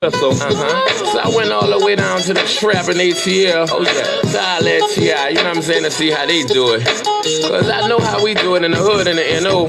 So I went all the way down to the trap in ATL. Oh yeah, so I let T.I., you know what I'm saying, to see how they do it. Cause I know how we do it in the hood and the N.O.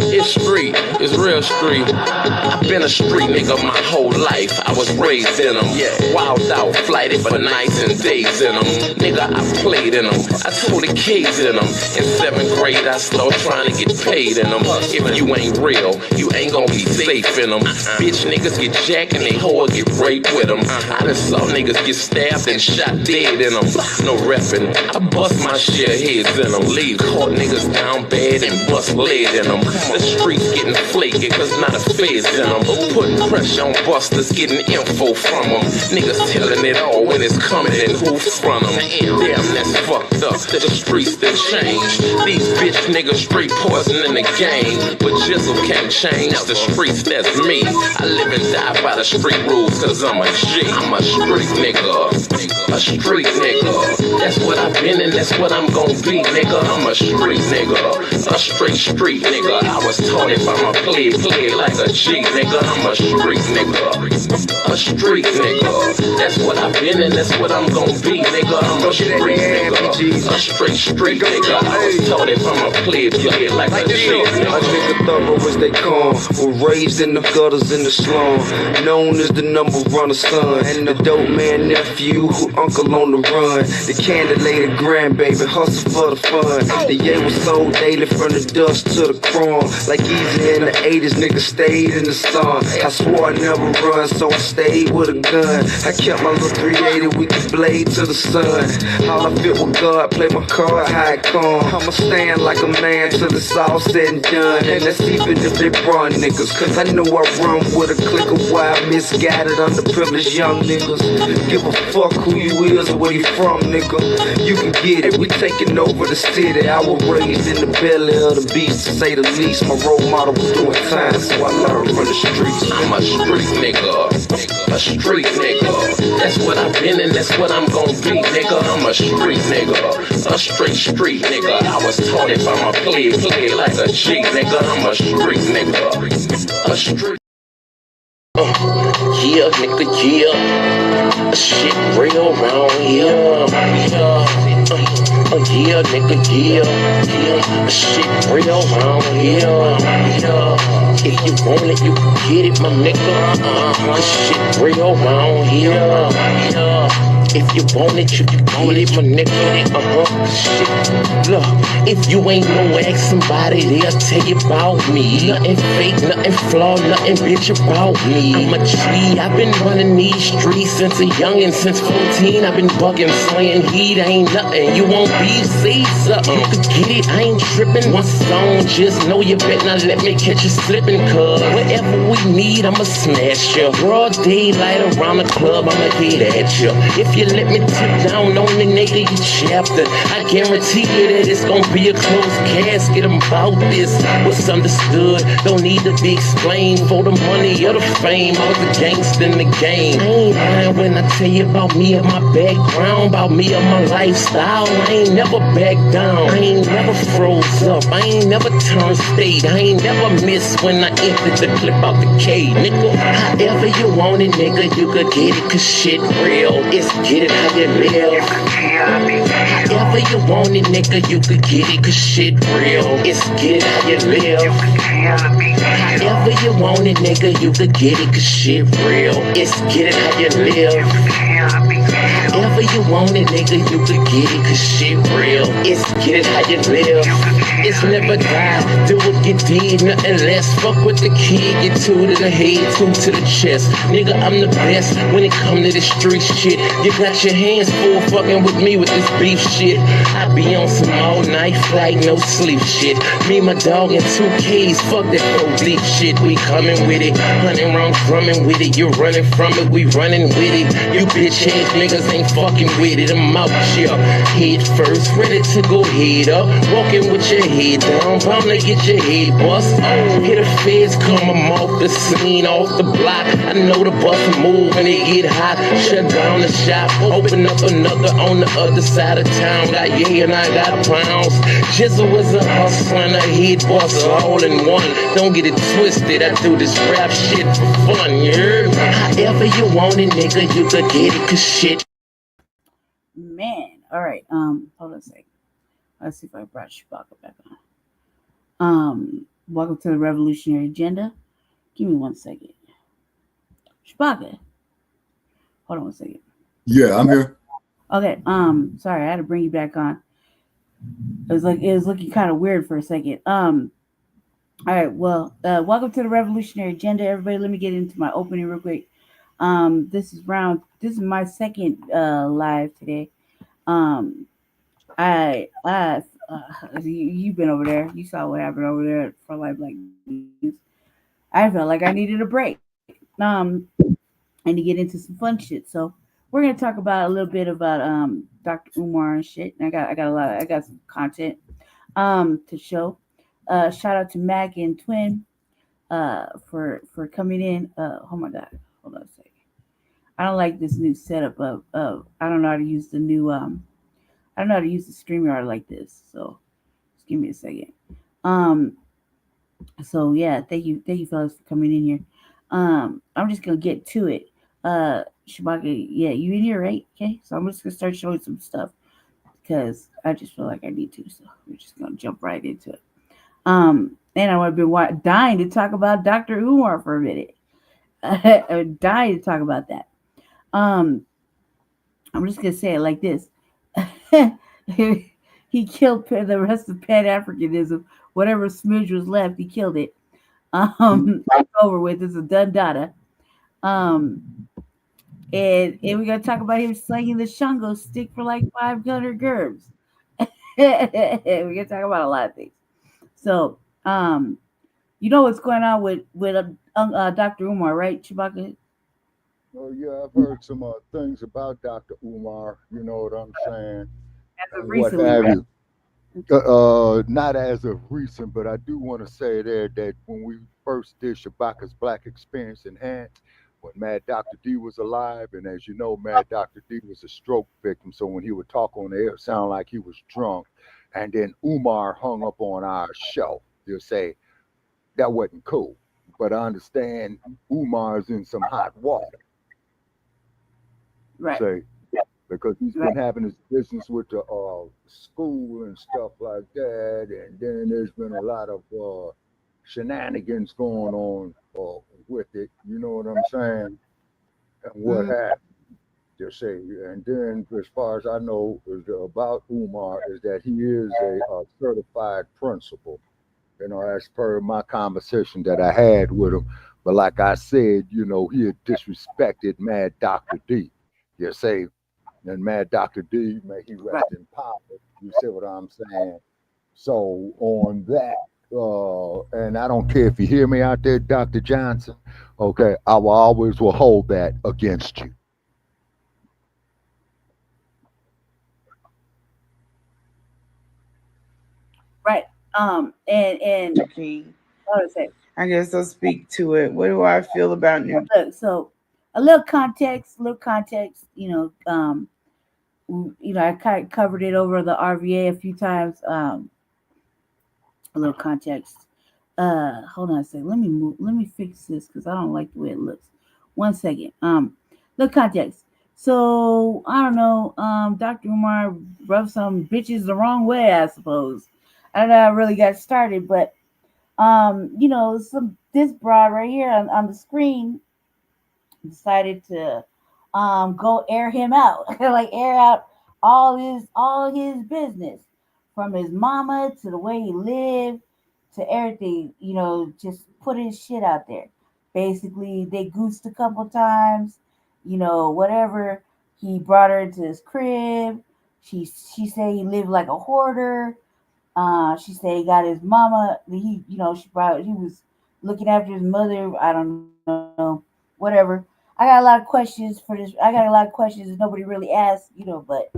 It's street, it's real street. I've been a street nigga my whole life. I was raised in them, wild out, flighted for nights and days in them. Nigga, I played in them, I told the kids in them. In 7th grade, I started trying to get paid in them. If you ain't real, you ain't gonna be safe in them. Bitch niggas get jacked and they hoe get raped with them. I done saw niggas get stabbed and shot dead in them. No reppin', I bust my share heads in them. Leave caught niggas down bad and bust lead in them. The streets getting flaky cause not a feds in them. Putting pressure on busters, getting info from them. Niggas telling it all when it's coming and who's from them. Damn, that's fucked up. The streets that change. These bitch niggas straight poison in the game. But Jizzle can't change the streets, that's me. I live and die by the street rules cause I'm a G. I'm a street nigga. A street nigga. That's what I've been and that's what I'm gon' be, nigga. I'm a street nigga. A straight street nigga. I was taught it by my play like a G, nigga. I'm a street nigga. A street nigga. That's what I've been and that's what I'm gon' be, nigga. I'm a street nigga. A straight street nigga. I was taught it by my play like a G, nigga. A nigga thorough as they come. Was raised in the gutters in the slum. Known as the number runner son. And the dope man nephew who uncle on the run. The candidate grandbaby hustle for the fun. The yeah was sold daily from the dust to the chrome. Like easy in the 80s, nigga stayed in the sun. I swore I'd never run, so I stayed with a gun. I kept my little 380 with the blade to the sun. All I fit with God, play my card, how it come. I'ma stand like a man till it's all said and done. And that's even if they run niggas, cause I know I run with a clique of wild, misguided, underprivileged young niggas. Give a fuck who you is or where you from, nigga. You can get it, we taking over the city. I was raised in the belly of the beast, to say the least. My role model was doing time, so I learned from the streets. I'm a street nigga. A street nigga. That's what I've been and that's what I'm gon' be, nigga. I'm a street nigga. A straight street nigga. I was taught it by my play like a G, nigga. I'm a street nigga. A street. Yeah, nigga, yeah. Shit real round here. Yeah, nigga, yeah. Shit real round here. If you want it, you can get it, my nigga. Shit real round here. If you want it, you can get it, my nigga. Shit. Look, if you ain't no ask somebody, they'll tell you about me. Nothing fake, nothing flawed, nothing bitch about me. I'm a G. I've been running these streets since a youngin'. Since 14, I've been bugging, slaying heat. Ain't nothing. You won't be say something. You can get it. I ain't tripping. One song, just know you better not let me catch you slipping. Cause whatever we need, I'ma smash you. Broad daylight around the club, I'ma get at you. If you let me tip down on the nigga, you chapter. I guarantee you that it's gonna be a closed casket. I'm about this. What's understood don't need to be explained. For the money or the fame, I was a gangster in the game. I ain't lying when I tell you about me and my background, about me and my lifestyle. I ain't never backed down. I ain't never froze up. I ain't never turned state. I ain't never missed when I emptied the clip out the cage, nigga. However you want it, nigga, you could get it, cause shit real. It's get it how you live. However you want it, nigga, you could get it, cause shit real. It's get it how you live. However you want it, nigga, you could get it, cause shit real. It's get it how you live. However you want it, nigga, you could get it, cause shit real. It's get it how you live. It's never die, do what you did, nothing less. Fuck with the kid, get two to the head, two to the chest. Nigga, I'm the best when it come to the street shit. You got your hands full fucking with me with this beef shit. I be on some all night flight, no sleep shit. Me, my dog, and 2 Ks, fuck that police shit. We coming with it, hunting round drumming with it. You running from it, we running with it. You bitch ass niggas ain't fucking fucking with it, I'm out here. Head first, ready to go head up. Walking with your head down, bound to get your head bust. Hit the feds come, I'm off the scene, off the block. I know the bus move when it get hot. Shut down the shop, open up another on the other side of town. Got and I got pounds. Jizzle was a hustler and a head bust all in one. Don't get it twisted, I do this rap shit for fun, you heard? However you want it, nigga, you could get it, cause shit. Man, all right. Hold on a second. Let's see if I brought Chewbacca back on. Welcome to the Revolutionary Agenda. Give me 1 second. Chewbacca. Hold on 1 second. Yeah, I'm here. Okay. Sorry, I had to bring you back on. It was looking kind of weird for a second. All right. Well, welcome to the Revolutionary Agenda, everybody. Let me get into my opening real quick. This is my second live today. You've been over there. You saw what happened over there for Live Black News. I felt like I needed a break. And to get into some fun shit. So we're gonna talk about a little bit about Dr. Umar and shit. And I got some content to show. Shout out to Mac and Twin for coming in. Oh my god, hold on a second. I don't like this new setup of I don't know how to use the new I don't know how to use the StreamYard like this. So just give me a second. So yeah, thank you fellas for coming in here. I'm just gonna get to it. Chewbacca, yeah, you in here, right? Okay, so I'm just gonna start showing some stuff because I just feel like I need to. So we're just gonna jump right into it. And I would have been dying to talk about Dr. Umar for a minute. I'm dying to talk about that. I'm just gonna say it like this. He killed the rest of Pan-Africanism. Whatever smidge was left, he killed it. It's over with. It's a done data. And we're gonna talk about him slinging the Shango stick for like 500 gerbs. We're gonna talk about a lot of things. So, you know what's going on with Dr. Umar, right, Chewbacca? Oh yeah, I've heard some things about Dr. Umar. You know what I'm saying? As of What recently, have right? you? Not as of recent, but I do want to say there that when we first did Shabaka's Black Experience Enhanced, when Mad Dr. D was alive, and as you know, Mad Dr. D was a stroke victim, so when he would talk on the air, it sounded like he was drunk. And then Umar hung up on our show. You'll say that wasn't cool, but I understand Umar's in some hot water. Right. Say, because he's been having his business with the school and stuff like that, and then there's been a lot of shenanigans going on with it. You know what I'm saying? And what happened? Just say, and then as far as I know about Umar is that he is a certified principal. You know, as per my conversation that I had with him. But like I said, you know, he had disrespected Mad Dr. D. You say, and Mad Dr. D, may he rest in power. You see what I'm saying? So on that, and I don't care if you hear me out there, Dr. Johnson, okay, I will always hold that against you. Right. And Okay. what was it? I guess I'll speak to it. What do I feel about new? Look, so a little context. You know, I kind of covered it over the RVA a few times. A little context. Hold on a second. Let me fix this because I don't like the way it looks. 1 second. Little context. So I don't know. Dr. Umar rubbed some bitches the wrong way, I suppose. I don't know how I really got started, but you know, this broad right here on the screen decided to go air him out, like air out all his business, from his mama to the way he lived to everything, you know, just put his shit out there. Basically, they goosed a couple times, you know, whatever. He brought her into his crib. She said he lived like a hoarder. She said he got his mama. He was looking after his mother. I don't know, whatever. I got a lot of questions for this. I got a lot of questions that nobody really asked, but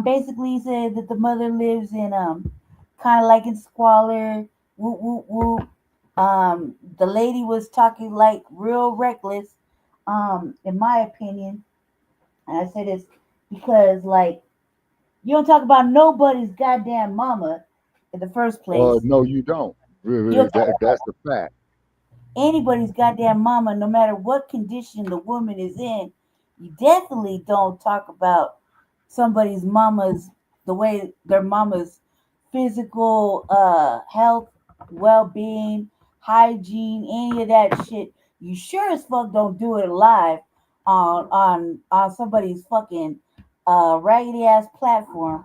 basically he said that the mother lives in kind of like in squalor. Whoop whoop whoop. The lady was talking like real reckless. In my opinion, and I say this because like you don't talk about nobody's goddamn mama in the first place. No, you don't. You don't That's the fact. anybody's goddamn mama, no matter what condition the woman is in. You definitely don't talk about somebody's mama's the way their mama's physical health, well being, hygiene, any of that shit. You sure as fuck don't do it live on somebody's fucking raggedy ass platform.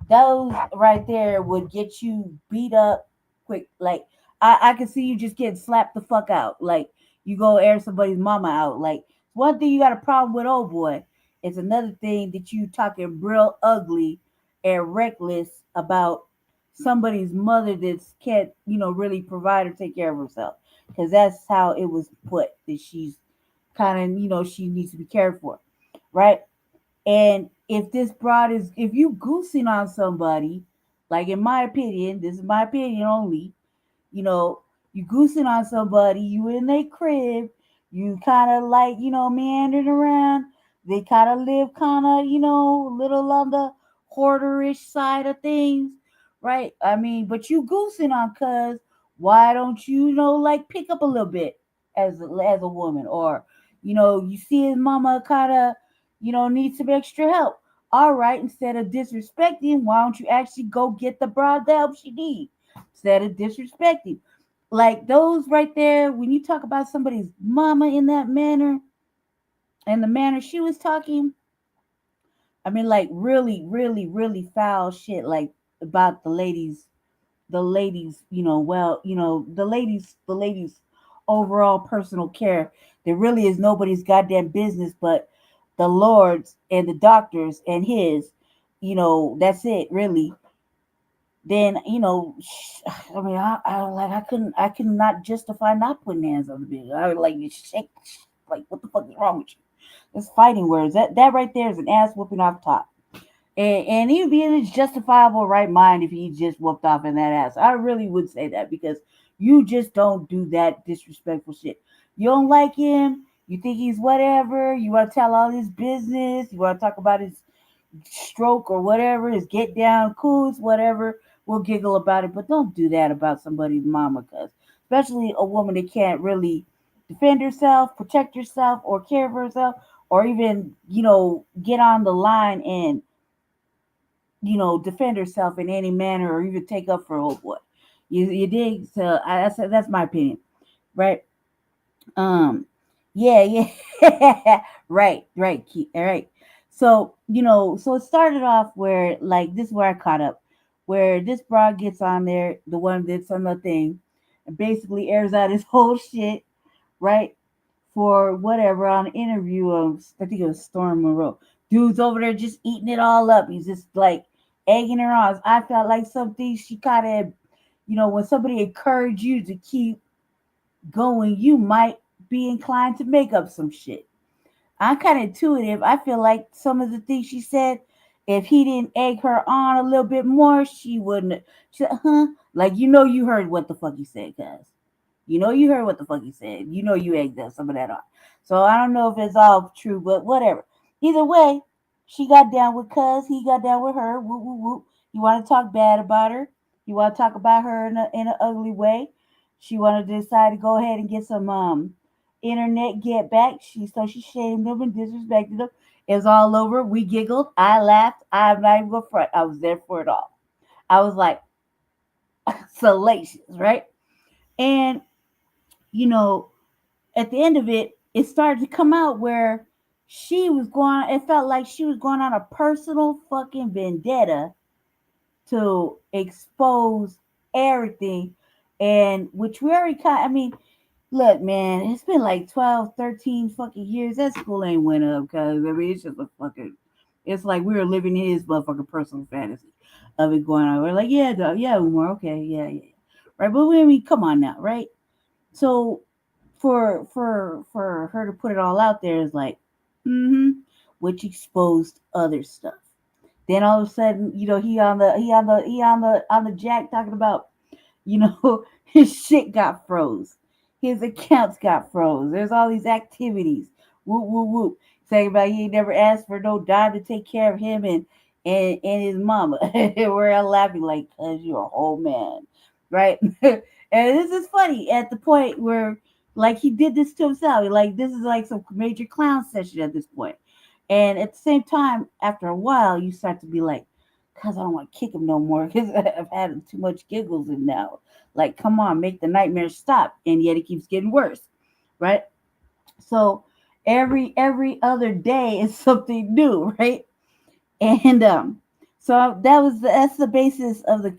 Those right there would get you beat up quick. Like I can see you just getting slapped the fuck out. Like you go air somebody's mama out. Like one thing you got a problem with, old boy. It's another thing that you talking real ugly and reckless about somebody's mother that's can't, really provide or take care of herself. Because that's how it was put that she's kind of, she needs to be cared for, right? And if you goosing on somebody, like in my opinion, this is my opinion only, you know, you goosing on somebody, you in their crib, you kind of like, meandering around. They kind of live kind of, a little on the hoarderish side of things, right? I mean, but you goosing on cuz why don't you, like pick up a little bit as a woman, or you see his mama kind of, needs some extra help. All right, instead of disrespecting, why don't you actually go get the broad the help she needs? Instead of disrespecting. Like those right there, when you talk about somebody's mama in that manner and the manner she was talking, I mean, like really, really, really foul shit, like about the ladies, the ladies' overall personal care. There really is nobody's goddamn business but the Lord's and the doctors and his. That's it, really. Then I mean, I could not justify not putting hands on the bitch. I would like to shake, like what the fuck is wrong with you? That's fighting words. That right there is an ass whooping off top. And he would be in his justifiable right mind if he just whooped off in that ass. I really would say that because you just don't do that disrespectful shit. You don't like him. You think he's whatever. You want to tell all his business. You want to talk about his stroke or whatever, his get down, coos, whatever. We'll giggle about it, but don't do that about somebody's mama, cause especially a woman that can't really defend herself, protect herself, or care for herself, or even get on the line and defend herself in any manner, or even take up for old boy. You dig? So that's my opinion, right? Um, yeah, yeah, right, all right. So so it started off where like this is where I caught up, where this broad gets on there, the one that's on the thing, and basically airs out his whole shit, right? For whatever on an interview of I think it was Storm Monroe. Dude's over there just eating it all up. He's just like egging her on. I felt like something she kind of, when somebody encouraged you to keep going, you might be inclined to make up some shit. I'm kind of intuitive. I feel like some of the things she said, if he didn't egg her on a little bit more, she wouldn't. She said, huh? Like, you heard what the fuck he said, guys. You heard what the fuck he said. You egged up some of that on. So I don't know if it's all true, but whatever. Either way, she got down with cuz, he got down with her. Whoop, whoop, whoop. You want to talk bad about her? You want to talk about her in an ugly way? She wanted to decide to go ahead and get some internet get back. She shamed him and disrespected him. It was all over. We giggled. I laughed. I'm not even gonna front. I was there for it all. I was like salacious, right? And you know, at the end of it, it started to come out where she was going. It felt like she was going on a personal fucking vendetta to expose everything, and which we already kind. I mean, look, man, it's been like 12, 13 fucking years. That school ain't went up because, I mean, it's just a fucking, it's like we were living his motherfucking personal fantasy of it going on. We're like, yeah, dog, yeah, Umar, okay, yeah, yeah. Right, but I mean, come on now, right? So for her to put it all out there is like, which exposed other stuff. Then all of a sudden, he on the jack talking about, his shit got froze, his accounts got froze. There's all these activities. Whoop whoop whoop. Saying about he ain't never asked for no dime to take care of him and his mama. We're all laughing like, cause you're a whole man, right? And this is funny at the point where like he did this to himself. Like this is like some major clown session at this point. And at the same time, after a while, you start to be like, cause I don't want to kick him no more because I've had too much giggles and now. Like, come on, make the nightmare stop. And yet it keeps getting worse, right? So every other day is something new, right? And so that's the basis of the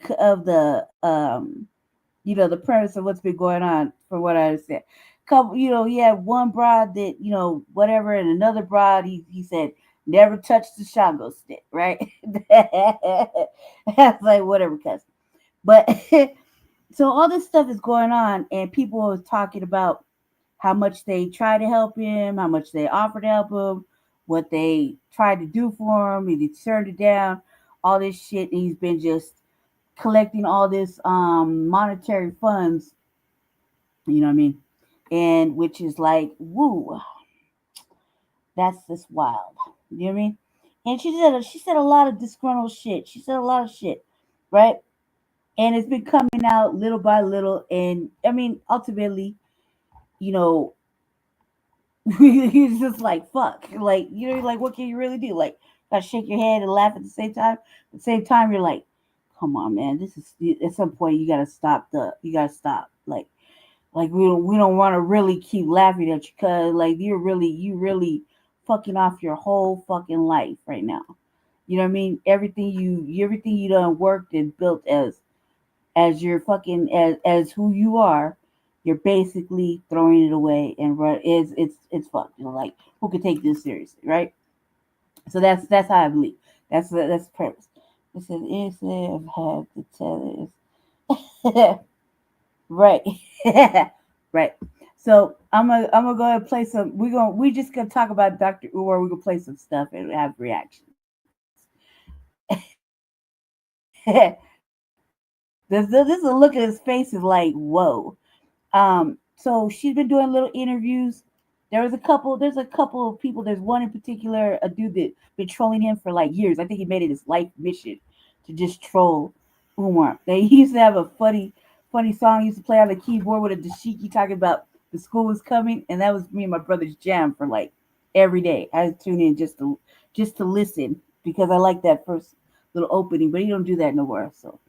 the premise of what's been going on from what I understand. Couple, he had one broad that, whatever, and another broad he said never touch the shango stick, right? That's like whatever, cuz. But so all this stuff is going on, and people are talking about how much they try to help him, how much they offer to help him, what they tried to do for him, he turned it down, all this shit, and he's been just collecting all this monetary funds, you know what I mean? And which is like, woo, that's just wild. You know what I mean? And she said a lot of disgruntled shit. She said a lot of shit, right? And it's been coming out little by little. And I mean, ultimately, he's just like, fuck. Like, like, what can you really do? Like, gotta shake your head and laugh at the same time. At the same time, you're like, come on, man. This is at some point you gotta stop. Like we don't want to really keep laughing at you because like you really fucking off your whole fucking life right now. You know what I mean? Everything you done worked and built as your fucking as who you are, you're basically throwing it away and it's fucked. Like who could take this seriously, right? So that's how I believe. That's the premise. It says instead of have to tell it. Right. Right. So I'm gonna go ahead and play some. We just gonna talk about Dr. Uwer. We're gonna play some stuff and have reactions. this is a look at his face is like, whoa. So she's been doing little interviews. There's a couple of people. There's one in particular, a dude that been trolling him for like years. I think he made it his life mission to just troll Umar. He used to have a funny song he used to play on the keyboard with a dashiki talking about the school was coming, and that was me and my brother's jam for like every day. I would tune in just to listen because I like that first little opening, but he don't do that no more. So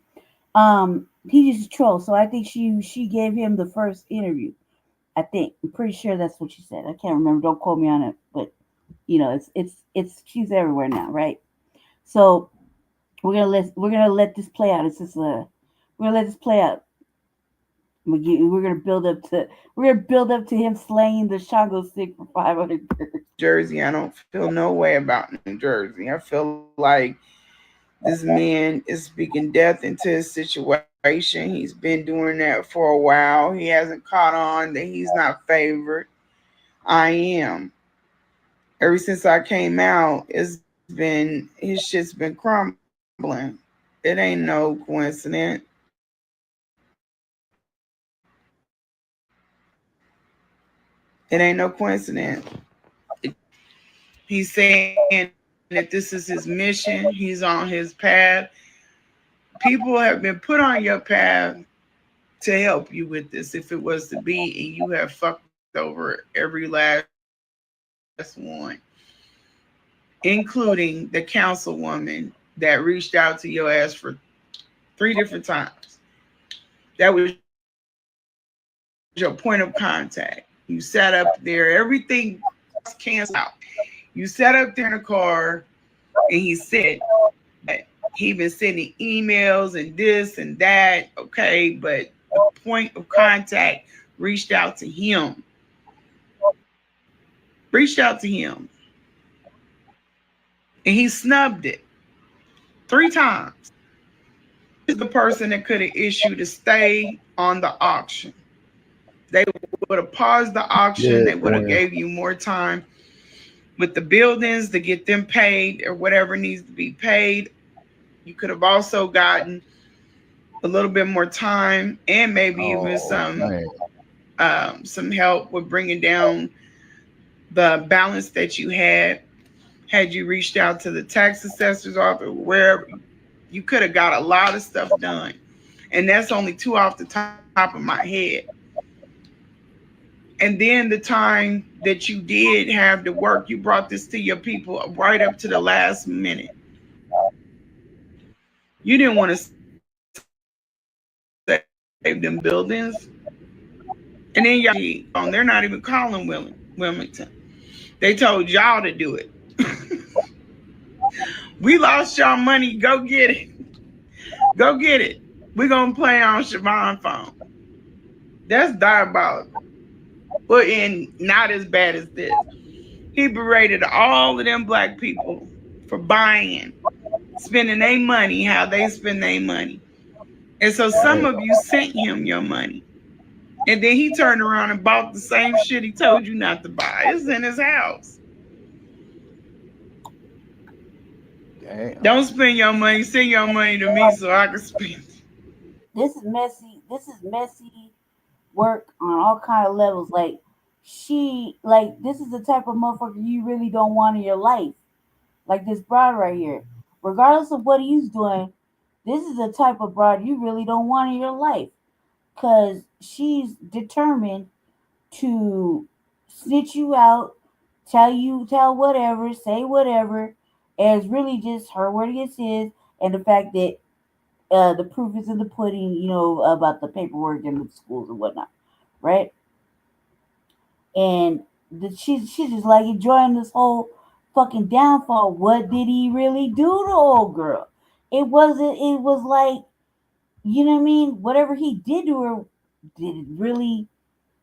he just troll. So I think she gave him the first interview. I think I'm pretty sure that's what she said. I can't remember. Don't quote me on it, but it's she's everywhere now, right? So we're gonna let this play out. We're gonna let this play out. We're gonna build up to him slaying the shango stick for 500 birds. Jersey, I don't feel no way about New Jersey. I feel like this man is speaking death into his situation. He's been doing that for a while. He hasn't caught on that he's not favored. I am. Ever since I came out, his shit's been crumbling. It ain't no coincidence. It ain't no coincidence. He's saying that this is his mission. He's on his path. People have been put on your path to help you with this if it was to be, and you have fucked over every last one, including the councilwoman that reached out to your ass for 3 different times. That was your point of contact. You sat up there, everything canceled out. You sat up there in a car, and he said that he been sending emails and this and that, okay, but the point of contact reached out to him. And he snubbed it 3 times. He's the person that could have issued a stay on the auction. They would have paused the auction. They would have gave you more time with the buildings to get them paid or whatever needs to be paid. You could have also gotten a little bit more time and maybe even some help with bringing down the balance that you had you reached out to the tax assessor's office, wherever. You could have got a lot of stuff done. And that's only two off the top of my head. And then the time that you did have to work, you brought this to your people right up to the last minute. You didn't want to save them buildings. And then y'all, they're not even calling Wilmington. They told y'all to do it. We lost y'all money. Go get it. Go get it. We're going to play on Siobhan's phone. That's diabolical. But not as bad as this. He berated all of them black people for buying, spending their money, how they spend their money. And so some of you sent him your money. And then he turned around and bought the same shit he told you not to buy. It's in his house. Damn. Don't spend your money. Send your money to me so I can spend it. This is messy. This is messy work on all kind of levels. Like, this is the type of motherfucker you really don't want in your life. Like this broad right here. Regardless of what he's doing, this is the type of broad you really don't want in your life. Because she's determined to snitch you out, tell whatever, say whatever. And it's really just her word against his, and the fact that the proof is in the pudding, about the paperwork and the schools and whatnot, right? And she's just like enjoying this whole fucking downfall. What did he really do to old girl? It was like, you know what I mean? Whatever he did to her, did it really,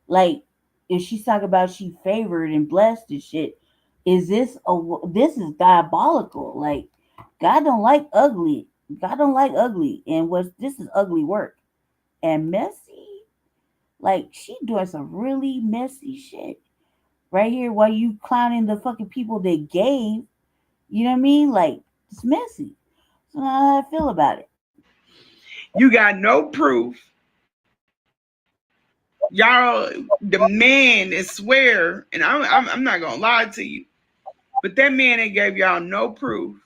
like, if she's talking about she favored and blessed and shit, this is diabolical. Like, God don't like ugly. God don't like ugly. And this is ugly work. And messy. Like, she doing some really messy shit right here while you clowning the fucking people that gave. You know what I mean? Like, it's messy. So how I feel about it. You got no proof. Y'all, the man is swear, and I'm not gonna lie to you, but that man ain't gave y'all no proof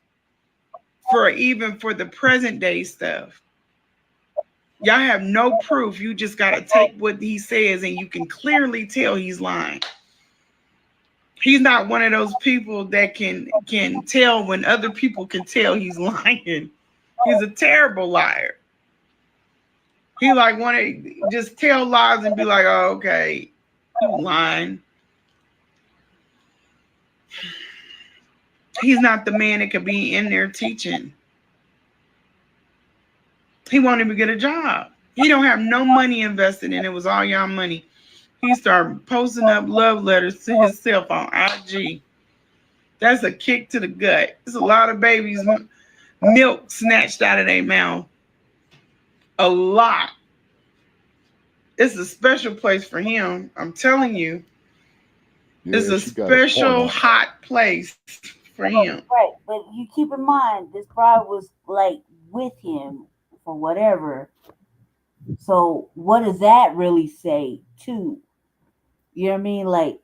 for the present day stuff. Y'all have no proof. You just gotta take what he says, and you can clearly tell he's lying. He's not one of those people that can tell when other people can tell he's lying. He's a terrible liar. He like want to just tell lies and be like, oh, okay, you lying. He's not the man that could be in there teaching. He won't even get a job. He don't have no money invested in it. It was all y'all money. He started posting up love letters to himself on IG. That's a kick to the gut. There's a lot of babies' milk snatched out of their mouth. A lot. It's a special place for him. I'm telling you. Yeah, it's a special hot place for him. Right, but you keep in mind, this bride was like with him for whatever. So what does that really say too? You know what I mean? Like,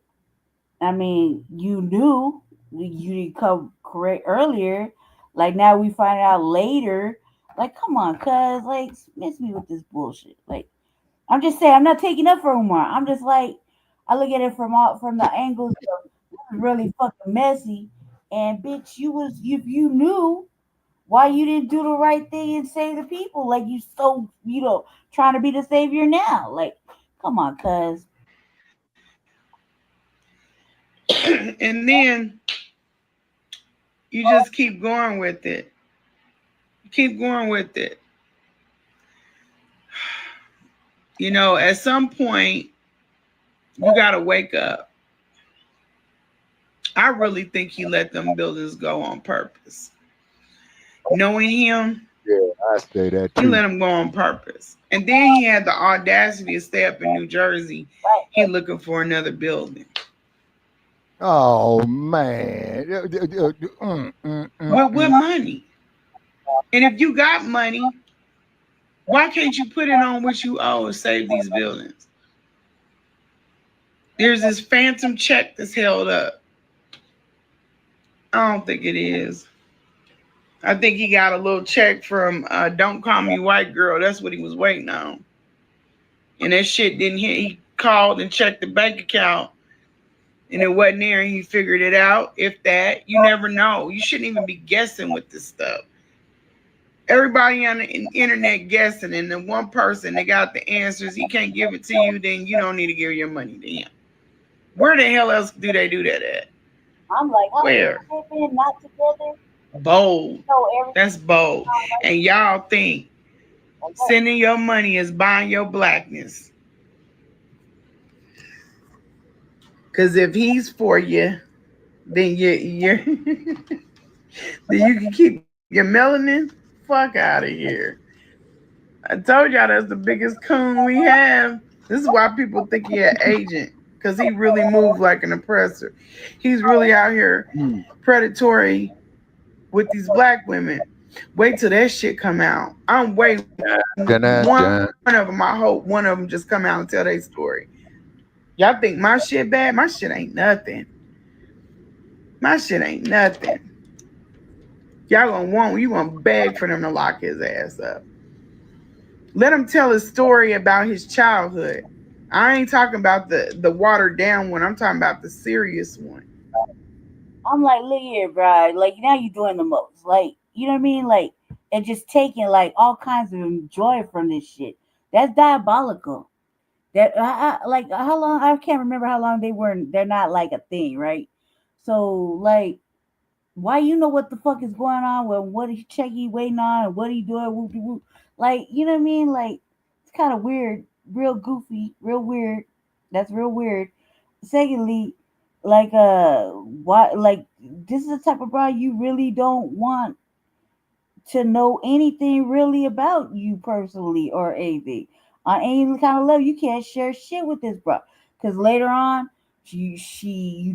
you knew you didn't come correct earlier. Like, now we find out later. Like, come on, cuz, like, miss me with this bullshit. Like, I'm just saying, I'm not taking up for Umar. I'm just like, I look at it from the angles of this is really fucking messy. And bitch, if you knew, why you didn't do the right thing and save the people? Like, you so, trying to be the savior now. Like, come on, cuz. And then you just keep going with it. Keep going with it. At some point, you got to wake up. I really think he let them buildings go on purpose. Knowing him, I say that He too. let him go on purpose. And then he had the audacity to stay up in New Jersey. He looking for another building. Oh man. With money. And if you got money, why can't you put it on what you owe and save these buildings? There's this phantom check that's held up. I don't think it is. I think he got a little check from Don't Call Me White Girl. That's what he was waiting on. And that shit didn't hit. He called and checked the bank account, and it wasn't there, and he figured it out. If that, you never know. You shouldn't even be guessing with this stuff. Everybody on the internet guessing, and the one person that got the answers, he can't give it to you, then you don't need to give your money to him. Where the hell else do they do that at? I'm like, where? Not together. Bold. That's bold. And y'all think sending your money is buying your blackness. Because if he's for you, then you're then you can keep your melanin. Fuck out of here. I told y'all that's the biggest coon we have. This is why people think he an agent. Because he really moved like an oppressor. He's really out here predatory with these black women. Wait till that shit come out. I'm waiting. One of them, I hope one of them just come out and tell their story. Y'all think my shit bad? My shit ain't nothing. My shit ain't nothing. Y'all gonna beg for them to lock his ass up. Let him tell his story about his childhood. I ain't talking about the watered down one. I'm talking about the serious one. I'm like, look here, bro. Like, now you're doing the most. Like, you know what I mean? Like, and just taking like all kinds of joy from this shit. That's diabolical. That like how long, I can't remember how long they're not like a thing, right? So like, why you know what the fuck is going on? Well, what he check he waiting on and what he doing? Whoop, whoop. Like, you know what I mean? Like, it's kind of weird, real goofy, real weird. That's real weird. Secondly, like why, like, this is the type of bride you really don't want to know anything really about you personally or anything on any kind of level. You can't share shit with this bro, because later on you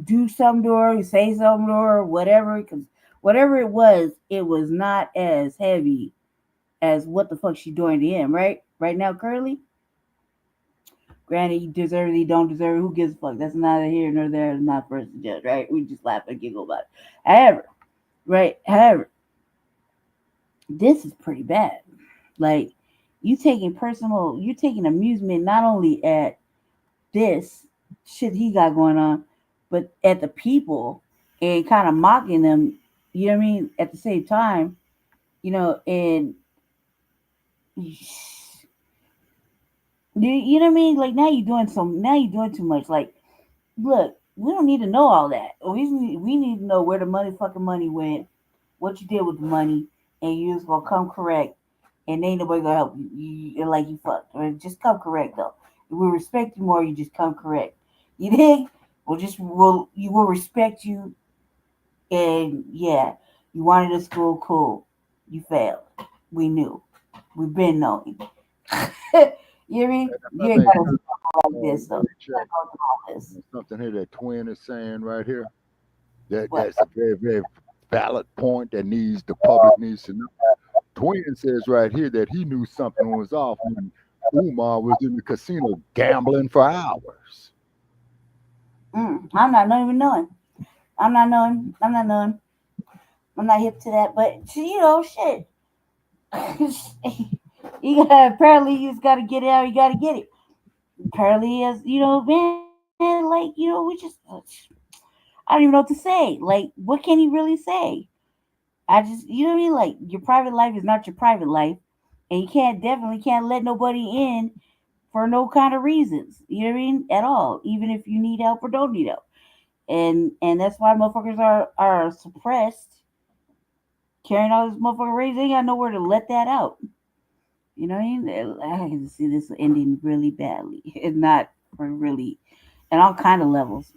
do something to her, you say something to her, whatever, because whatever it was not as heavy as what the fuck she doing to him, right now currently. Granted, you deserve it, you don't deserve it, who gives a fuck? That's neither here nor there, it's not for us to judge, right? We just laugh and giggle about it. However, this is pretty bad. Like, you taking amusement not only at this shit he got going on, but at the people, and kind of mocking them, you know what I mean, at the same time, you know, and you know what I mean? Like, now you're doing too much. Like, look, we don't need to know all that. We need to know where the fucking money went, what you did with the money, and you just gonna come correct, and ain't nobody gonna help you like you fucked. Or just come correct though. If we respect you more, you just come correct. You dig? We'll respect you, and yeah, you wanted a school, cool. You failed. We knew. We've been knowing. You know what I mean? You ain't gotta talk like this though. Something here that Twin is saying right here. That's a very, very valid point that the public needs to know. Twin says right here that he knew something was off when Umar was in the casino gambling for hours. I'm not even knowing. I'm not hip to that, but you know, shit. Apparently you just gotta get it out. You gotta get it. Apparently, as you know, man, like, you know, I don't even know what to say. Like, what can he really say? You know what I mean? Like, your private life is not your private life, and you definitely can't let nobody in for no kind of reasons. You know what I mean? At all, even if you need help or don't need help, and that's why motherfuckers are suppressed, carrying all this motherfucking rage. They ain't got nowhere to let that out. You know what I mean? I can see this ending really badly. It's not really, and all kind of levels.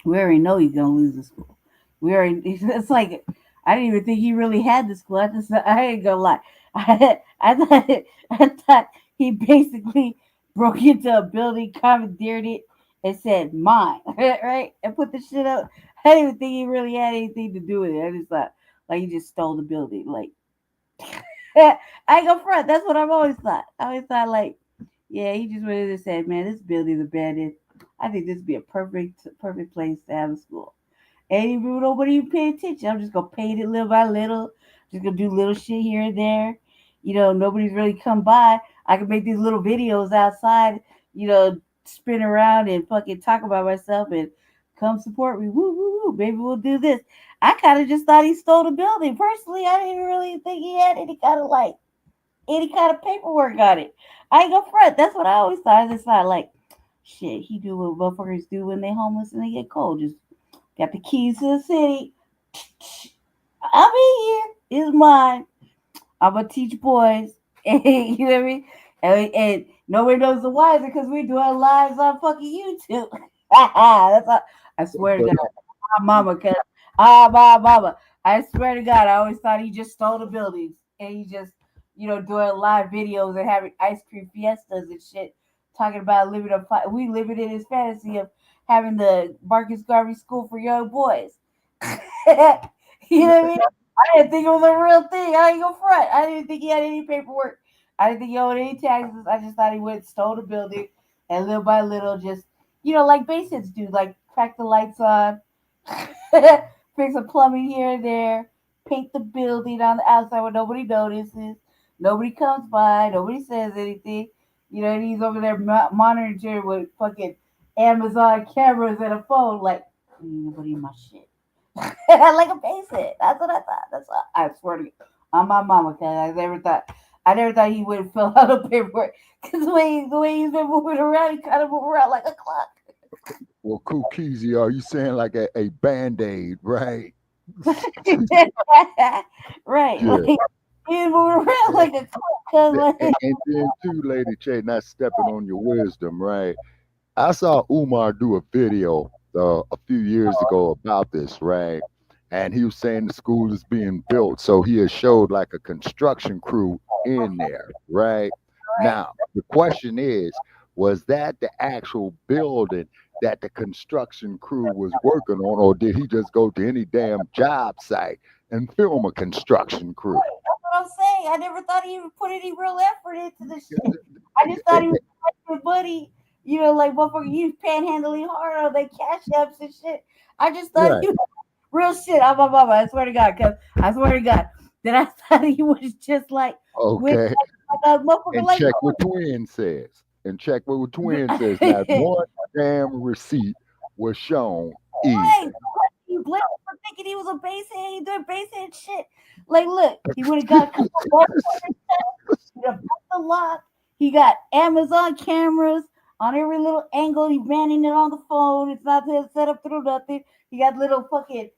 We already know he's gonna lose the school. It's like, I didn't even think he really had the school. I ain't gonna lie. I thought he basically broke into a building, commandeered it, and said mine, right? And put the shit up. I didn't even think he really had anything to do with it. I just thought like he just stole the building. Like I ain't gonna front. That's what I've always thought. I always thought like, yeah, he just went in and said, man, this building's abandoned. I think this would be a perfect place to have a school. And even nobody even pay attention. I'm just gonna paint it little by little. Just gonna do little shit here and there. Nobody's really come by. I can make these little videos outside. Spin around and fucking talk about myself and come support me. Woo woo woo. Maybe we'll do this. I kind of just thought he stole the building. Personally, I didn't really think he had any kind of paperwork on it. I ain't gonna front. That's what I always thought. It's not like shit. He do what motherfuckers do when they homeless and they get cold. Just got the keys to the city. I'll be here. It's mine. I'm gonna teach boys. You know what I mean? And nobody knows the wiser because we're doing lives on fucking YouTube. That's all, I swear to God. My mama. I swear to God, I always thought he just stole the buildings and he just, doing live videos and having ice cream fiestas and shit, talking about living in his fantasy of having the Marcus Garvey School for Young Boys. You know what I mean? I didn't think it was a real thing. I ain't gonna front. I didn't think he had any paperwork. I didn't think he owed any taxes. I just thought he went and stole the building and little by little just, like basics do, like crack the lights on, fix some plumbing here and there, paint the building on the outside where nobody notices. Nobody comes by. Nobody says anything. And he's over there monitoring with fucking Amazon cameras and a phone, like, ain't nobody in my shit. Like a basic. That's what I thought. That's what I swear to you. On my mama, cause I never thought he would fill out a paperwork. Cause the way he's been moving around, he kind of move around like a clock. Well, Kukizi, are you saying like a Band-Aid, right? Right. Yeah. Like, he's moving around like a clock. And then too, Lady Che, not stepping on your wisdom, right? I saw Umar do a video a few years ago about this, right? And he was saying the school is being built. So he has showed like a construction crew in there, right? Now, the question is, was that the actual building that the construction crew was working on, or did he just go to any damn job site and film a construction crew? That's what I'm saying. I never thought he even put any real effort into this shit. I just thought he was like buddy. Like motherfucker, you panhandling hard on their cash apps and shit. I just thought he was real shit. I'm my mama. I swear to God, cause I swear to God that I thought he was just like okay. And like check what Twin says. Not one damn receipt was shown. Right. He blamed him for thinking he was a basehead. He doing basehead shit. Like, look, he would have got a couple he got the lock. He got Amazon cameras on every little angle. He manning it on the phone. It's not set up through nothing. He got little fucking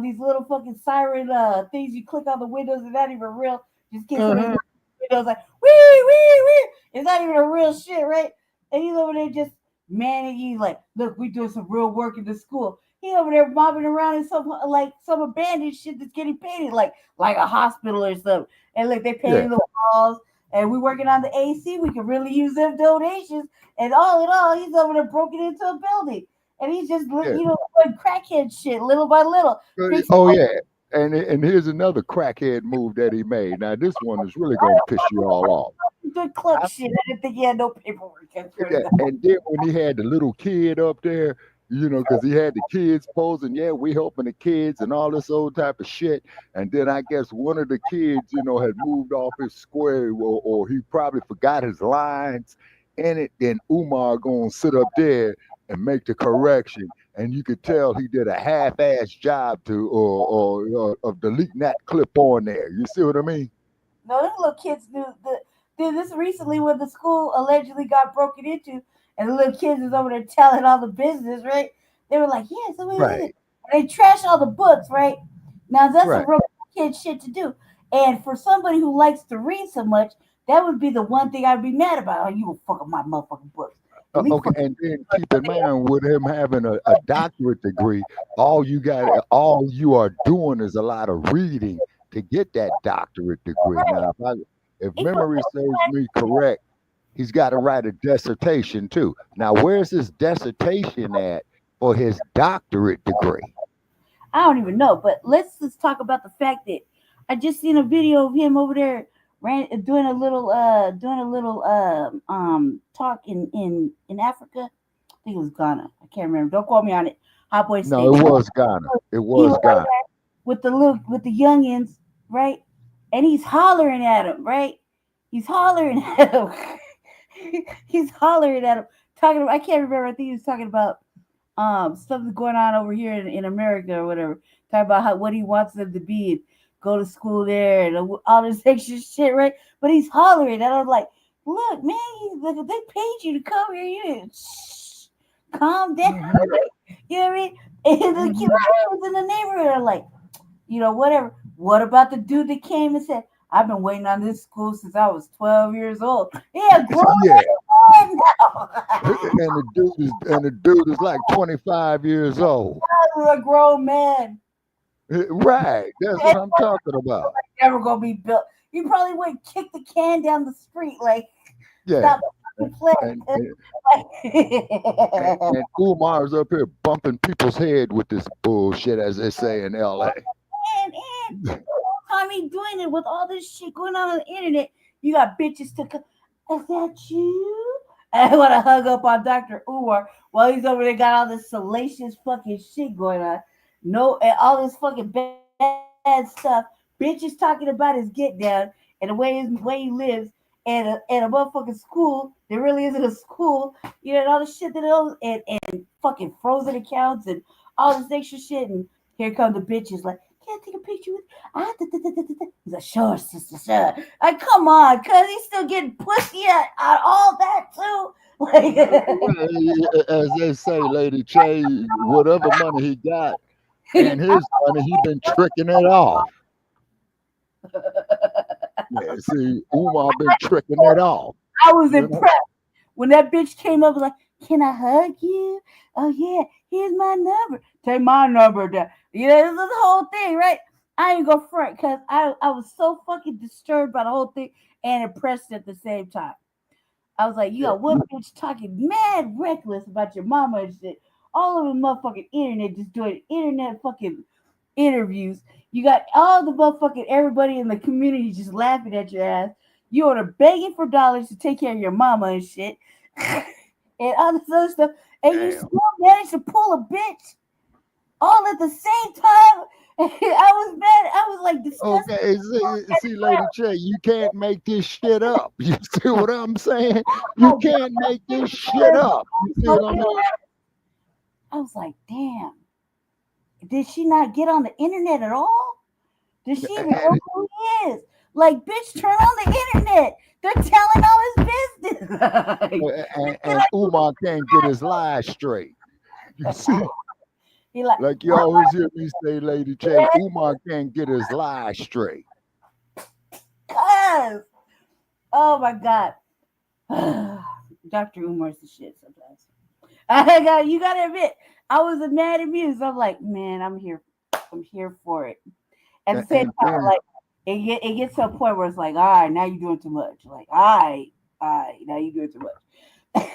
these little fucking siren things you click on the windows. They're not even real. Just kiss windows like wee wee wee. It's not even a real shit, right? And he's over there just manning. He's like, look, we doing some real work in the school. He over there mobbing around in some abandoned shit that's getting painted like a hospital or something. And look, they painting the walls. And we working on the AC. We can really use them donations. And all in all, he's over there broken into a building. And he's just, doing crackhead shit little by little. Oh, yeah. And here's another crackhead move that he made. Now, this one is really going to piss you all off. Good club shit. I didn't think he had no paperwork. And then when he had the little kid up there, because he had the kids posing, we helping the kids and all this old type of shit. And then I guess one of the kids, had moved off his square or he probably forgot his lines in it. Then Umar gonna sit up there and make the correction. And you could tell he did a half-ass job of deleting that clip on there. You see what I mean? No, those little kids did this recently when the school allegedly got broken into. And the little kids was over there telling all the business, right? They were like, yeah, so and they trash all the books, right? Now, that's a real kid shit to do. And for somebody who likes to read so much, that would be the one thing I'd be mad about. Oh, you gonna fuck up my motherfucking books. Okay, and then keep in mind with him having a doctorate degree, all you are doing is a lot of reading to get that doctorate degree. Now, if memory serves me correct, he's got to write a dissertation too. Now, where's his dissertation at for his doctorate degree? I don't even know, but let's just talk about the fact that I just seen a video of him over there doing a little talk in Africa. I think it was Ghana. I can't remember. Don't quote me on it. Hot Boy State. No, it was Ghana. It was Ghana. With the youngins, right? And he's hollering at him, right? He's hollering at him. He's hollering at him. Talking about, I can't remember. I think he was talking about stuff that's going on over here in America or whatever. Talking about what he wants them to be and go to school there and all this extra shit, right? But he's hollering, and I'm like, look, man, they paid you to come here. You didn't calm down. You know what I mean? And the kids was in the neighborhood are like, whatever. What about the dude that came and said, I've been waiting on this school since I was 12 years old. Yeah, grown man now. And the dude is like 25 years old. A grown man. Right. That's what I'm talking about. Never gonna be built. You probably would kick the can down the street, like yeah. Stop and Umar's up here bumping people's head with this bullshit, as they say in LA. And time he doing it with all this shit going on the internet, you got bitches to come. Is that you? I want to hug up on Dr. Umar while he's over there got all this salacious fucking shit going on. No, and all this fucking bad stuff. Bitches talking about his get down and the way he lives, and a motherfucking school. There really isn't a school, and all the shit that and fucking frozen accounts and all this extra shit. And here come the bitches like, can't take a picture with. He's like, sure, sister, sure. Like, come on, cuz he's still getting pussy on all that too. Like, as they say, Lady Che, whatever money he got and his money, he been tricking it off. Yeah, see, Umar been tricking it off. I was impressed when that bitch came up like, can I hug you? Oh yeah, here's my number. Take my number down. This is the whole thing, right? I ain't gonna front because I was so fucking disturbed by the whole thing and impressed at the same time. I was like, you got one bitch talking mad reckless about your mama and shit. All over the motherfucking internet just doing internet fucking interviews. You got all the motherfucking everybody in the community just laughing at your ass. You are begging for dollars to take care of your mama and shit. And all this other stuff. And you still managed to pull a bitch all at the same time. I was mad. I was like disgusted. Okay, see, Lady Che, you can't make this shit up. You see what I'm saying? You can't make this shit up. You see what I mean? I was like, damn. Did she not get on the internet at all? Did she even know who he is? Like, bitch, turn on the internet. They're telling all his business. and Umar can't get his lies straight. You see? Like you always hear me say, Lady Che, Umar can't get his lies straight. Cuz, oh my God. Dr. Umar's the shit sometimes. You gotta admit, I was mad amused. I'm like, man, I'm here for it. At the same time, like it gets to a point where it's like, all right, now you're doing too much. Like, all right, now you're doing too much.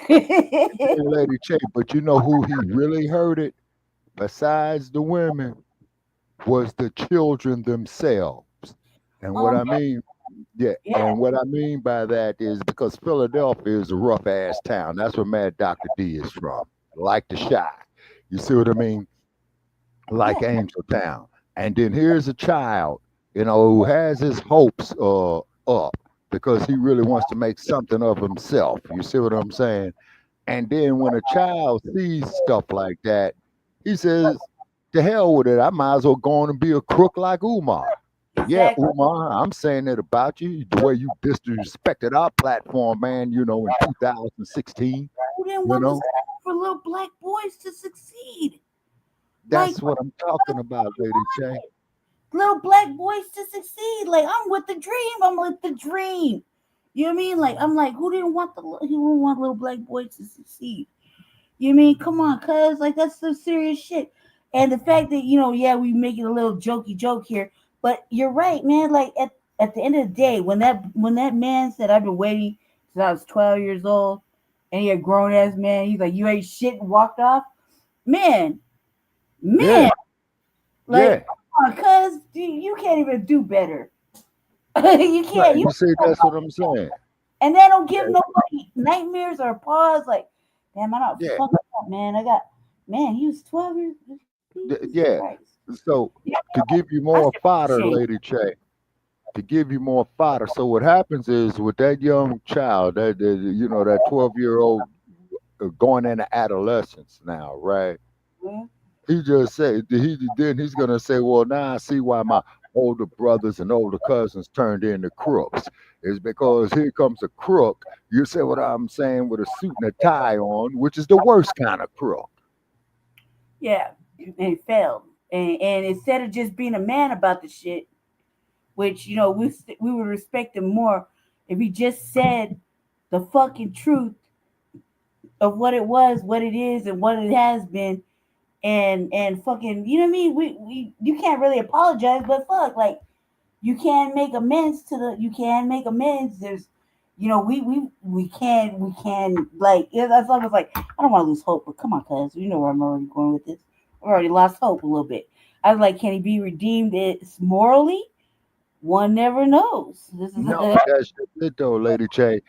Hey, Lady Che, but you know who he really hurt it? Besides the women, was the children themselves. And what I mean, and what I mean by that is because Philadelphia is a rough ass town. That's where Mad Dr. D is from. Like the Shy. You see what I mean? Like Angel Town. And then here's a child, who has his hopes up because he really wants to make something of himself. You see what I'm saying? And then when a child sees stuff like that, he says, to hell with it. I might as well go on and be a crook like Umar. Yeah, Umar, I'm saying it about you. The way you disrespected our platform, man, in 2016. Who didn't want for little black boys to succeed? That's what I'm talking about, Lady Che. Little black boys to succeed. Like, I'm with the dream. You know what I mean? Like I'm like, who didn't want little black boys to succeed? You know what I mean? Come on, cuz like that's some serious shit. And the fact that yeah, we make it a little jokey joke here, but you're right, man. Like at the end of the day, when that man said, "I've been waiting since I was 12 years old," and he a grown ass man, he's like, "You ain't shit," and walked off. Man, Yeah, man, yeah. like, come on, cuz you can't even do better. You Right. can't. You You see, that's what I'm saying. and they don't give Yeah, nobody nightmares or pause. Like, damn, I don't yeah, fuck up, man. Man. He was 12 years. Jesus yeah. Christ. So Yeah, to give you I more said, fodder, shit. Lady Che, to give you more fodder. So what happens is with that young child, that 12-year-old going into adolescence now, right? Mhm. He just said he's gonna say, well, now I see why my older brothers and older cousins turned into crooks. Is because here comes a crook. You say what I'm saying with a suit and a tie on, which is the worst kind of crook. Yeah, and he failed. And instead of just being a man about the shit, which we would respect him more if he just said the fucking truth of what it was, what it is, and what it has been, and fucking, you know what I mean? We you can't really apologize, but fuck, like you can make amends you can make amends. There's we can like that's almost like I don't want to lose hope, but come on, cuz you know where I'm already going with this. I've already lost hope a little bit. I was like, can he be redeemed? It's morally, one never knows. This is No, that's just it though, Lady Che.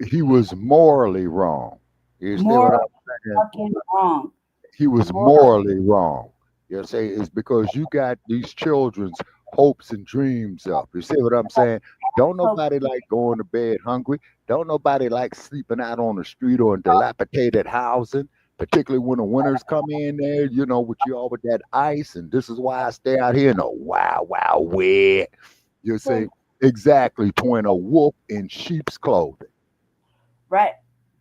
He was morally wrong. You see what more I'm saying? fucking wrong. He was More morally wrong. You say it's because you got these children's hopes and dreams up. You see what I'm saying? Don't hope. nobody like going to bed hungry. Don't nobody like sleeping out on the street or in dilapidated housing, particularly when the winters come in there, with you all with that ice. And this is why I stay out here in the wild, wild wet. You say exactly, twin, a wolf in sheep's clothing. Right.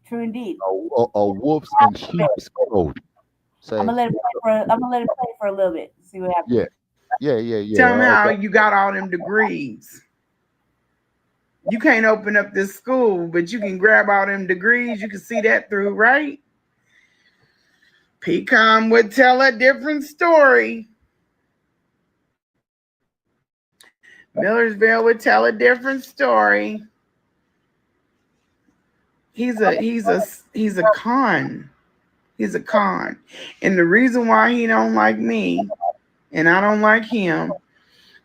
True indeed. A wolf's in sheep's clothing. I'm Say, gonna let it play I'm gonna let it play for a little bit. See what happens. yeah. Yeah, yeah, yeah. Tell me how Okay. you got all them degrees. You can't open up this school, but you can grab all them degrees. You can see that through, right? Pecan would tell a different story. Millersville would tell a different story. He's a con. He's a con. And the reason why he don't like me and I don't like him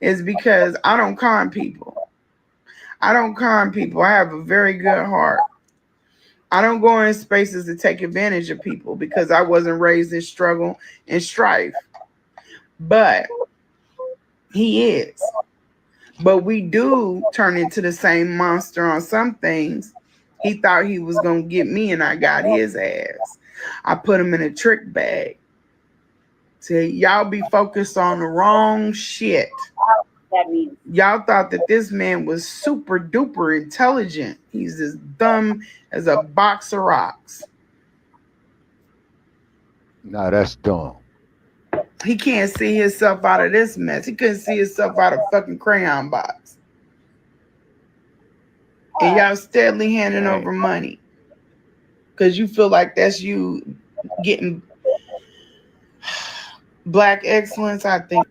is because I don't con people. I don't con people. I have a very good heart. I don't go in spaces to take advantage of people because I wasn't raised in struggle and strife. But he is. But we do turn into the same monster on some things. He thought he was going to get me and I got his ass. I put him in a trick bag. See, y'all be focused on the wrong shit. That means Y'all thought that this man was super duper intelligent. He's as dumb as a box of rocks. Nah, that's dumb. He can't see himself out of this mess. He couldn't see himself out of fucking crayon box. And y'all steadily handing over money because you feel like that's you getting black excellence. I think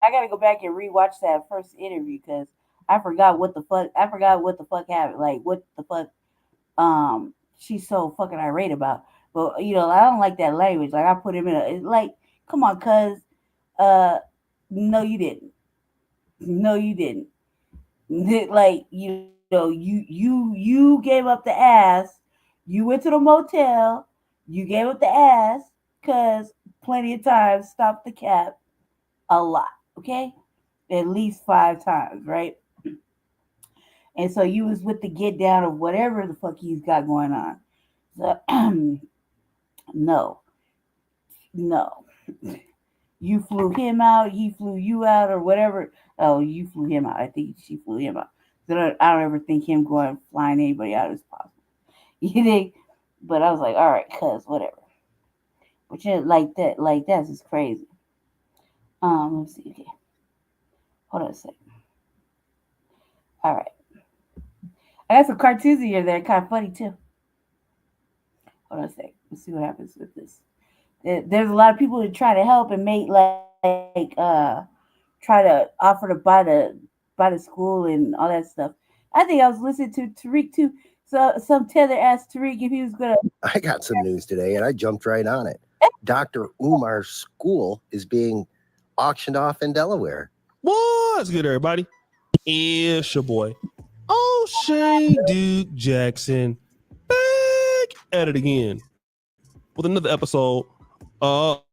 I gotta go back and rewatch that first interview because I forgot what the fuck happened. Like what the fuck she's so fucking irate about. But I don't like that language. Like I put him in it's like, come on, cuz uh no you didn't. No you didn't. Like, you gave up the ass. You went to the motel. You gave up the ass because plenty of times stop the cap a lot. Okay, at least 5 times, right? And so you was with the get down of whatever the fuck he's got going on. So no, no. You flew him out, he flew you out, or whatever. Oh, you flew him out. I think she flew him out. So I don't ever think him going flying anybody out is possible. You think? But I was like, all right, cuz whatever. But like that's just crazy. Let's see. Okay, hold on a second. All right. I got some cartoons in here that are kind of funny too. Hold on a sec. Let's see what happens with this. There's a lot of people that try to help and make try to offer to buy the school and all that stuff. I think I was listening to Tariq too. So some tether asked Tariq if he was gonna. I got some news today and I jumped right on it. Dr. Umar's school is being auctioned off in Delaware. What's good, everybody? It's your boy, O'Shea Duke Jackson, back at it again with another episode of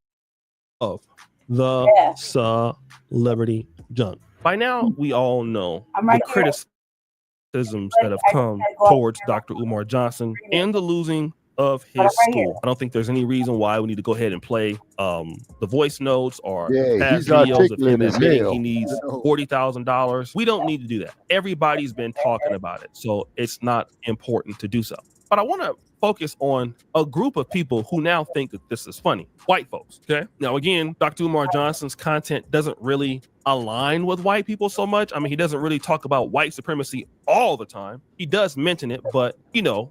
the Celebrity Junk. By now, we all know the criticisms that have come towards Dr. Umar Johnson and the losing of his school. I don't think there's any reason why we need to go ahead and play the voice notes or past videos of him admitting he needs $40,000. We don't need to do that. Everybody's been talking about it, so it's not important to do so. But I want to focus on a group of people who now think that this is funny. White folks, okay? Now, again, Dr. Umar Johnson's content doesn't really align with white people so much. I mean, he doesn't really talk about white supremacy all the time. He does mention it, but, you know,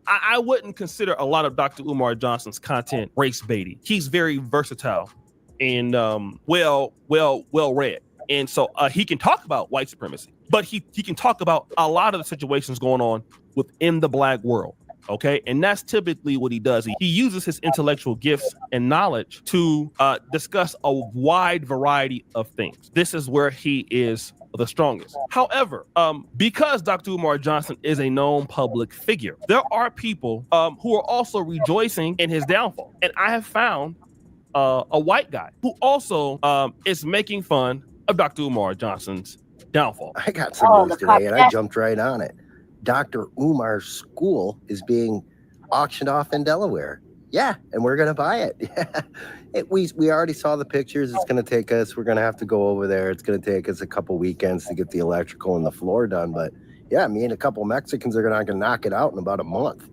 I wouldn't consider a lot of Dr. Umar Johnson's content race baity. He's very versatile and well read. And so he can talk about white supremacy, but he can talk about a lot of the situations going on within the Black world. Okay, and that's typically what he does. He uses his intellectual gifts and knowledge to discuss a wide variety of things. This is where he is the strongest. However, because Dr. Umar Johnson is a known public figure, there are people who are also rejoicing in his downfall. And I have found a white guy who also is making fun of Dr. Umar Johnson's downfall. I got some news today and I jumped right on it. Dr. Umar's school is being auctioned off in Delaware. Yeah, and we're going to buy it. We already saw the pictures. It's going to take us, we're going to have to go over there. It's going to take us a couple weekends to get the electrical and the floor done. But yeah, me and a couple Mexicans are going to knock it out in about a month.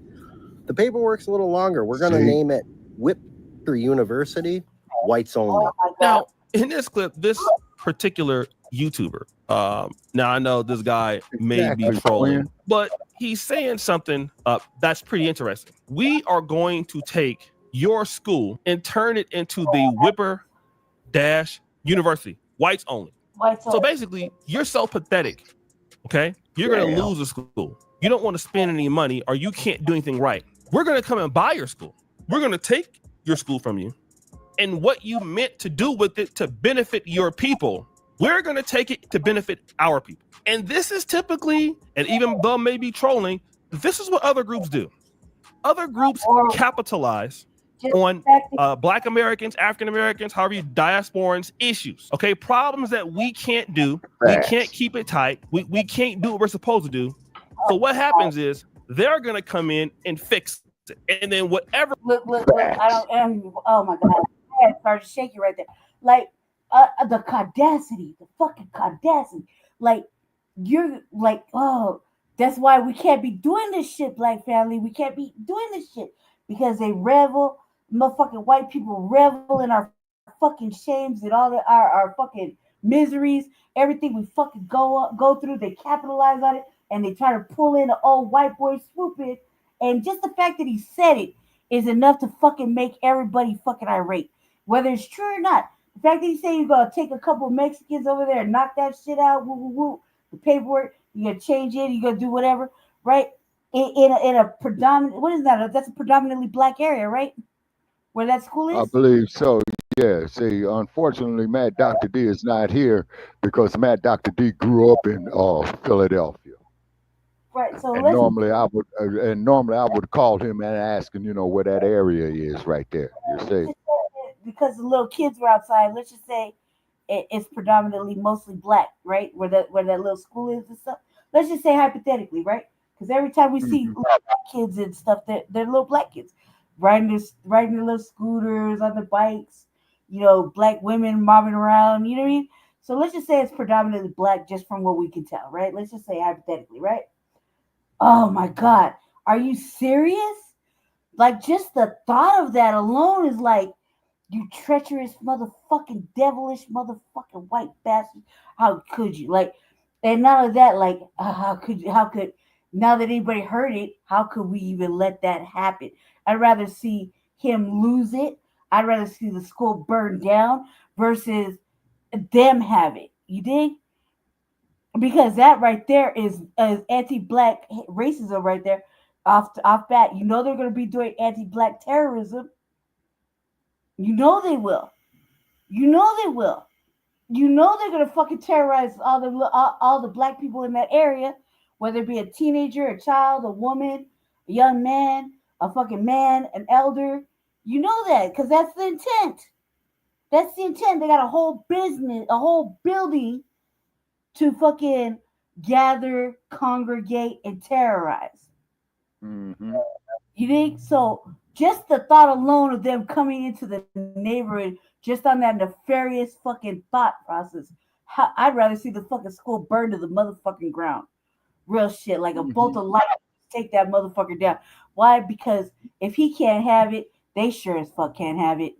The paperwork's a little longer. We're going to name it Whipper University, whites only. Now, in this clip, this particular YouTuber, now I know this guy may be trolling, but he's saying something that's pretty interesting. We are going to take your school and turn it into the Whipper University, whites only. So basically, you're so pathetic, okay? You're going to lose a school. You don't want to spend any money or you can't do anything right. We're going to come and buy your school. We're going to take your school from you and what you meant to do with it to benefit your people. We're going to take it to benefit our people. And this is typically, and even though maybe trolling, this is what other groups do. Other groups capitalize on Black Americans, African Americans, however you diasporans issues. Okay, problems that we can't do. We can't keep it tight. We can't do what we're supposed to do. So what happens is they're going to come in and fix it. And then whatever. Look. Oh my God. My head started shaking right there. Like, the caudacity, the fucking caudacity. Like, you're like, oh, that's why we can't be doing this shit, Black family. We can't be doing this shit because they revel, motherfucking white people revel in our fucking shames and all our fucking miseries, everything we fucking go through. They capitalize on it and they try to pull in an old white boy swoop in. And just the fact that he said it is enough to fucking make everybody fucking irate, whether it's true or not. The fact that he said he's gonna take a couple of Mexicans over there and knock that shit out, the paperwork, you gotta change it, you gotta do whatever, right? In a predominant, what is that? That's a predominantly Black area, right? Where that school is? I believe so. Yeah. See, unfortunately, Mad Dr. D is not here because Mad Dr. D grew up in Philadelphia. Right. So and normally I would call him and ask him, where that area is right there. You see. Because the little kids were outside, let's just say it's predominantly mostly Black, right? Where that little school is and stuff. Let's just say hypothetically, right? Because every time we see kids and stuff, they're little Black kids riding their little scooters on the bikes, Black women mobbing around, you know what I mean? So let's just say it's predominantly Black just from what we can tell, right? Let's just say hypothetically, right? Oh my God. Are you serious? Like, just the thought of that alone is like, you treacherous motherfucking devilish motherfucking white bastard. How could you? Like, and not only that, like, how could now that anybody heard it, how could we even let that happen? I'd rather see him lose it. I'd rather see the school burn down versus them have it. You dig? Because that right there is anti-black racism right there. Off bat, you know they're going to be doing anti-black terrorism. You know they will. You know they will. You know they're going to fucking terrorize all the black people in that area, whether it be a teenager, a child, a woman, a young man, a fucking man, an elder. You know that because that's the intent. That's the intent. They got a whole business, a whole building to fucking gather, congregate, and terrorize. Mm-hmm. You think? So just the thought alone of them coming into the neighborhood, just on that nefarious fucking thought process, I'd rather see the fucking school burn to the motherfucking ground. Real shit, like a bolt of light, take that motherfucker down. Why? Because if he can't have it, they sure as fuck can't have it.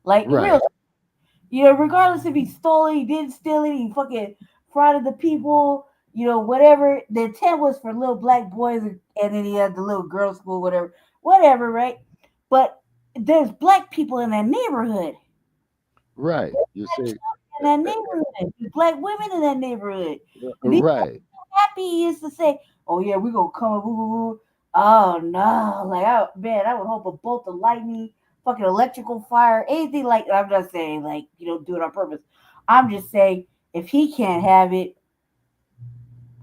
Like, real, you know, regardless if he stole it, he didn't steal it, he fucking frauded the people, you know, whatever. The intent was for little black boys, and then he had the little girls' school, whatever, right? But there's black people in that neighborhood. Right. You see, in that neighborhood, there's black women in that neighborhood. Right. Happy he is to say, "Oh yeah, we're gonna come." Oh no, like I would hope a bolt of lightning, fucking electrical fire, anything like that. I'm not saying like, you know, do it on purpose. I'm just saying if he can't have it,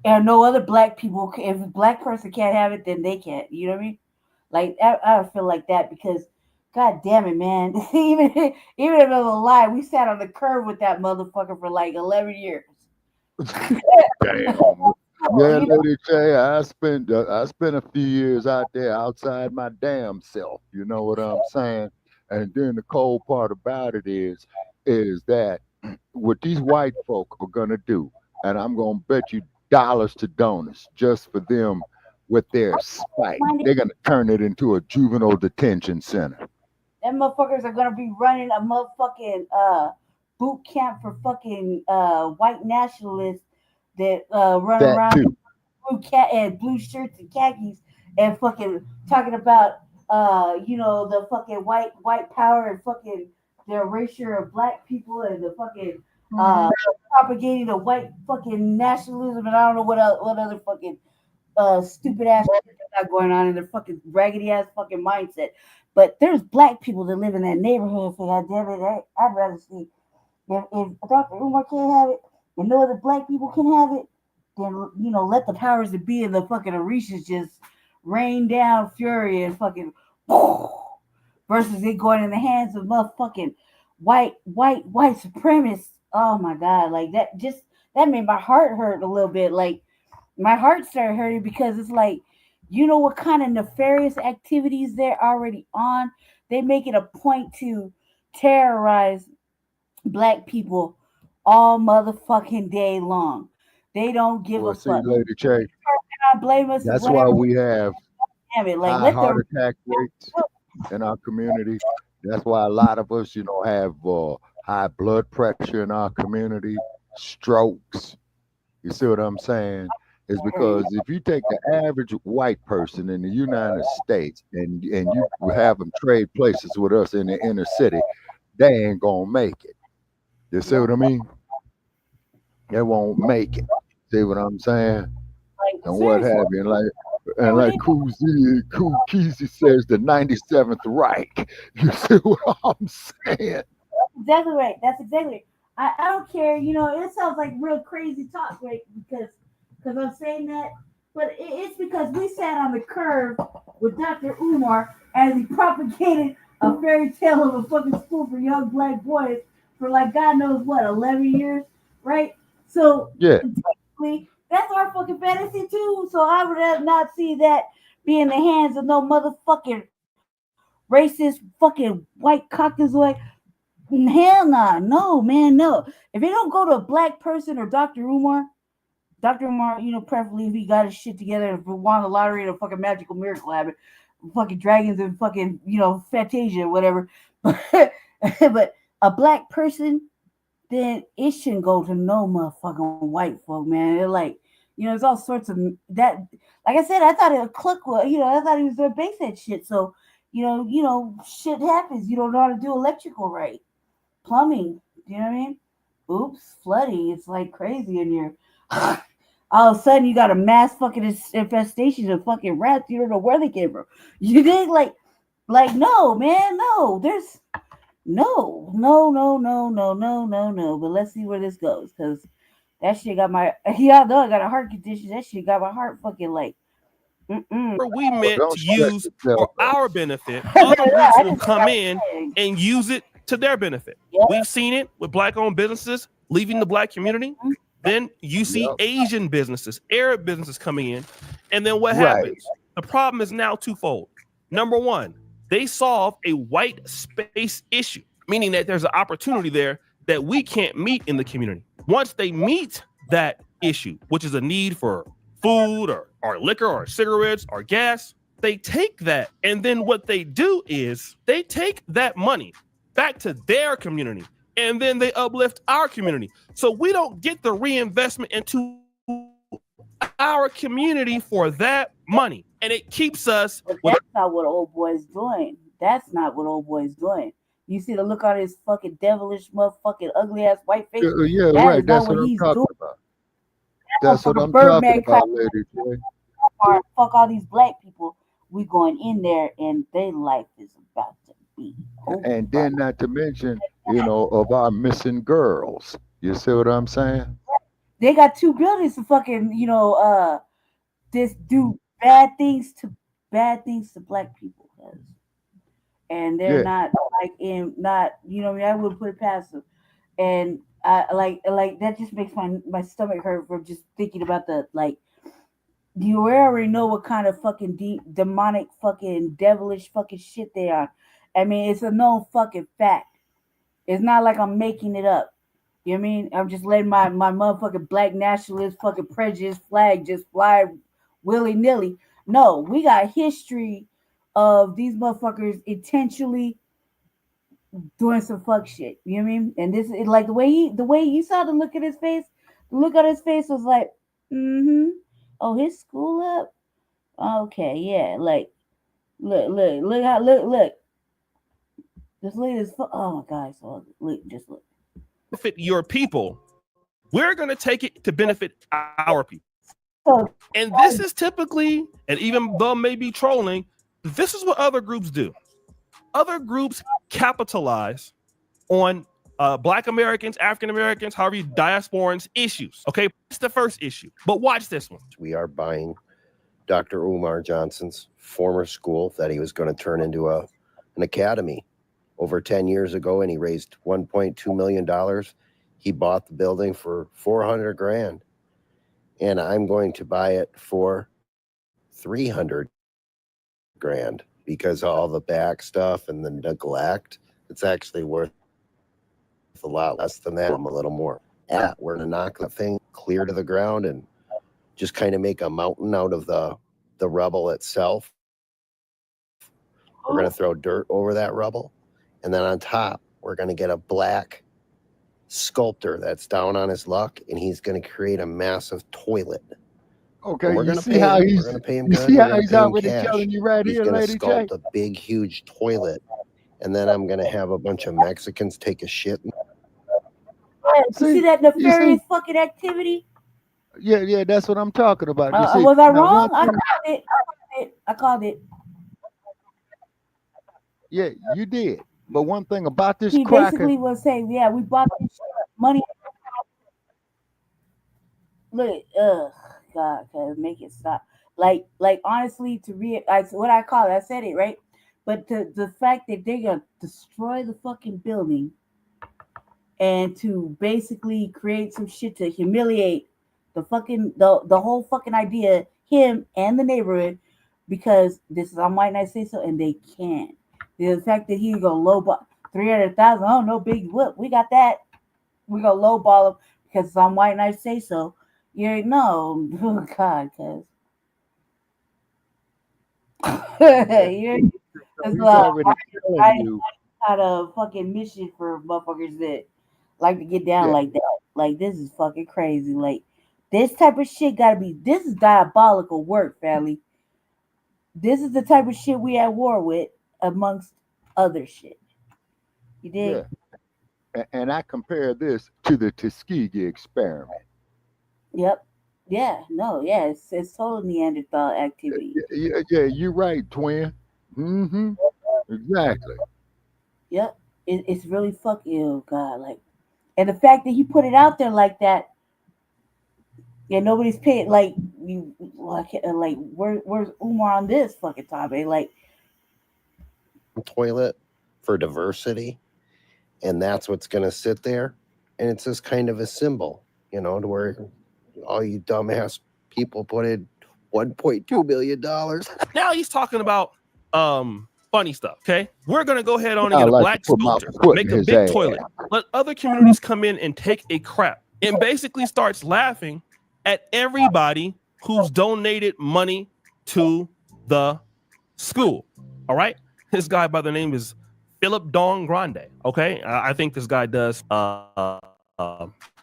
and no other black people, if a black person can't have it, then they can't. You know what I mean? Like I feel like that because, god damn it, man. even if it was a lie, we sat on the curb with that motherfucker for like 11 years. Damn. Yeah, Lady J, I spent a few years out there outside my damn self. You know what I'm saying? And then the cold part about it is that what these white folk are gonna do, and I'm gonna bet you dollars to donuts just for them with their spite, they're gonna turn it into a juvenile detention center. Them motherfuckers are gonna be running a motherfucking boot camp for fucking white nationalists that run That around too. in blue shirts and khakis and fucking talking about you know, the fucking white power and fucking the erasure of black people and the fucking propagating the white fucking nationalism and I don't know what other fucking stupid ass shit they got going on in their fucking raggedy ass fucking mindset. But there's black people that live in that neighborhood. So goddamn it, I'd rather see if Dr. Umar can't have it and no other black people can have it, then you know let the powers that be in the fucking Orishas just rain down fury and fucking versus it going in the hands of motherfucking white supremacists. Oh my god, like that made my heart hurt a little bit. Like my heart started hurting because it's like, you know what kind of nefarious activities they're already on. They make it a point to terrorize black people all motherfucking day long. They don't give a fuck. Lady J, blame us. that's why we have like high heart attack rates in our community. That's why a lot of us, you know, have high blood pressure in our community, strokes. You see what I'm saying? Is because if you take the average white person in the United States and you have them trade places with us in the inner city, they ain't gonna make it. You see what I mean? They won't make it. See what I'm saying? Like, and what have you? And like Cool Keezy says, the 97th Reich. You see what I'm saying? Exactly right. That's exactly right. I don't care. You know, it sounds like real crazy talk, right? Because I'm saying that, but it's because we sat on the curb with Dr. Umar as he propagated a fairy tale of a fucking school for young black boys for like God knows what, 11 years, right? So yeah, technically, that's our fucking fantasy too. So I would not see that be in the hands of no motherfucking racist fucking white cocktazoid. Hell nah, no man, no. If it don't go to a black person or Dr. Umar, you know, preferably if he got his shit together and won the lottery and a fucking magical miracle habit, fucking dragons and fucking, you know, Fantasia, whatever. But a black person, then it shouldn't go to no motherfucking white folk, man. They're like, You know, there's all sorts of that. Like I said, I thought it Cluck was, you know, I thought he was doing basehead shit. So, you know, shit happens. You don't know how to do electrical right, plumbing. You know what I mean? Oops, flooding. It's like crazy in here. All of a sudden, you got a mass fucking infestation of fucking rats. You don't know where they came from. You think like no, man, no. There's no. But let's see where this goes, because that shit got my I know I got a heart condition. That shit got my heart fucking like. We meant to use for our benefit. Other groups will come in and use it to their benefit. Yep. We've seen it with Black-owned businesses leaving the Black community. Then you see Asian businesses, Arab businesses coming in, and then what happens? The problem is now twofold. Number one, they solve a white space issue, meaning that there's an opportunity there that we can't meet in the community. Once they meet that issue, which is a need for food or liquor or cigarettes or gas, they take that, and then what they do is they take that money back to their community, and then they uplift our community. So we don't get the reinvestment into our community for that money, and it keeps us. But that's not what old boy's doing. That's not what old boy's doing. You see the look on his fucking devilish, motherfucking ugly ass white face. Yeah, that right. That's what I'm talking about. That's what I'm talking about, lady. Fuck all these Black people. We going in there, and their life is about to be over. And then, not to mention, you know, of our missing girls. You see what I'm saying? They got 2 buildings to fucking, you know, this do bad things to Black people, and they're not like not, you know, I wouldn't put it past them, and I like that just makes my stomach hurt from just thinking about the like. You already know what kind of fucking demonic fucking devilish fucking shit they are. I mean, it's a known fucking fact. It's not like I'm making it up. You know what I mean? I'm just letting my motherfucking Black nationalist fucking prejudice flag just fly willy-nilly. No, we got history of these motherfuckers intentionally doing some fuck shit. You know what I mean? And this is like the way you saw the look at his face. The look on his face was like, oh, his school up? Okay, yeah. Like, look. Just look at this. Oh my God! So just look. Benefit your people. We're gonna take it to benefit our people. And this is typically, and even though maybe trolling, this is what other groups do. Other groups capitalize on Black Americans, African Americans, however you diasporans issues. Okay, it's the first issue. But watch this one. We are buying Dr. Umar Johnson's former school that he was going to turn into an academy over 10 years ago, and he raised $1.2 million. He bought the building for $400,000, and I'm going to buy it for $300,000 because of all the back stuff and the neglect. It's actually worth a lot less than that. I'm a little more. We're gonna knock the thing clear to the ground and just kind of make a mountain out of the rubble itself. We're gonna throw dirt over that rubble, and then on top we're gonna get a Black sculptor that's down on his luck, and he's gonna create a massive toilet. Okay, we're gonna see how he's. You see how he's already telling you right here, Lady J. He's gonna sculpt a big, huge toilet, and then I'm gonna have a bunch of Mexicans take a shit. See that nefarious fucking activity? Yeah, that's what I'm talking about. Was I wrong? I called it. Yeah, you did. But one thing about this he cracker, basically was saying, yeah, we bought this money. Look, God, make it stop. Like honestly, what I call it, I said it right, but the fact that they're gonna destroy the fucking building and to basically create some shit to humiliate the whole fucking idea, him and the neighborhood, because this is on White Night Say So, and they can't. The fact that he's gonna lowball 300,000, oh no big whoop, we got that. We gonna lowball him because it's on White Night Say So. You know, oh God, cause you're got a fucking mission for motherfuckers that like to get down like that. Like this is fucking crazy. Like This type of shit gotta be. This is diabolical work, family. This is the type of shit we at war with, amongst other shit. You dig? Yeah. And I compare this to the Tuskegee experiment. Yep. Yeah. No. Yeah. It's total Neanderthal activity. Yeah, you're right, twin. Mm-hmm. Exactly. Yep. It's really fucking. Oh God. Like, and the fact that he put it out there like that. Yeah, nobody's paying. Like, like, where's Umar on this fucking topic? Like, toilet for diversity, and that's what's going to sit there, and it's just kind of a symbol, you know, to where all you dumbass people put in $1.2 billion. Now he's talking about funny stuff. Okay, we're going to go ahead on and get a black sculptor, make a big toilet, let other communities come in and take a crap, and basically starts laughing at everybody who's donated money to the school. All right, this guy by the name is Philip Don Grande. Okay, I think this guy does I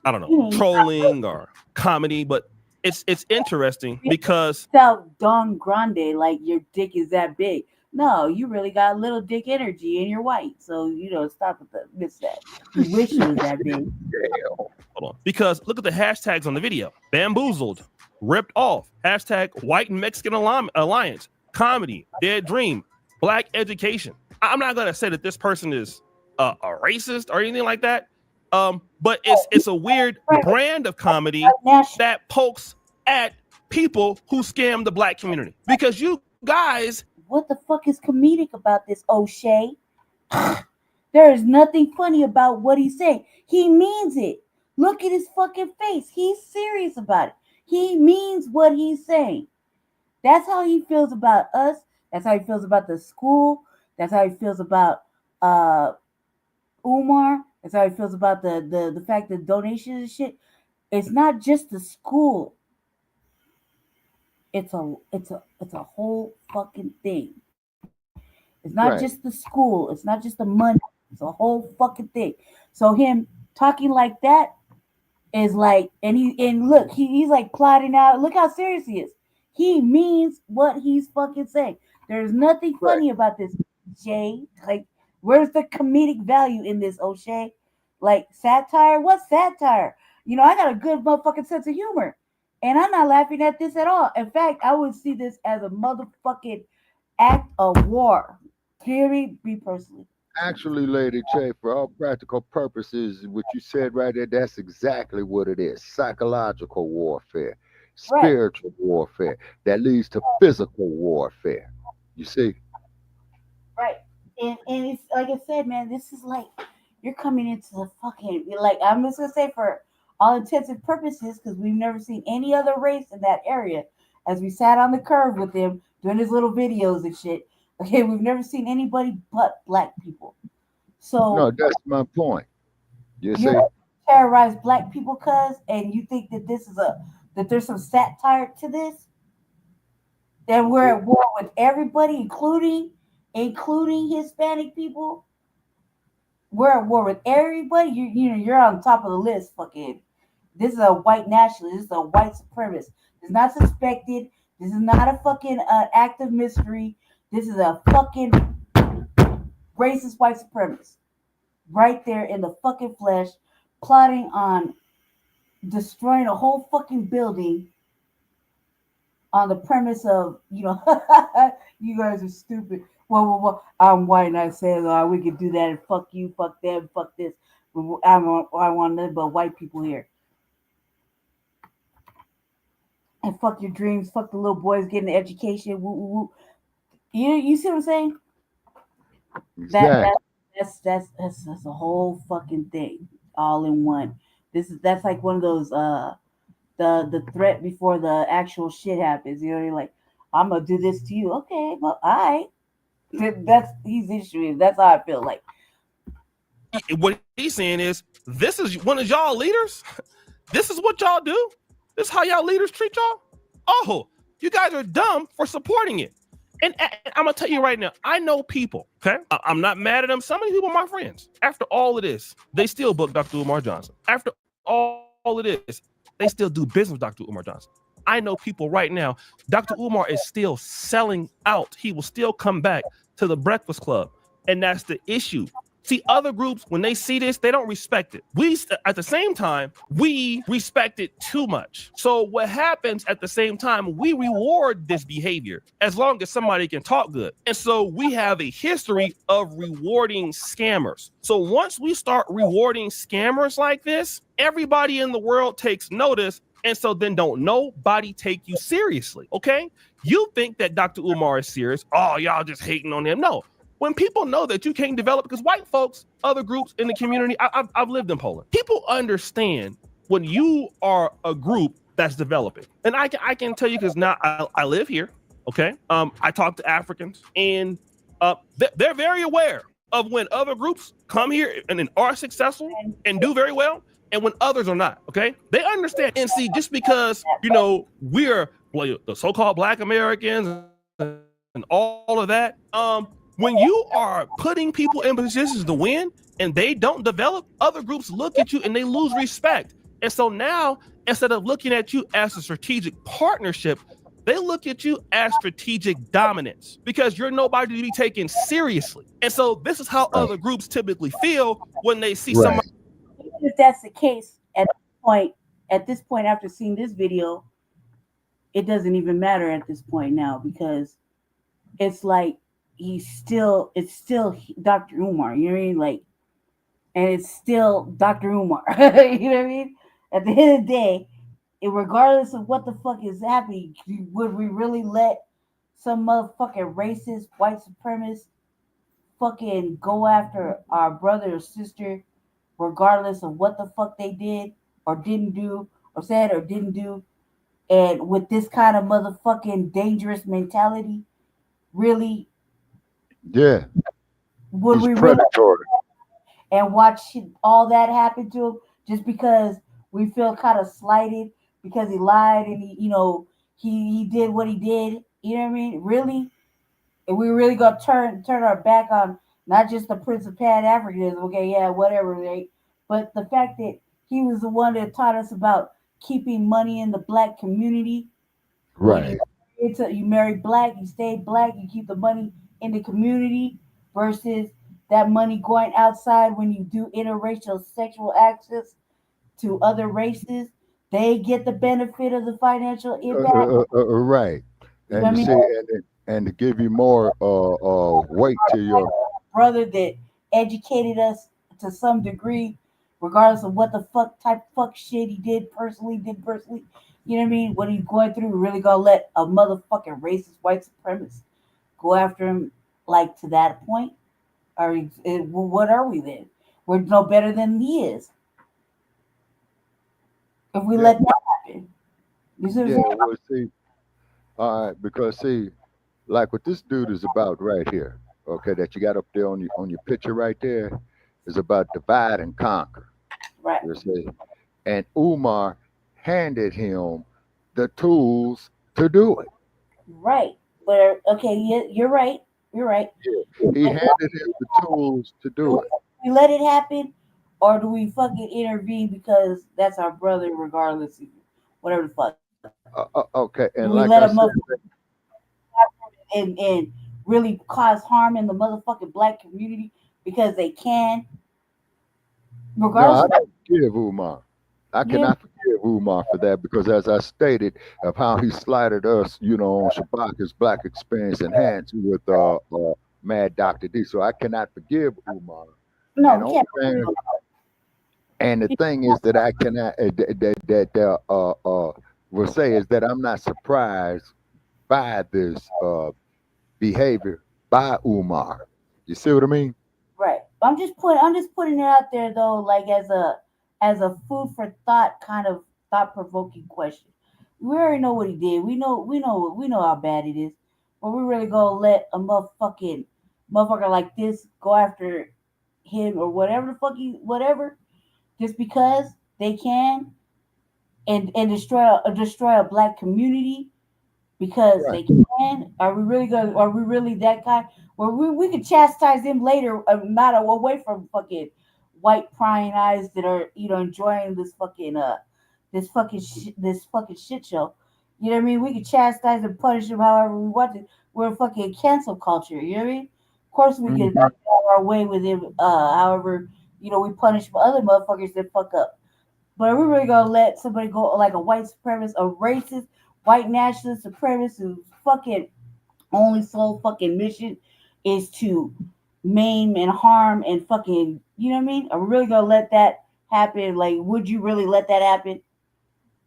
don't know, trolling or comedy, but it's interesting because Don Grande, like your dick is that big. No, you really got little dick energy and you're white. So, you know, stop with the miss that. You wish it was that big. Hold on. Because look at the hashtags on the video. Bamboozled, ripped off, hashtag white and Mexican alliance, comedy, dead dream, black education. I'm not going to say that this person is a racist or anything like that. But it's a weird brand of comedy that pokes at people who scam the black community. Because you guys... What the fuck is comedic about this, O'Shea? There is nothing funny about what he's saying. He means it. Look at his fucking face. He's serious about it. He means what he's saying. That's how he feels about us. That's how he feels about the school. That's how he feels about Umar. That's how he feels about the fact that donations and shit. It's not just the school. It's a whole fucking thing. It's not just the school. It's not just the money. It's a whole fucking thing. So him talking like that is like, and look, he's like plotting out. Look how serious he is. He means what he's fucking saying. There's nothing funny about this, Jay. Like, where's the comedic value in this, O'Shea? Like, satire? What's satire? You know, I got a good motherfucking sense of humor. And I'm not laughing at this at all. In fact, I would see this as a motherfucking act of war. Hear me personally. Actually, Lady J, for all practical purposes, what you said right there, that's exactly what it is. Psychological warfare, spiritual warfare that leads to physical warfare. You see? Right. And it's like I said, man, this is like you're coming into the fucking, like, I'm just gonna say for all intents and purposes, because we've never seen any other race in that area. As we sat on the curve with him doing his little videos and shit, okay, we've never seen anybody but black people. So no, that's my point. You see, terrorize black people, cuz, and you think that this is that there's some satire to this? That we're at war with everybody, including Hispanic people. We're at war with everybody. You're on top of the list, fucking. This is a white nationalist. This is a white supremacist. It's not suspected. This is not a fucking act of mystery. This is a fucking racist white supremacist. Right there in the fucking flesh, plotting on destroying a whole fucking building on the premise of, you guys are stupid. Well, I'm white and I said, we could do that and fuck you, fuck them, fuck this. I want nothing but white people here. And fuck your dreams, fuck the little boys getting an education. Woo, woo, woo. You see what I'm saying? Exactly. That's a whole fucking thing, all in one. That's like one of those the threat before the actual shit happens. You're like, I'm gonna do this to you. Okay, well, all right. That's he's issuing. That's how I feel like. What he's saying is, this is one of y'all leaders. This is what y'all do. This is how y'all leaders treat y'all. Oh, you guys are dumb for supporting it. And I'm gonna tell you right now, I know people. Okay, I'm not mad at them. Some of these people are my friends. After all of this, they still book Dr. Umar Johnson. After all of this, they still do business with Dr. Umar Johnson. I know people right now, Dr. Umar is still selling out. He will still come back to the Breakfast Club. And that's the issue. See, other groups, when they see this, they don't respect it. At the same time, we respect it too much. So what happens at the same time, we reward this behavior as long as somebody can talk good. And so we have a history of rewarding scammers. So once we start rewarding scammers like this, everybody in the world takes notice. And so then don't nobody take you seriously, okay? You think that Dr. Umar is serious. Oh, y'all just hating on him. No. When people know that you can't develop, because white folks, other groups in the community, I've lived in Poland. People understand when you are a group that's developing. And I can tell you, because now I live here, okay? I talk to Africans, and they're very aware of when other groups come here and are successful and do very well, and when others are not, okay? They understand. And see, just because, we're the so-called Black Americans and all of that, when you are putting people in positions to win and they don't develop, other groups look at you and they lose respect. And so now, instead of looking at you as a strategic partnership, they look at you as strategic dominance, because you're nobody to be taken seriously. And so this is how other groups typically feel when they see somebody. If that's the case, at this point, after seeing this video, it doesn't even matter at this point now, because it's like, it's still Dr. Umar, you know what I mean? Like, and it's still Dr. Umar, you know what I mean? At the end of the day, regardless of what the fuck is happening, would we really let some motherfucking racist, white supremacist fucking go after our brother or sister, regardless of what the fuck they did or didn't do, or said or didn't do? And with this kind of motherfucking dangerous mentality, really? Yeah. Would He's we predatory. Really and watch all that happen to him just because we feel kind of slighted because he lied and he did what he did? You know what I mean? Really? And we really gonna turn our back on not just the Prince of Pan Africanism, okay, yeah, whatever, right? But the fact that he was the one that taught us about keeping money in the Black community. Right. You marry Black, you stay Black, you keep the money in the community, versus that money going outside when you do interracial sexual access to other races. They get the benefit of the financial impact. Right. And you to say, and to give you more weight to your brother that educated us to some degree, regardless of what the fuck shit he did personally. You know what I mean? What he's going through, really gonna let a motherfucking racist white supremacist go after him like to that point? Or what are we then? We're no better than he is. If we let that happen. You see what I'm saying? Well, see, all right, because see, like what this dude is about right here, okay, that you got up there on your picture right there, is about divide and conquer. Right. You see? And Umar handed him the tools to do it. Right. But okay, you're right. You're right. Yeah. He handed him the tools to do it. We let it happen, or do we fucking intervene because that's our brother, regardless of whatever the fuck? Okay, and we like let I him said, and really cause harm in the motherfucking Black community because they can. Regardless, no, I don't forgive Umar. I cannot forgive Umar for that, because as I stated of how he slighted us, on Shabaka's Black Experience Enhanced with Mad Dr. D. So I cannot forgive Umar. No, and the thing is that I cannot will say is that I'm not surprised by this behavior by Umar. You see what I mean? Right. I'm just putting it out there though, like as a food for thought, kind of thought-provoking question. We already know what he did. We know how bad it is. But we really gonna let a motherfucker like this go after him or whatever the fuck whatever, just because they can, and destroy a Black community because they can? Are we really that kind? Where we could chastise them later, not away from fucking white prying eyes that are enjoying this fucking this fucking shit show. You know what I mean? We can chastise and punish them however we want to. We're fucking cancel culture. You know what I mean? Of course, we can have our way with it. However, we punish other motherfuckers that fuck up. But are we really gonna let somebody go like a white supremacist, a racist, white nationalist supremacist whose fucking only sole fucking mission is to maim and harm and fucking, you know what I mean? Are we really gonna let that happen? Like, would you really let that happen?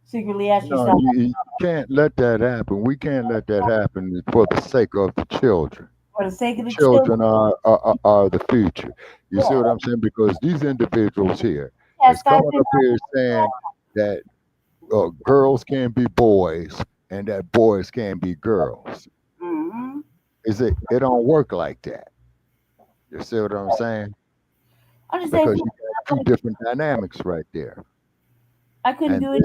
Secretly ask No, yourself. you can't let that happen. We can't let that happen for the sake of the children. For the sake of the children are the future. You see what I'm saying? Because these individuals here is coming up here saying that girls can be boys and that boys can be girls. Mm-hmm. It don't work like that. You see what I'm saying? I'm just because saying, you got two different dynamics right there. I couldn't do it.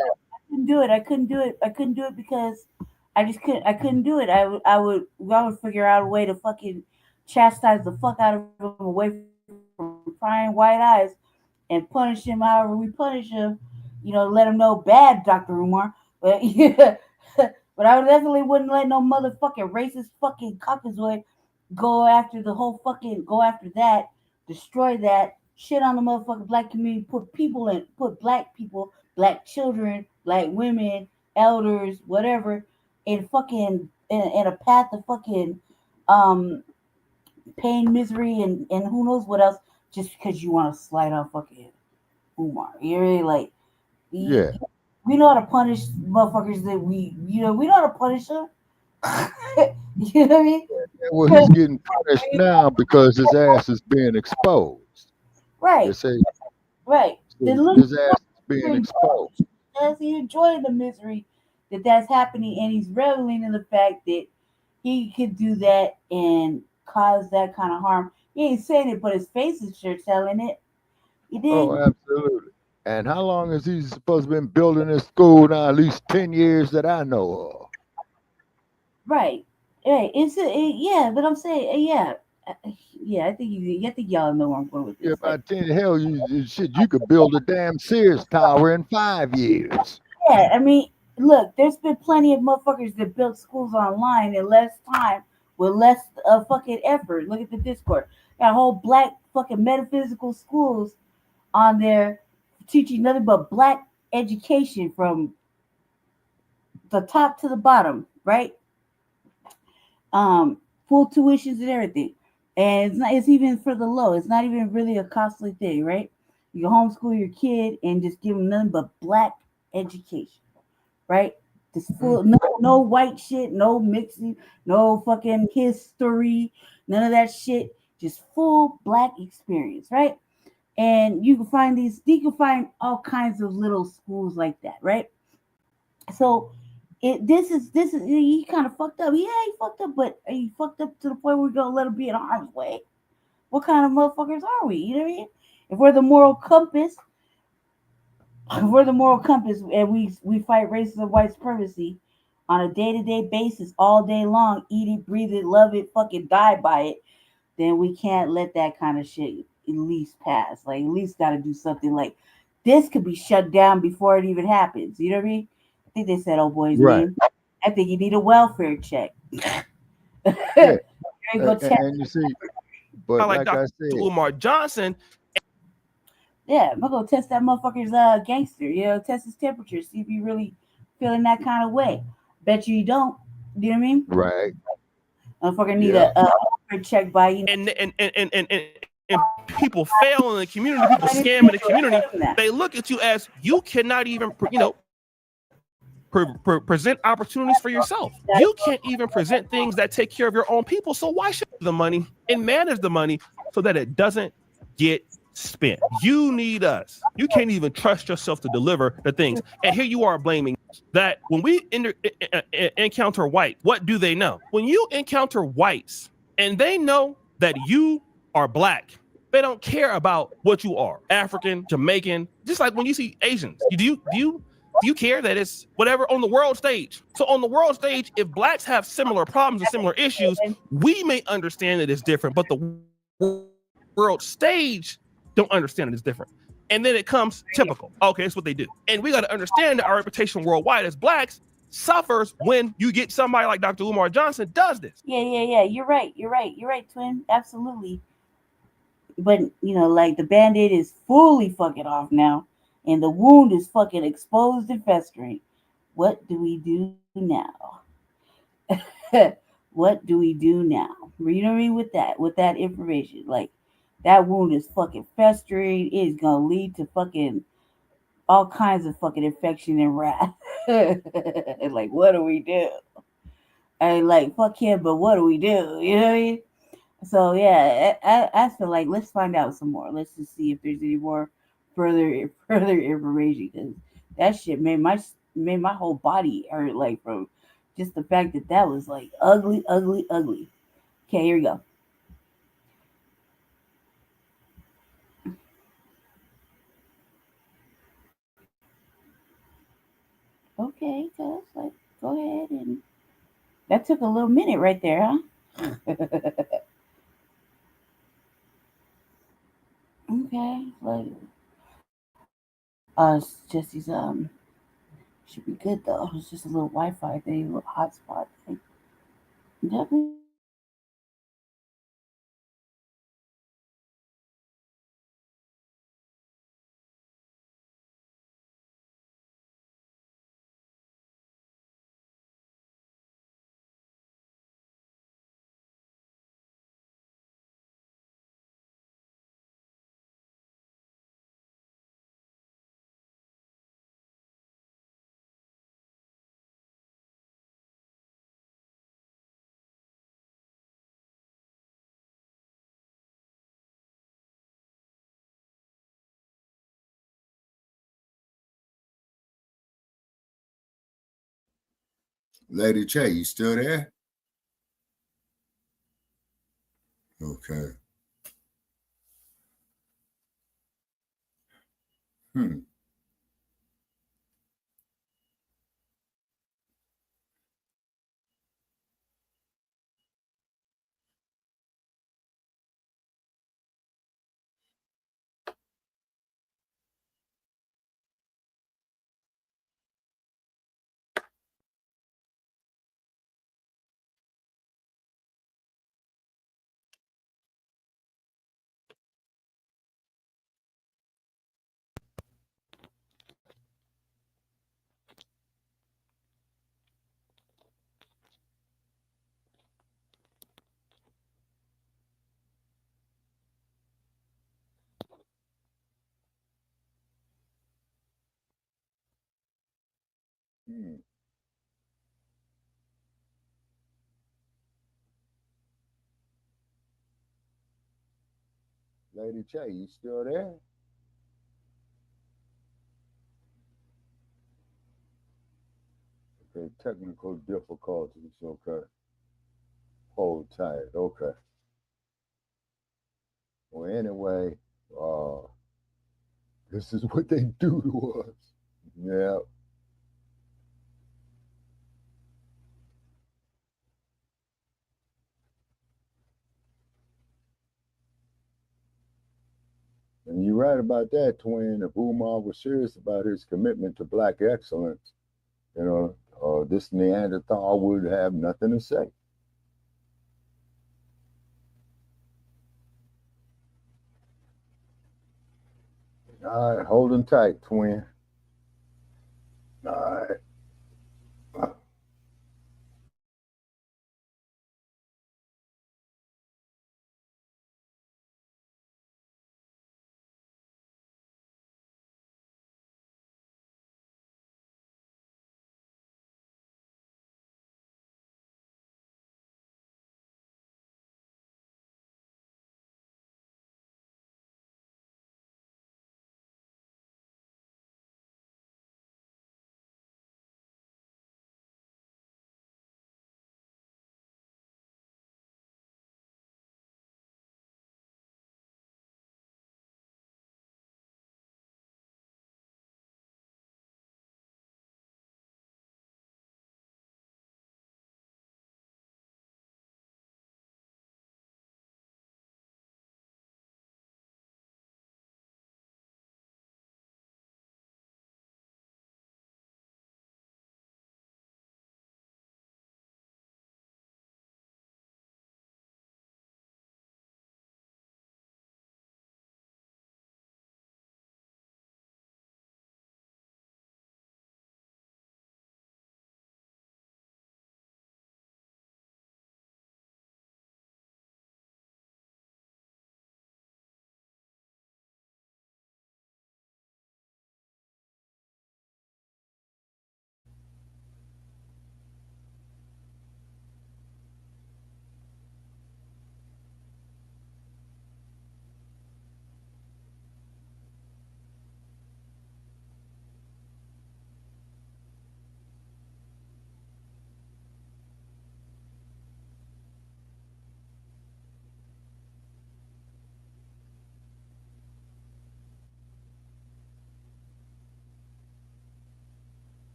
I couldn't do it because I just couldn't. I couldn't do it. I would figure out a way to fucking chastise the fuck out of him away from crying white eyes and punish him however we punish him. Let him know bad, Dr. Umar. But yeah, but I definitely wouldn't let no motherfucking racist fucking caucasoid go after that, destroy that, shit on the motherfucking black community, put black people, black children, black women, elders, whatever, in fucking in a path of fucking pain, misery, and who knows what else, just because you want to slide on fucking Umar. You're really like, yeah. We know how to punish motherfuckers that we know how to punish them. You know what I mean? Well, he's getting punished now because his ass is being exposed. Right. You see? Right. His ass is being exposed. Yes, he's enjoying the misery that's happening, and he's reveling in the fact that he could do that and cause that kind of harm. He ain't saying it, but his face is sure telling it. He did. Oh, absolutely. And how long has he supposed to been building this school now? At least 10 years that I know of. Right. Right. Yeah, but I'm saying, yeah. I think y'all know where I'm going with this. Yeah, about 10, hell, you could build a damn Sears Tower in 5 years. Yeah, I mean, look, there's been plenty of motherfuckers that built schools online in less time with less fucking effort. Look at the Discord. Got whole black fucking metaphysical schools on there teaching nothing but black education from the top to the bottom, right? Full tuitions and everything. And it's even for the low. It's not even really a costly thing, right? You homeschool your kid and just give them nothing but black education, right? Just full, no white shit, no mixing, no fucking history, none of that shit. Just full black experience, right? And you can find all kinds of little schools like that, right? So this is he kind of fucked up. Yeah, he fucked up, but he fucked up to the point where we're gonna let him be in harm's way. What kind of motherfuckers are we? You know what I mean? If we're the moral compass, and we fight racism and white supremacy on a day-to-day basis, all day long, eat it, breathe it, love it, fucking die by it, then we can't let that kind of shit at least pass. Like, at least got to do something like this could be shut down before it even happens. You know what I mean? I think they said old boy's name. I think you need a welfare check. Yeah. and you see, but like Dr. I said, Umar Johnson. Yeah, I'm gonna go test that motherfucker's gangster. Test his temperature, see if you really feeling that kind of way. Bet you don't. Do you know what I mean? Right. Motherfucker need a welfare check by you. And people fail in the community, people scam in the community. They look at you as you cannot even, present opportunities for yourself. You can't even present things that take care of your own people. So why should the money and manage the money so that it doesn't get spent? You need us. You can't even trust yourself to deliver the things. And here you are blaming that when we encounter white, what do they know? When you encounter whites and they know that you are black, they don't care about what you are, African, Jamaican. Just like when you see Asians, do you care that it's whatever on the world stage? So on the world stage, if blacks have similar problems and similar issues, we may understand that it's different, but the world stage don't understand it is different. and then it comes typical. Okay, that's what they do. And we got to understand that our reputation worldwide as blacks suffers when you get somebody like Dr. Umar Johnson does this. Yeah. You're right, twin. Absolutely. But like the band-aid is fully fucking off now, and the wound is fucking exposed and festering. What do we do now? What do we do now? You know what I mean? With that information, like that wound is fucking festering. It is gonna lead to fucking all kinds of fucking infection and wrath. Like, what do we do? I like fuck him, but what do we do? You know what I mean? So yeah, I feel like let's find out some more. Let's just see if there's any more further information, because that shit made my whole body hurt, like from just the fact that was like ugly. Okay, here we go. Okay, cuz like go ahead, and that took a little minute right there, huh? Okay, like Jesse's should be good though. It's just a little Wi-Fi thing, a little hotspot thing. Definitely. Lady Che, you still there? Okay. Hmm. Lady Che, you still there? Okay, technical difficulties. Okay. Hold tight. Okay. Well, anyway, this is what they do to us. Yeah. And you're right about that, twin. If Umar was serious about his commitment to black excellence, this Neanderthal would have nothing to say. All right, hold him tight, twin. All right.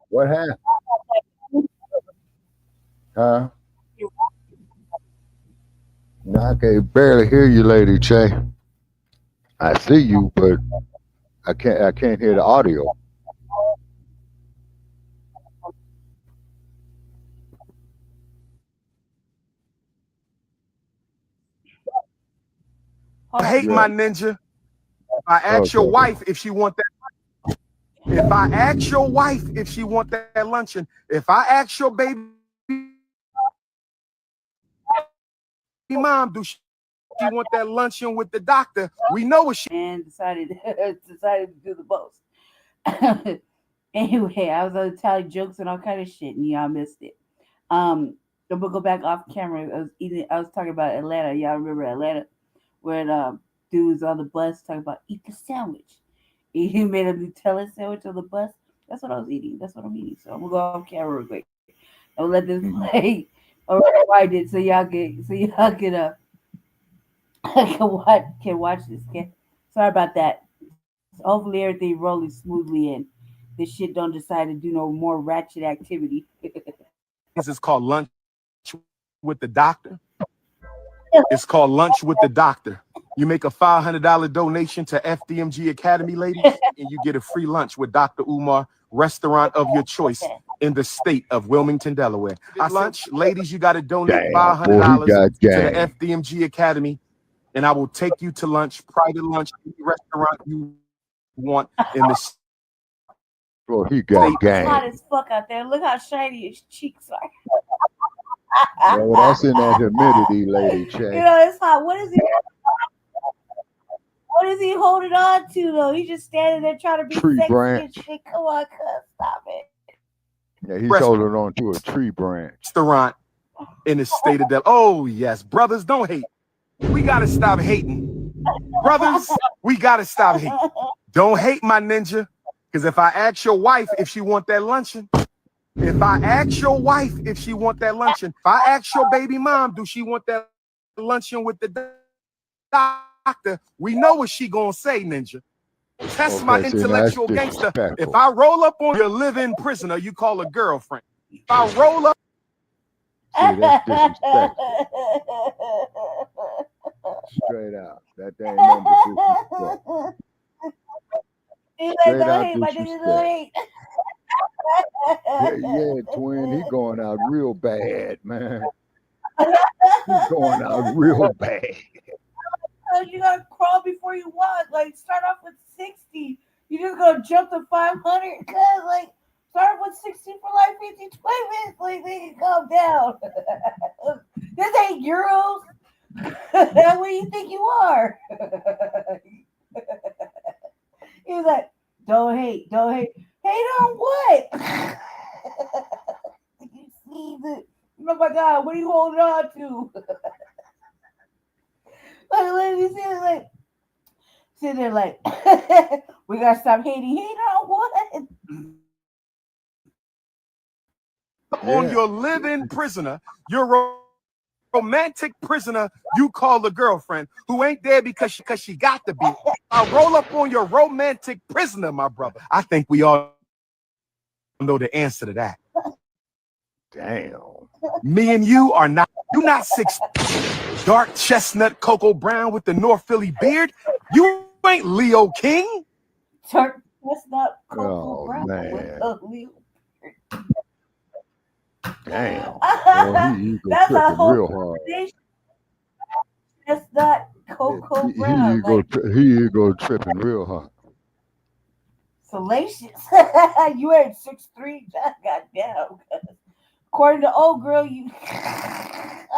What happened? Huh? No, I can barely hear you, Lady Che. I see you, but I can't hear the audio. Hate Yeah. my ninja. If I ask your wife if she want that, if I ask your wife if she want that luncheon, if I ask your baby mom, do she want that luncheon with the doctor? We know what she and decided to do the most. Anyway, I was telling jokes and all kind of shit, and y'all missed it. I'm gonna go back off camera. I was talking about Atlanta. Y'all remember Atlanta, where dude was on the bus talking about eat the sandwich. He made a Nutella sandwich on the bus. That's what I was eating. That's what I'm eating. So I'm gonna go off camera real quick. I'll let this play. Or I did so y'all can can watch this. Sorry about that. Hopefully everything rolling smoothly and this shit don't decide to do no more ratchet activity. This is called lunch with the doctor. It's called lunch with the doctor. You make a $500 donation to FDMG Academy, ladies, and you get a free lunch with Dr. Umar, restaurant of your choice in the state of Wilmington, Delaware. Lunch, ladies, you got to donate $500 to the FDMG Academy, and I will take you to lunch, private lunch, any restaurant you want in the state. Bro, he got gang. It's hot as fuck out there. Look how shiny his cheeks are. Yeah, well, that's in that humidity, Lady Che. You know, it's hot. What is he holding on to though? He's just standing there trying to be tree sexy branch. and shit. Come on, cuz, stop it. Yeah, he's holding on to a tree branch. Restaurant in the state of Delaware. Oh yes, brothers, don't hate. We gotta stop hating. Brothers, we gotta stop hating. Don't hate my ninja. Because if I ask your wife if she want that luncheon, if I ask your wife if she want that luncheon, if I ask your baby mom, do she want that luncheon with the doctor, we know what she gonna say, ninja. Test my intellectual gangster. If I roll up on your live-in prisoner, you call a girlfriend. If I roll up, see, that's disrespectful. Straight out. That ain't number disrespect. Straight out disrespect. Yeah, twin, he going out real bad, man. He's going out real bad. You gotta crawl before you walk. Like, start off with 60. You just gonna jump to 500. Cause like, start with 60 for like 50, 20 minutes. Like, they can calm down. This ain't euros. What do you think you are? He's like, don't hate. Hate on what? You see the, oh my God, what are you holding on to? Like, let me see, like, sitting there like, we gotta stop hating. Hate on what? on your live-in prisoner, your romantic prisoner, you call the girlfriend who ain't there because she got to be. I roll up on your romantic prisoner, my brother. I think we all know the answer to that. Damn. Me and you are not. You not 6 dark chestnut cocoa brown with the North Philly beard. You ain't Leo King. Dark chestnut cocoa brown. Man. Leo. Damn. Boy, he That's a whole real hard. That's not cocoa brown. He go tripping real hard. Salacious. You ain't 6'3". Goddamn. According to old girl, you.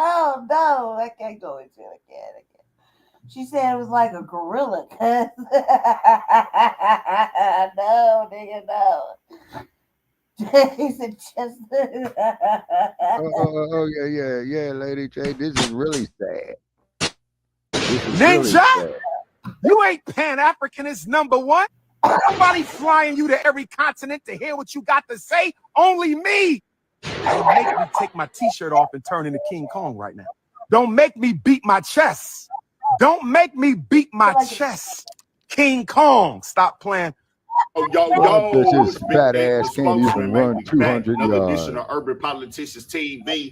Oh no, I can't go into it again. She said it was like a gorilla. No, nigga, no. He said just. Yeah, Lady J. This is really sad. Ninja, really sad. You ain't Pan-Africanist #1. Nobody flying you to every continent to hear what you got to say. Only me. Don't make me take my t-shirt off and turn into King Kong right now. Don't make me beat my chest. Don't make me beat my chest. King Kong. Stop playing. This fat ass can't even run 200 Another yards. edition of Urban Politicians TV,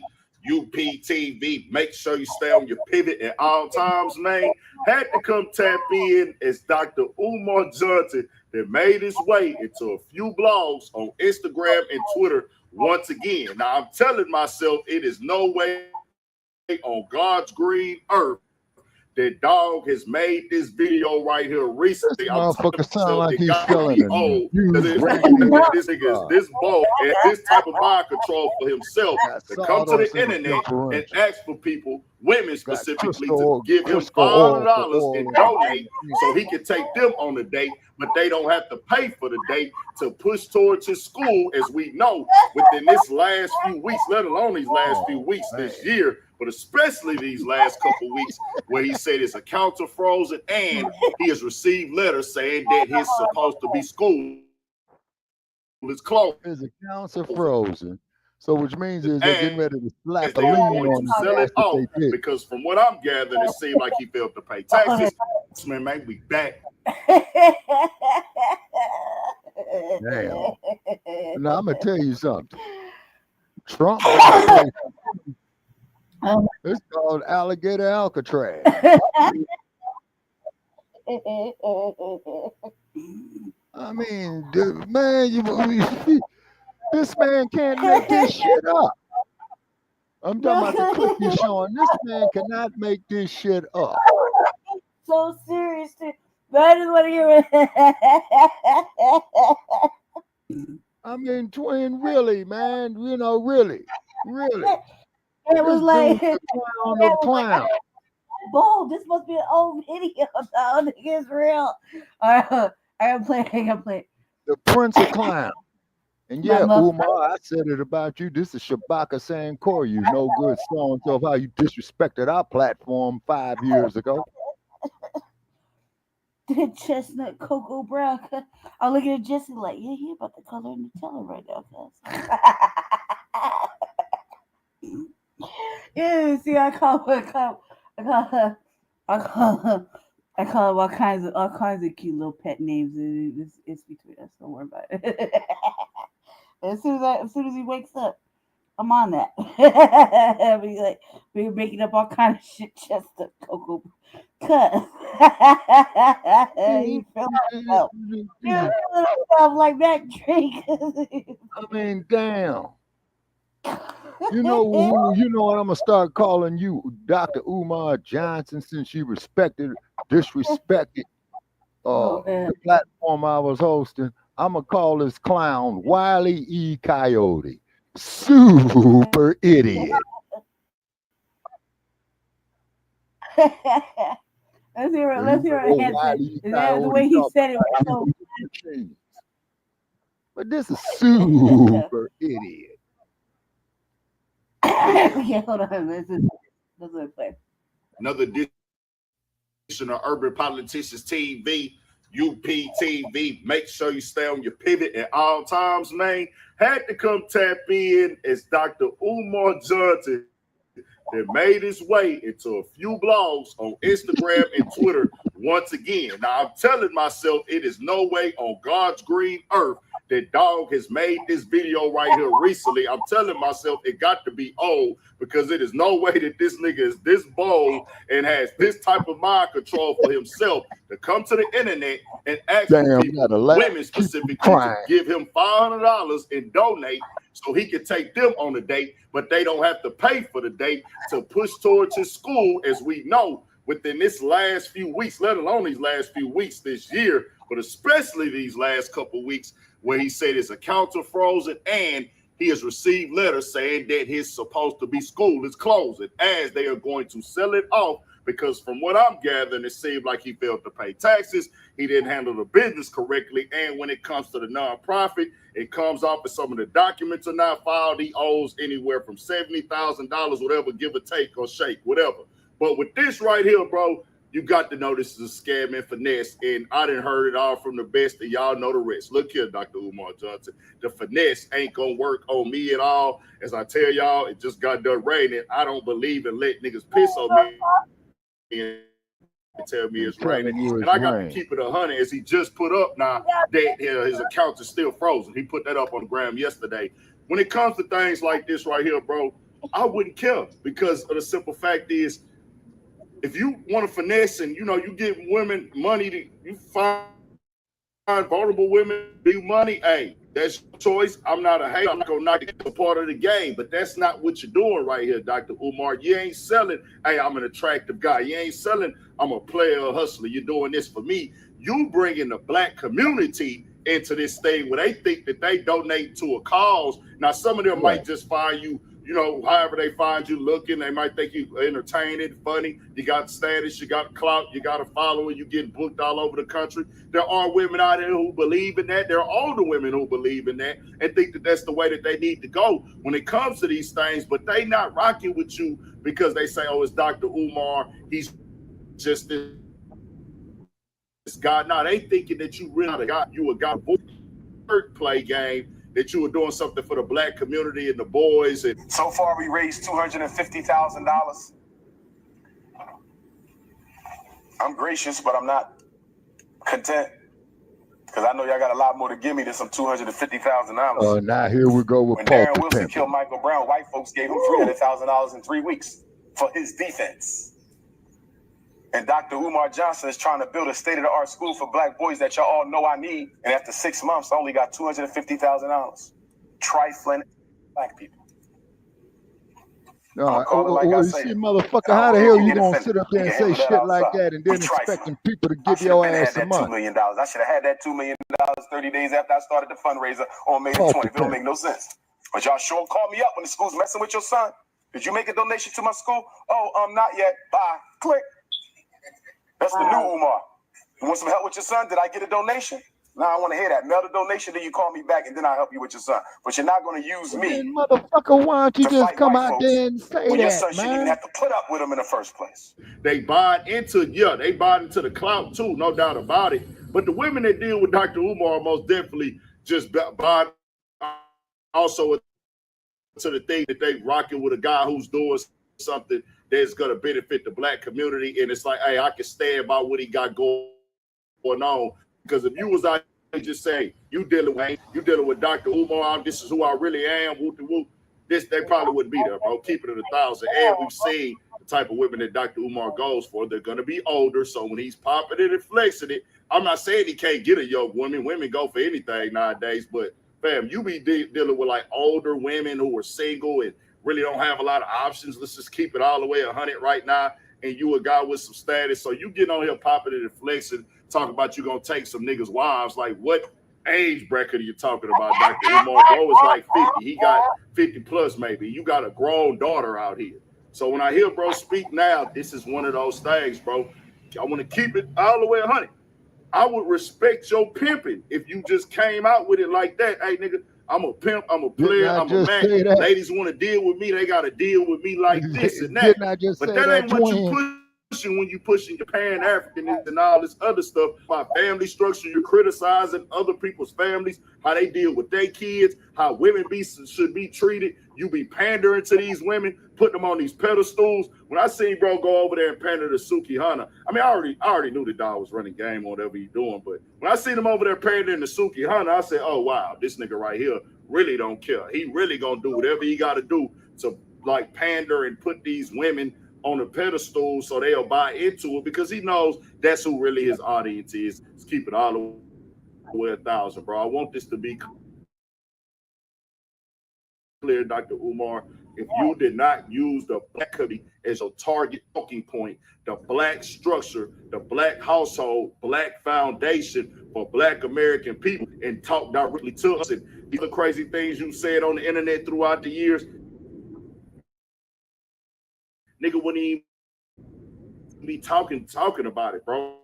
UPTV. Make sure you stay on your pivot at all times, man. Had to come tap in as Dr. Umar Johnson that made his way into a few blogs on Instagram and Twitter once again. Now, I'm telling myself it is no way on God's green earth that dog has made this video right here recently. This motherfucker sound like he's selling it. This nigga is this bold and this type of mind control for himself to come to the internet and ask for people, women specifically, to give him $500 and donate so he can take them on a date, but they don't have to pay for the date to push towards his school, as we know, within this last few weeks, let alone these last few weeks this year, but especially these last couple weeks where he said his accounts are frozen and he has received letters saying that his supposed to be school is closed. His accounts are frozen. So which means is they're getting ready to slap a lien on his sell it off, they did. because from what I'm gathering, it seemed like he failed to pay taxes. Man, we back. Damn. Now I'm gonna tell you something. Trump, it's called alligator Alcatraz. I mean, dude, man, this man can't make this shit up. I'm talking about the clip he's showing. This man cannot make this shit up. So serious, too. But I just want to hear it. I mean, twin, really, man. You know, really. It was like clown. Bold. This must be an old video. No, it's real. All right, I gotta play. The Prince of Clown. And yeah, Umar, I said it about you. This is Shabaka Sankor, you no good so-and-so of how you disrespected our platform 5 years ago. The chestnut cocoa brown. I'm looking at Jesse like, yeah, he about to color in the teller right now, cuz. Yeah, see, I call her all kinds of cute little pet names. It's between us. Don't worry about it. As soon as he wakes up, I'm on that. We're making up all kind of shit just to cocoa. Cuz you feel myself. You feel like that drink. I mean, damn. You know what? I'm gonna start calling you Dr. Umar Johnson, since you disrespected the platform I was hosting. I'm gonna call this clown Wiley E. Coyote. Super idiot. Let's hear it. Is that the way he said it? So... But this is super idiot. Okay, hold on. Let's play. Another edition of Urban Politicians TV, UPTV. Make sure you stay on your pivot at all times, man. Had to come tap in as Dr. Umar Johnson that made his way into a few blogs on Instagram and Twitter once again. Now, I'm telling myself it is no way on God's green earth that dog has made this video right here recently. I'm telling myself it got to be old, because it is no way that this nigga is this bold and has this type of mind control for himself to come to the internet and ask people, women specifically, to give him $500 and donate so he can take them on a date, but they don't have to pay for the date to push towards his school, as we know, within this last few weeks, let alone these last few weeks this year, but especially these last couple weeks, where he said his accounts are frozen and he has received letters saying that his supposed to be school is closing, as they are going to sell it off, because from what I'm gathering, it seemed like he failed to pay taxes, he didn't handle the business correctly, and when it comes to the nonprofit, it comes off as some of the documents are not filed. He owes anywhere from $70,000, whatever, give or take or shake, whatever. But with this right here, bro, you got to know this is a scam and finesse, and I done heard it all from the best, and y'all know the rest. Look here, Dr. Umar Johnson. The finesse ain't gonna work on me at all. As I tell y'all, it just got done raining. I don't believe in letting niggas piss on me and tell me it's telling raining. you And it's I got rain. to keep it 100 as he just put up now that his account is still frozen. He put that up on the gram yesterday. When it comes to things like this right here, bro, I wouldn't care because of the simple fact is, if you want to finesse and, you know, you give women money to, you find vulnerable women do money, hey, that's your choice. I'm not a hater. I'm not going to knock it. It's a part of the game, but that's not what you're doing right here, Dr. Umar. You ain't selling, hey, I'm an attractive guy. You ain't selling, I'm a player, a hustler. You're doing this for me. You bringing the black community into this thing where they think that they donate to a cause. Now, some of them might just find you, you know, however they find you looking, they might think you entertaining, funny. You got status, you got clout, you got a following, you getting booked all over the country. There are women out there who believe in that. There are older women who believe in that and think that that's the way that they need to go when it comes to these things, but they not rocking with you because they say, oh, it's Dr. Umar. He's just this guy. No, they thinking that you really got you a guy play game, that you were doing something for the black community and the boys. And so far, we raised $250,000. I'm gracious, but I'm not content because I know y'all got a lot more to give me than some $250,000. Now here we go with when Paul Darren Wilson killed Michael Brown, white folks gave him $300,000 in 3 weeks for his defense. And Dr. Umar Johnson is trying to build a state-of-the-art school for black boys that y'all all know I need. And after 6 months, I only got $250,000. Trifling black people. No, you see, motherfucker, how the hell you gonna sit up there and say shit like that and then expecting people to give your ass some money? $2 million. I should have had that $2 million 30 days after I started the fundraiser on May 20th. It don't make no sense. But y'all sure call me up when the school's messing with your son. Did you make a donation to my school? Oh, not yet. Bye. Click. That's the new Umar. You want some help with your son? Did I get a donation? No, I want to hear that. Mail the donation, then you call me back, and then I'll help you with your son. But you're not going to use me. Man, motherfucker, why don't you just come out there and say when that, your son shouldn't even man? have to put up with him in the first place. They buy into, they buy into the clout too, no doubt about it. But the women that deal with Dr. Umar most definitely just buy also to the thing that they rocking with a guy who's doing something that's going to benefit the black community. And it's like, hey, I can stand by what he got going on. Because if you was out there just saying, you dealing with Dr. Umar, this is who I really am, whoop-de-whoop, they probably wouldn't be there, bro. Keep it at 1,000. And we've seen the type of women that Dr. Umar goes for. They're going to be older. So when he's popping it and flexing it, I'm not saying he can't get a young woman. Women go for anything nowadays. But, fam, you be dealing with, like, older women who are single and really don't have a lot of options. Let's just keep it all the way 100 right now. And you a guy with some status. So you get on here popping it and flexing, talking about you going to take some niggas' wives. Like, what age bracket are you talking about, Dr. Umar? Bro is like 50. He got 50 plus maybe. You got a grown daughter out here. So when I hear bro speak now, this is one of those things, bro. I want to keep it all the way 100. I would respect your pimping if you just came out with it like that. Hey, nigga, I'm a pimp, I'm a player, I'm a man. Ladies want to deal with me, they got to deal with me like this and that. But that ain't what you pushing when you pushing your Pan-Africanism and all this other stuff. My family structure, you're criticizing other people's families, how they deal with their kids, how women should be treated. You be pandering to these women, putting them on these pedestals. When I seen bro go over there and pander to Suki Hana, I mean, I already knew the dog was running game on whatever he's doing, but when I seen him over there pandering to Suki Hana, I said, oh, wow, this nigga right here really don't care. He really gonna do whatever he got to do to, like, pander and put these women on a pedestal so they'll buy into it because he knows that's who really his audience is. Let's keep it all the way 1,000, bro. I want this to be clear, Dr. Umar. If you did not use the black community as your target talking point, the black structure, the black household, black foundation for black American people, and talk directly to us, and these are crazy things you said on the internet throughout the years, nigga wouldn't even be talking about it, bro.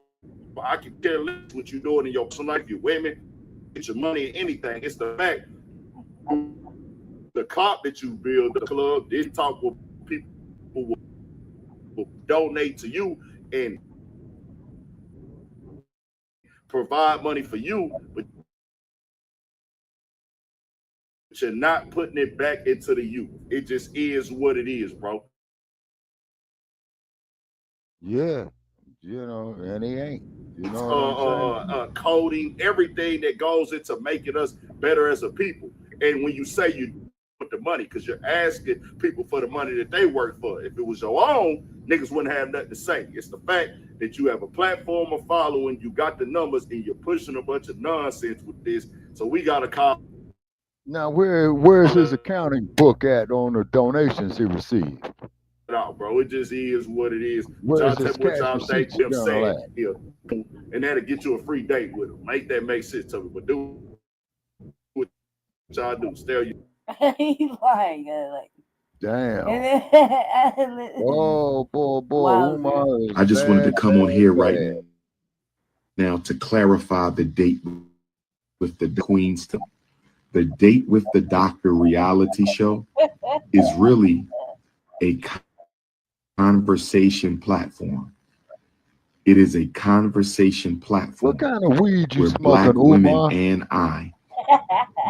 But I can care less what you're doing in your personal life, your women, get your money, anything. It's the fact, the clock that you build, the club, this talk with people who will donate to you and provide money for you, but you're not putting it back into the youth. It just is what it is, bro. Yeah, You know, and he ain't. You know what I'm saying? Coding, everything that goes into making us better as a people. And when you say you with the money, because you're asking people for the money that they work for. If it was your own, niggas wouldn't have nothing to say. It's the fact that you have a platform of following, you got the numbers, and you're pushing a bunch of nonsense with this. So we gotta call. Now, where's his accounting book at on the donations he received? Out, bro. It just is what it is. Where's Y'all his tell me what cash y'all think receipts him journal at? saying here, and that'll get you a free date with him. Make that make sense to me. But do what y'all do. Stay you. He's lying. Damn. Oh, boy, Wow. Umar is I just wanted to bad, come on bad, here bad. right now to clarify the date with the Queens. The Date with the Doctor reality show is really a conversation platform. It is a conversation platform. What kind of weed you where smoking, Black women Umar? and I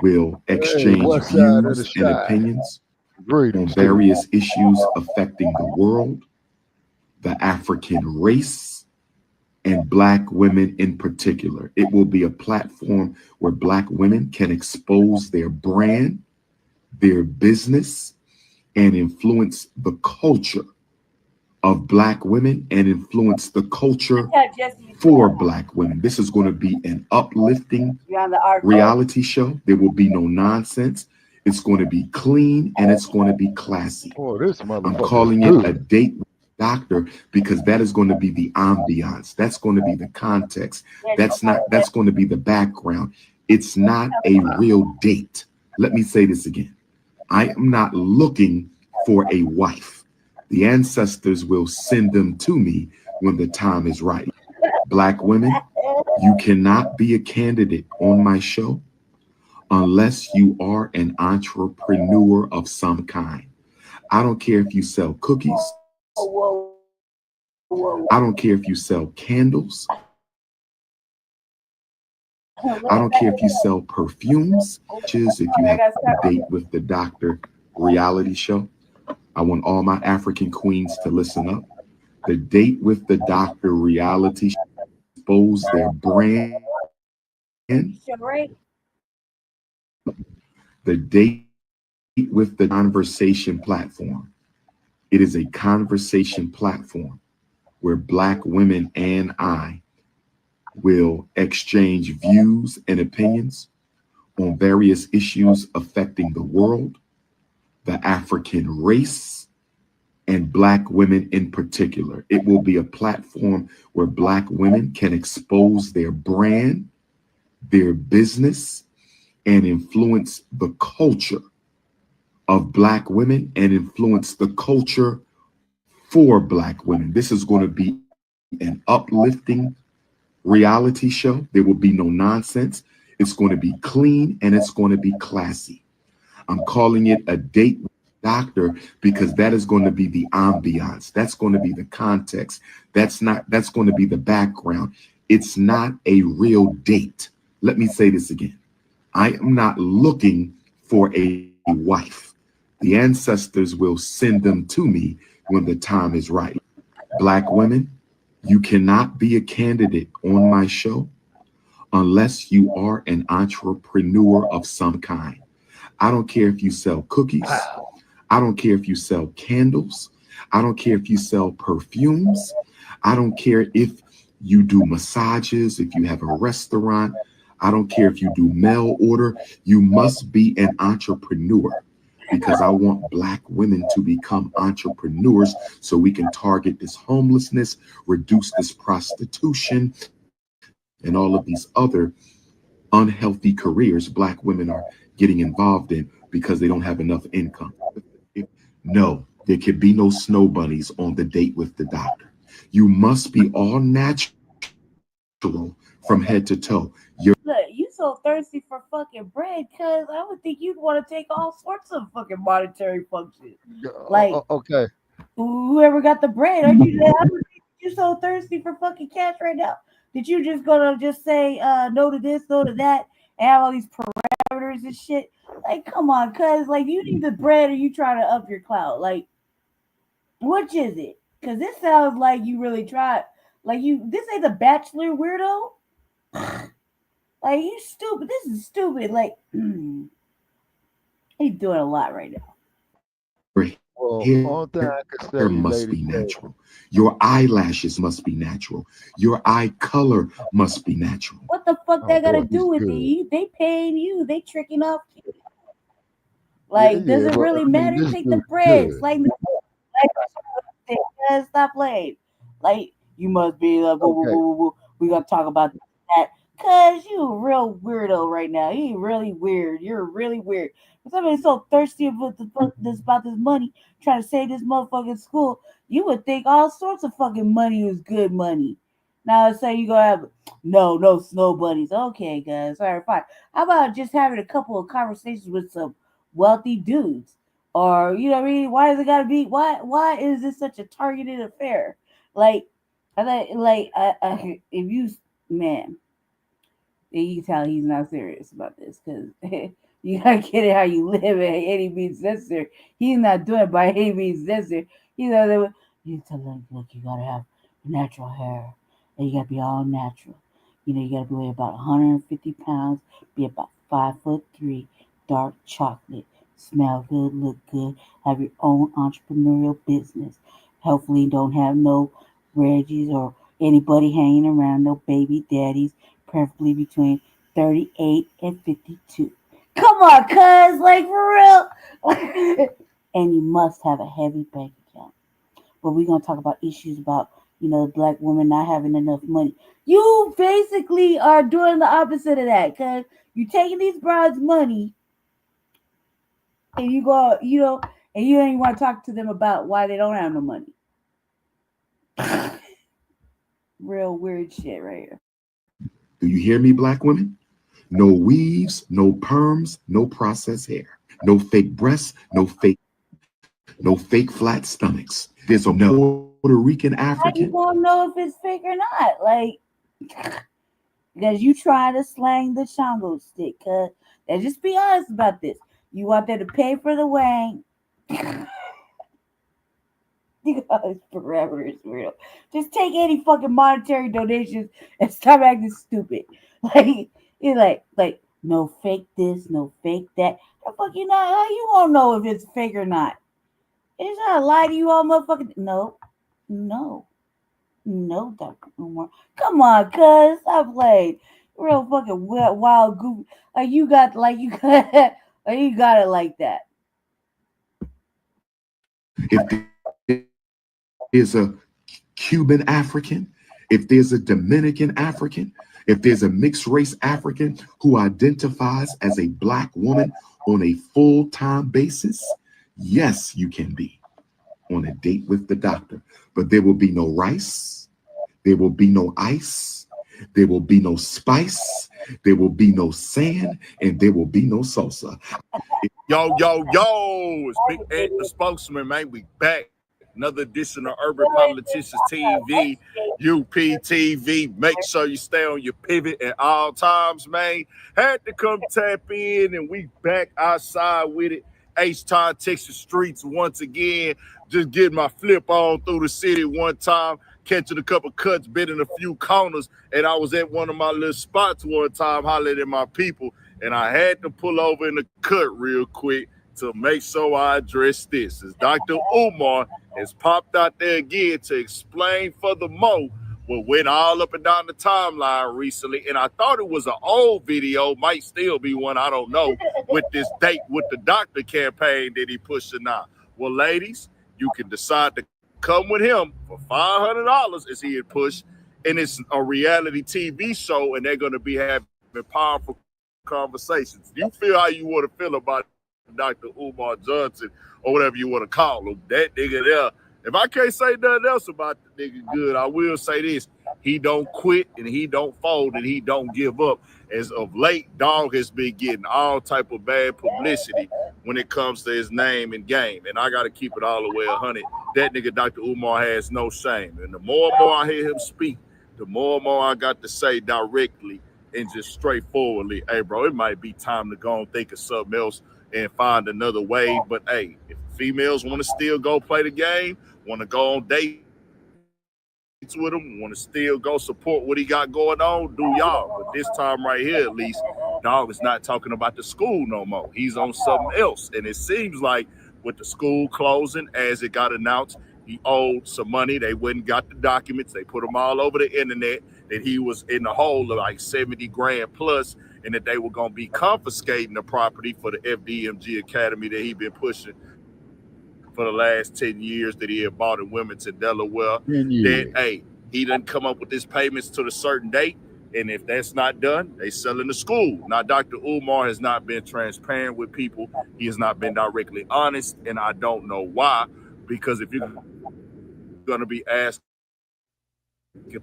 will exchange west side of the views and shy. opinions on Greetings to you. various issues affecting the world, the African race, and Black women in particular. It will be a platform where Black women can expose their brand, their business, and influence the culture of Black women and influence the culture for Black women. This is going to be an uplifting reality show. There will be no nonsense. It's going to be clean and it's going to be classy. Oh, this I'm motherfucker's calling it good. a date with the doctor because that is going to be the ambiance. That's going to be the context. That's going to be the background. It's not a real date. Let me say this again. I am not looking for a wife. The ancestors will send them to me when the time is right. Black women, you cannot be a candidate on my show unless you are an entrepreneur of some kind. I don't care if you sell cookies. I don't care if you sell candles. I don't care if you sell perfumes. If you have a Date with the Doctor reality show, I want all my African queens to listen up. The Date with the Doctor reality show expose their brand. The Date with the Conversation platform. It is a conversation platform where Black women and I will exchange views and opinions on various issues affecting the world, the African race, and Black women in particular. It will be a platform where Black women can expose their brand, their business, and influence the culture of Black women and influence the culture for Black women. This is going to be an uplifting reality show. There will be no nonsense. It's going to be clean and it's going to be classy. I'm calling it a date with the doctor because that is going to be the ambiance. That's going to be the context. That's going to be the background. It's not a real date. Let me say this again. I am not looking for a wife. The ancestors will send them to me when the time is right. Black women, you cannot be a candidate on my show unless you are an entrepreneur of some kind. I don't care if you sell cookies. I don't care if you sell candles. I don't care if you sell perfumes. I don't care if you do massages, if you have a restaurant. I don't care if you do mail order. You must be an entrepreneur because I want Black women to become entrepreneurs so we can target this homelessness, reduce this prostitution, and all of these other unhealthy careers Black women are getting involved in because they don't have enough income. No, there can be no snow bunnies on the Date with the Doctor. You must be all natural from head to toe. Look, you so thirsty for fucking bread, cuz I would think you'd want to take all sorts of fucking monetary functions. Like, okay, whoever got the bread, are you? I would think you're so thirsty for fucking cash right now. Did you just gonna just say no to this, no to that, and have all these parameters and shit? Like, come on, cuz like you need the bread or you trying to up your clout. Like, which is it? Because this sounds like you really tried. Like this ain't The Bachelor, weirdo. Like you stupid. This is stupid. Like he's doing a lot right now. Well, Hair thing I can say, must be natural. Your eyelashes must be natural. Your eye color must be natural. What the fuck they gotta do with it? They paying you. They tricking off you. Like, does it really matter? Take the breads. Like stop playing. Like, you must be like, we gonna talk about that. Cause you a real weirdo right now. You really weird. You're really weird. Somebody's so thirsty about this money, trying to save this motherfucking school. You would think all sorts of fucking money was good money. Now say you gonna have no snow bunnies. Okay, guys, all right, fine. How about just having a couple of conversations with some wealthy dudes? Or you know what I mean? Why is it gotta be? Why is this such a targeted affair? Like, if you man, you can tell he's not serious about this because you gotta get it how you live at any means necessary. He's not doing it by any means necessary. You tell them, look, you gotta have natural hair and you gotta be all natural. You know, you gotta weigh about 150 pounds, be about 5'3", dark chocolate, smell good, look good, have your own entrepreneurial business. Hopefully, don't have no Reggies or anybody hanging around, no baby daddies, preferably between 38 and 52. Come on, cuz, like for real. And you must have a heavy bank account. But we're gonna talk about issues about, black women not having enough money. You basically are doing the opposite of that, cuz you're taking these brides' money and you go, and you ain't want to talk to them about why they don't have no money. Real weird shit right here. Do you hear me, black women? No weaves, no perms, no processed hair, no fake breasts, no fake flat stomachs. There's a Puerto Rican African. How you gonna know if it's fake or not? Like, because you try to slang the Shango stick. Cause let's just be honest about this. You want them to pay for the wang. You got these parameters, weirdo. Just take any fucking monetary donations and stop acting stupid. Like, you're like no fake this, no fake that. How fuck you not? How you won't know if it's fake or not? It's not a lie to you all, motherfucking. No, Dr. Umar. Come on, cuz stop playing. Real fucking wild goofy. Like you got it like that. If there's a Cuban African, if there's a Dominican African, if there's a mixed race African who identifies as a black woman on a full-time basis, yes, you can be on a date with the doctor. But there will be no rice, there will be no ice, there will be no spice, there will be no sand, and there will be no salsa. Yo, it's Big Ed, the spokesman, man. We back. Another edition of Urban Politicians TV, UPTV. Make sure you stay on your pivot at all times, man. Had to come tap in, and we back outside with it. H-Town, Texas streets once again. Just getting my flip on through the city one time, catching a couple cuts, bidding a few corners, and I was at one of my little spots one time, hollering at my people, and I had to pull over in the cut real quick to make sure I address this. As Dr. Umar has popped out there again to explain furthermore what went all up and down the timeline recently, and I thought it was an old video, might still be one, I don't know, with this date with the doctor campaign that he pushing now. Well, ladies, you can decide to come with him for $500 as he had pushed, and it's a reality TV show, and they're going to be having powerful conversations. You feel how you want to feel about Dr. Umar Johnson or whatever you want to call him, that nigga there. If I can't say nothing else about the nigga good, I will say this. He don't quit and he don't fold and he don't give up. As of late, dog has been getting all type of bad publicity when it comes to his name and game. And I got to keep it all the way 100. That nigga, Dr. Umar, has no shame. And the more and more I hear him speak, the more and more I got to say directly and just straightforwardly, hey, bro, it might be time to go and think of something else and find another way. But, hey, if females want to still go play the game, want to go on dates with him, want to still go support what he got going on, do y'all. But this time right here, at least, dog is not talking about the school no more. He's on something else. And it seems like with the school closing, as it got announced, he owed some money. They went and got the documents. They put them all over the internet that he was in the hole of like 70 grand plus, and that they were going to be confiscating the property for the FDMG Academy that he been pushing for the last 10 years that he had bought in Wilmington, Delaware. That, hey, he didn't come up with his payments to a certain date. And if that's not done, they sell in the school. Now, Dr. Umar has not been transparent with people. He has not been directly honest. And I don't know why. Because if you're going to be asking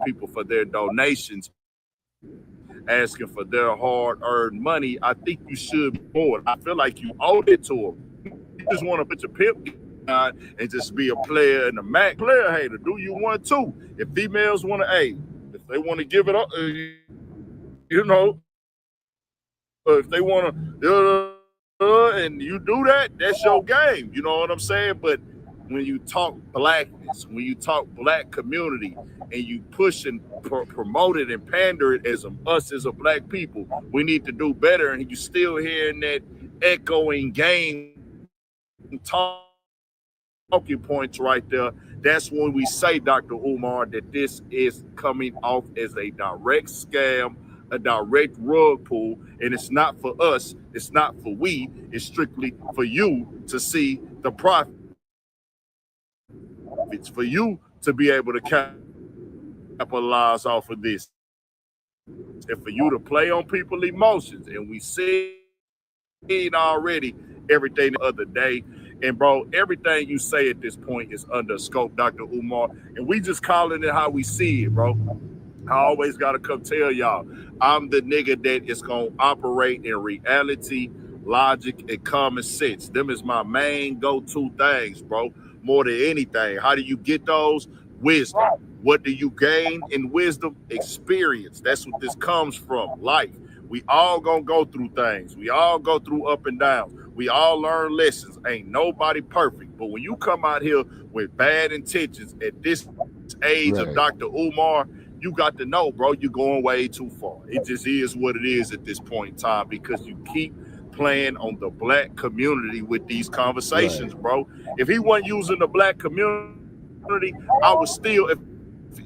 people for their donations, asking for their hard-earned money, I think you should be more. I feel like you owed it to them. You just want to put your pimp and just be a player and a Mac player hater. Do you want to? If females want to, hey, if they want to give it up, you know, if they want to, and you do that, that's your game. You know what I'm saying? But when you talk blackness, when you talk black community, and you push and promote it and pander it as us as a black people, we need to do better. And you still hearing that echoing game talking points right there. That's when we say, Dr. Umar, that this is coming off as a direct scam, a direct rug pull, and it's not for us, it's not for we, it's strictly for you to see the profit. It's for you to be able to capitalize off of this, and for you to play on people's emotions. And we seen already everything the other day. And bro, everything you say at this point is under scope, Dr. Umar, and we just calling it how we see it, bro. I always gotta come tell y'all, I'm the nigga that is gonna operate in reality, logic, and common sense. Them is my main go-to things, bro. More than anything. How do you get those? Wisdom. What do you gain in wisdom? Experience. That's what this comes from. Life. We all gonna go through things. We all go through up and downs. We all learn lessons. Ain't nobody perfect. But when you come out here with bad intentions at this age of Dr. Umar, you got to know, bro, you're going way too far. It just is what it is at this point in time, because you keep playing on the black community with these conversations, bro. If he wasn't using the black community, I would still, if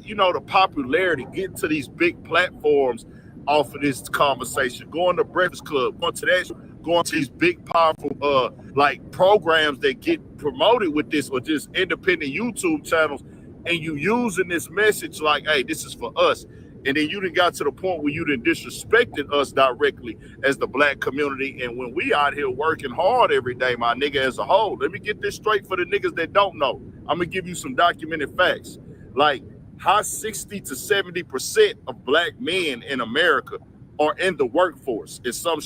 you know, the popularity, getting to these big platforms off of this conversation, going to Breakfast Club, going to that, going to these big, powerful, like programs that get promoted with this, or just independent YouTube channels, and you using this message like, hey, this is for us. And then you done got to the point where you done disrespected us directly as the black community. And when we out here working hard every day, my nigga, as a whole, let me get this straight for the niggas that don't know. I'm gonna give you some documented facts. Like, how 60 to 70% of black men in America are in the workforce in some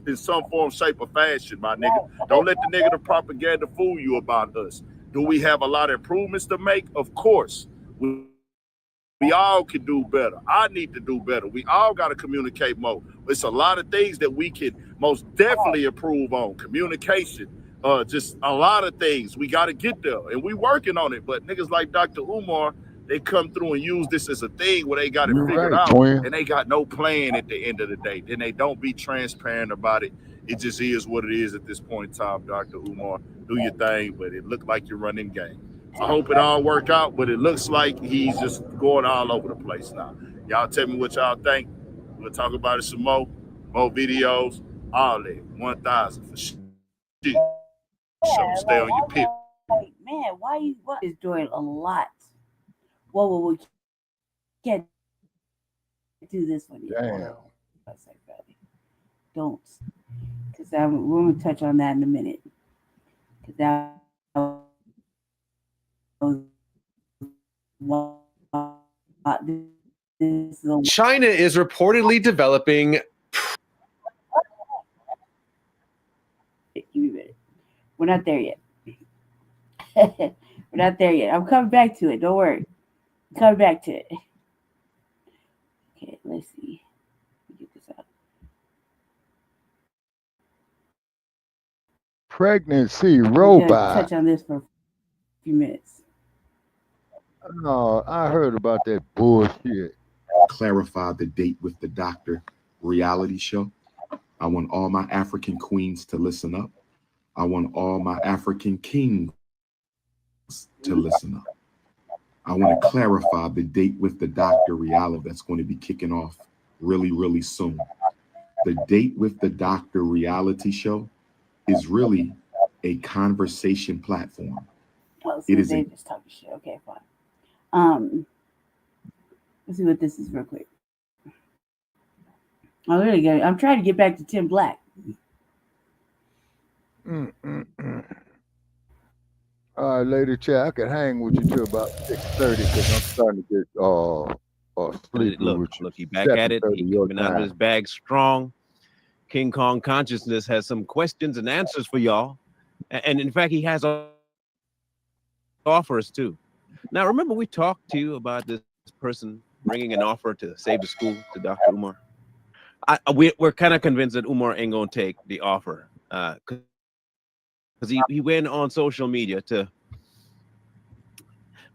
in some form, shape, or fashion, my nigga. Don't let the negative propaganda fool you about us. Do we have a lot of improvements to make? Of course. We all can do better. I need to do better. We all got to communicate more. It's a lot of things that we can most definitely improve on. Communication, just a lot of things. We got to get there, and we working on it. But niggas like Dr. Umar, they come through and use this as a thing where they got it figured out, and they got no plan at the end of the day. Then they don't be transparent about it. It just is what it is at this point in time, Dr. Umar. Do your thing, but it looked like you're running game. I hope it all work out, but it looks like he's just going all over the place now. Y'all tell me what y'all think. We'll talk about it some more videos, all that. 1,000 for shit. So stay on your pit. Man, why you is doing a lot? Whoa, we can't do this one yet. Damn. Don't, because we're going to touch on that in a minute. Because that China is reportedly developing. We're not there yet. We're not there yet. I'm coming back to it. Don't worry. I'm coming back to it. Okay, let's see. Get this out. Pregnancy robot. Touch on this for a few minutes. No, I heard about that bullshit. Clarify the date with the doctor reality show. I want all my African queens to listen up. I want all my African kings to listen up. I want to clarify the date with the doctor reality that's going to be kicking off really, really soon. The date with the doctor reality show is really a conversation platform. Oh, so It is they just talking shit. Okay, fine. Let's see what this is real quick. Oh, there you go. I'm trying to get back to Tim Black. All right, Lady Chat, I could hang with you till about 6:30 because I'm starting to get sleepy. Look, he back at it. He coming out of his bag strong. King Kong Consciousness has some questions and answers for y'all, and in fact, he has offers too. Now, remember we talked to you about this person bringing an offer to save the school to Dr. Umar. We're kind of convinced that Umar ain't gonna take the offer because he went on social media to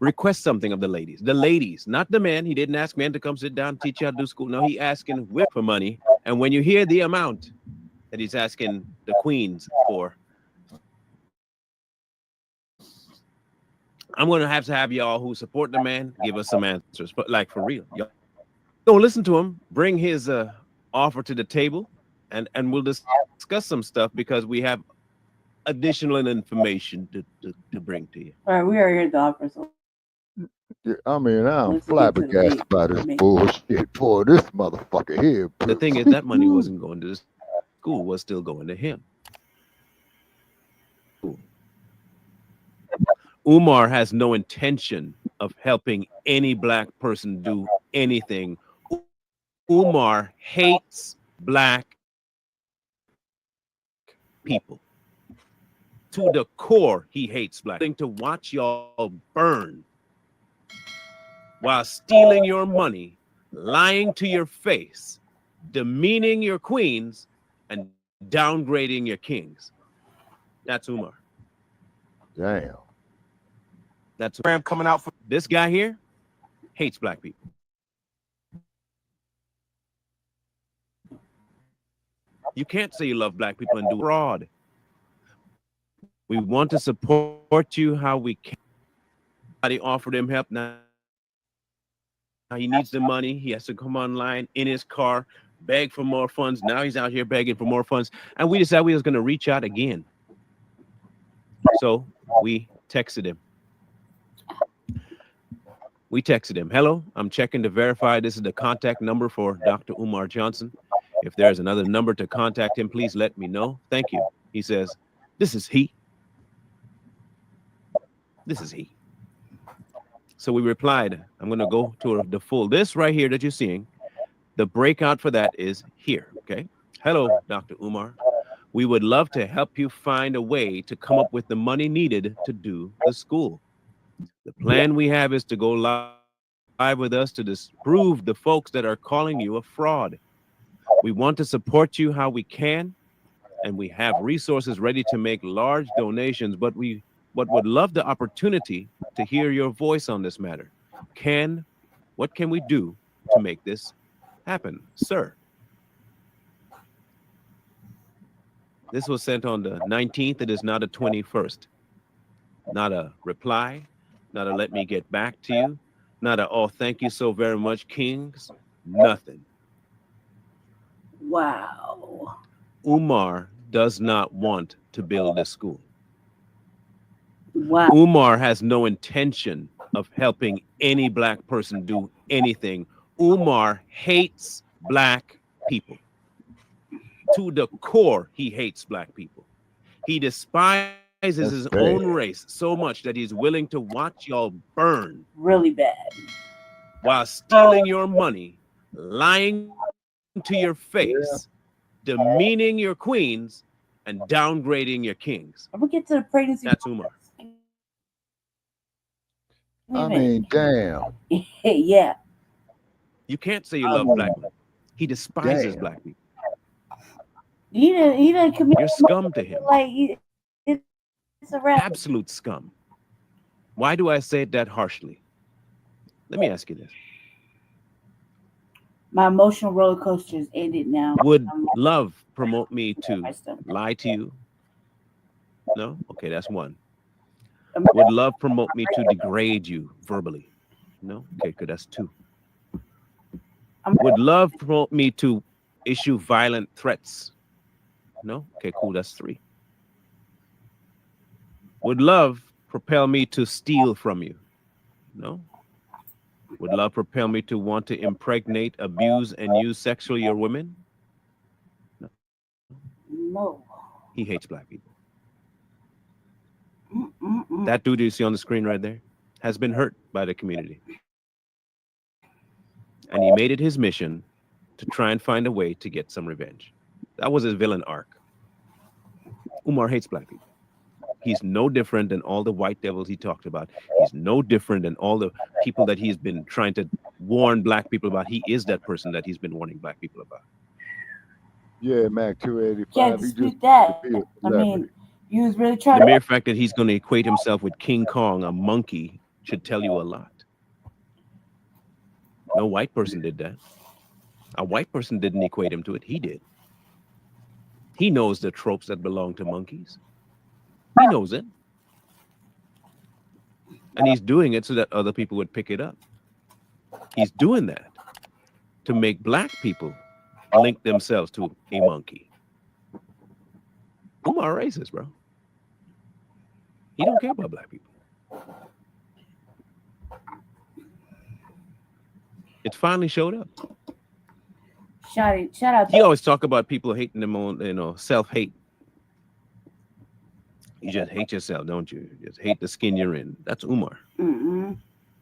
request something of the ladies, not the men. He didn't ask men to come sit down and teach you how to do school. No, he asking whip for money. And when you hear the amount that he's asking the queens for, I'm going to have y'all who support the man give us some answers, but like for real, y'all don't listen to him. Bring his offer to the table, and we'll discuss some stuff because we have additional information to bring to you. All right, we are here at the offer. So I mean, I'm flabbergasted by this bullshit. Boy, this motherfucker here. The thing is, that money wasn't going to the school, was still going to him. Umar has no intention of helping any black person do anything. Umar hates black people. To the core, he hates black people. To watch y'all burn while stealing your money, lying to your face, demeaning your queens, and downgrading your kings. That's Umar. Damn. That's where I'm coming out for. This guy here hates black people. You can't say you love black people and do fraud. We want to support you how we can. Somebody offered him help. Now he needs the money. He has to come online in his car, beg for more funds. Now he's out here begging for more funds. And we decided we was going to reach out again. So we texted him. Hello, I'm checking to verify this is the contact number for Dr. Umar Johnson. If there's another number to contact him, please let me know. Thank you. He says, this is he. This is he. So we replied, I'm going to go to the full. This right here that you're seeing, the breakout for that is here, okay? Hello, Dr. Umar. We would love to help you find a way to come up with the money needed to do the school. The plan we have is to go live with us to disprove the folks that are calling you a fraud. We want to support you how we can, and we have resources ready to make large donations, but we would love the opportunity to hear your voice on this matter. What can we do to make this happen, sir? This was sent on the 19th. It is not the 21st. Not a reply, not a let me get back to you, not a, oh, thank you so very much, kings, nothing. Wow. Umar does not want to build a school. Wow. Umar has no intention of helping any black person do anything. Umar hates black people. To the core, he hates black people. He despises his own race so much that he's willing to watch y'all burn. Really bad. While stealing your money, lying to your face, demeaning your queens, and downgrading your kings. I'm gonna get to the pregnancy. That's Umar. I mean, damn. Yeah. You can't say you love black people. He despises black people. He didn't commit. You're scum to him. Like it's a rap. Absolute scum. Why do I say it that harshly? Let me ask you this. My emotional roller coaster is ended now. Would love promote me to lie to you? No? Okay, that's one. Would love promote me to degrade you verbally? No? Okay, good. That's two. Would love promote me to issue violent threats? No? Okay, cool. That's three. Would love propel me to steal from you? No? Would love propel me to want to impregnate, abuse, and use sexually your women? No. No. He hates black people. That dude you see on the screen right there has been hurt by the community. And he made it his mission to try and find a way to get some revenge. That was his villain arc. Umar hates black people. He's no different than all the white devils he talked about. He's no different than all the people that he's been trying to warn black people about. He is that person that he's been warning black people about. Yeah, Mac 285. Can't dispute that. I mean, you was really trying the mere fact that he's going to equate himself with King Kong, a monkey, should tell you a lot. No white person did that. A white person didn't equate him to it. He did. He knows the tropes that belong to monkeys. He knows it. And he's doing it so that other people would pick it up. He's doing that to make black people link themselves to a monkey. Umar racist, bro. He don't care about black people. It finally showed up. Shout out. He always talk about people hating them on, self-hate. You just hate yourself, don't you? You just hate the skin you're in. That's Umar.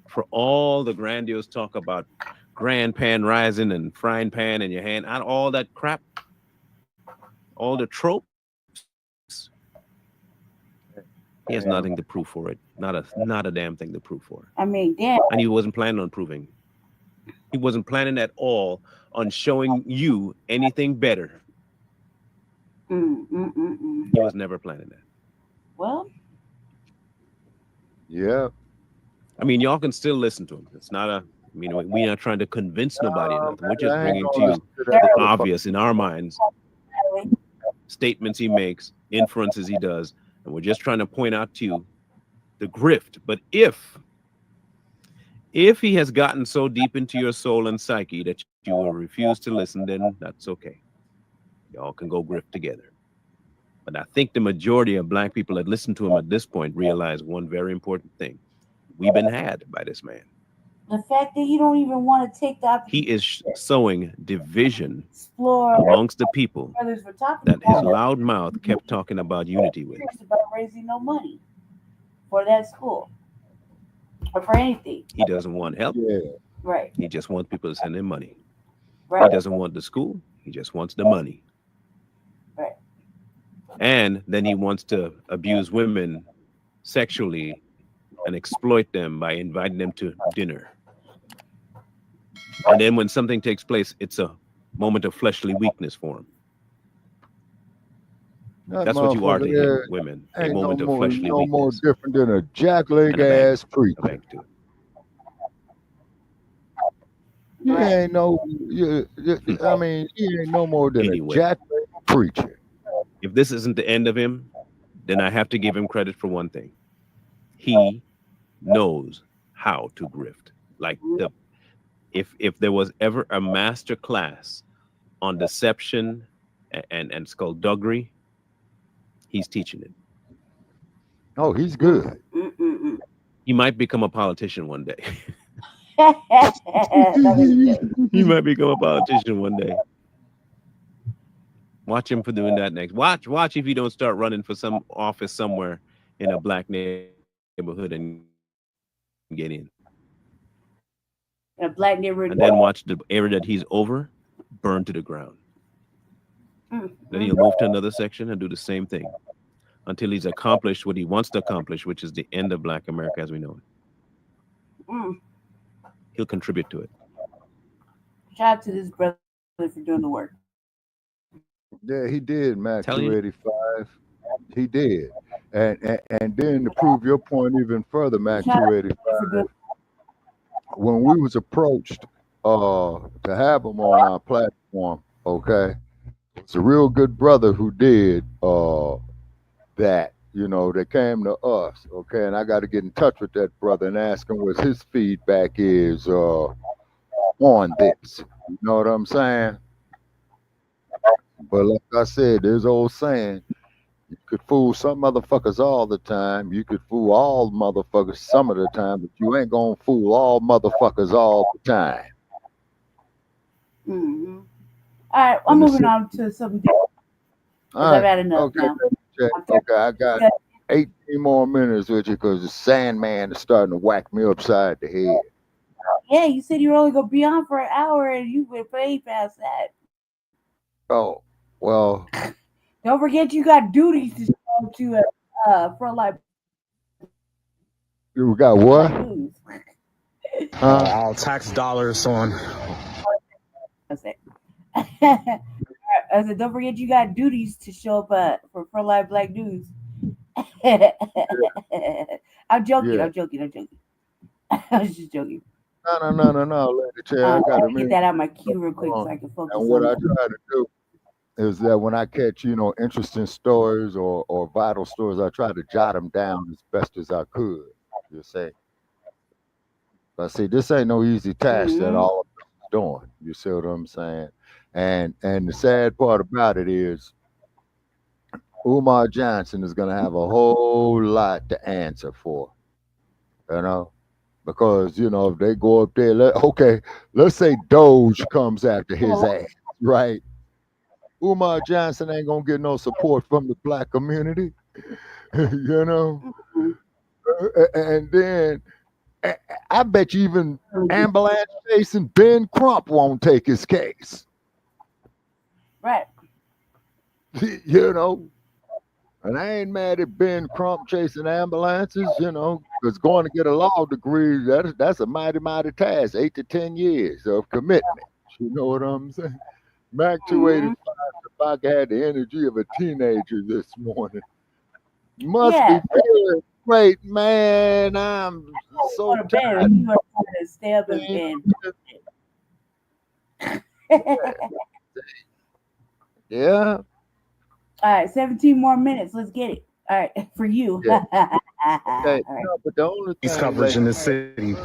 For all the grandiose talk about grand pan rising and frying pan in your hand, and all that crap, all the tropes, he has nothing to prove for it. Not a damn thing to prove for it. I mean, damn. And he wasn't planning on proving. He wasn't planning at all on showing you anything better. He was never planning that. Well, yeah. I mean, y'all can still listen to him. It's not we're not trying to convince nobody or nothing. We're just bringing to you the obvious in our minds, statements he makes, inferences he does, and we're just trying to point out to you the grift. But if he has gotten so deep into your soul and psyche that you will refuse to listen, then that's okay. Y'all can go grift together. But I think the majority of black people that listen to him at this point realize one very important thing. We've been had by this man. The fact that you don't even want to take the opportunity. He is sowing division amongst the people that his loud mouth kept talking about unity with. About raising no money for that school or for anything. He doesn't want help. Yeah. Right. He just wants people to send him money. Right. He doesn't want the school. He just wants the money. Right. And then he wants to abuse women sexually and exploit them by inviting them to dinner. And then when something takes place, it's a moment of fleshly weakness for him. That's what you are to him, women. A moment of fleshly weakness. No more different than a jackleg ass preacher. You ain't no, he ain't no more than a jackleg preacher. If this isn't the end of him, then I have to give him credit for one thing. He knows how to grift. Like if there was ever a master class on deception and skullduggery, he's teaching it. Oh, he's good. He might become a politician one day. He might become a politician one day. Watch him for doing that next. Watch if you don't start running for some office somewhere in a black neighborhood and get in. A black neighborhood. And then watch the area that he's over burn to the ground. Then he'll move to another section and do the same thing until he's accomplished what he wants to accomplish, which is the end of Black America as we know it. He'll contribute to it. Shout out to this brother for doing the work. Yeah, he did, Mac 285. He did. And then to prove your point even further, Mac 285, when we was approached to have him on our platform, okay, it's a real good brother who did that. You know, they came to us, okay, and I got to get in touch with that brother and ask him what his feedback is on this. You know what I'm saying? But like I said, there's old saying, you could fool some motherfuckers all the time. You could fool all motherfuckers some of the time, but you ain't gonna fool all motherfuckers all the time. Mm-hmm. All right, I'm moving on to something different. All right. I've had enough Okay. now. Okay, I got 18 more minutes with you because the Sandman is starting to whack me upside the head. Yeah, you said you were only gonna be on for an hour, and you went way past that. Oh, well. Don't forget you got duties to show to front line. You got what? All tax dollars on. That's it. I said, don't forget you got duties to show up for Frontline Black News. I'm joking. Yeah. I'm joking. I was just joking. No. Lady Chair, I got to get that out of my queue real quick so I can focus. And what I try to do is that when I catch, interesting stories or vital stories, I try to jot them down as best as I could. You see. But see, this ain't no easy task that all of us is doing. You see what I'm saying? And the sad part about it is Umar Johnson is going to have a whole lot to answer for, because, if they go up there, let's say Doge comes after his ass, right? Umar Johnson ain't going to get no support from the black community, and then I bet you even ambulance chasing Ben Crump won't take his case. Right. And I ain't mad at Ben Crump chasing ambulances, because going to get a law degree, that's a mighty, mighty task, 8 to 10 years of commitment. You know what I'm saying? Mac 285, if I had the energy of a teenager this morning. Must be feeling great, man. I'm so tired. You are trying to stay up in Yeah. All right, 17 more minutes. Let's get it. All right, for you. Yeah. Okay. Right. No, but the only thing coverage in the city.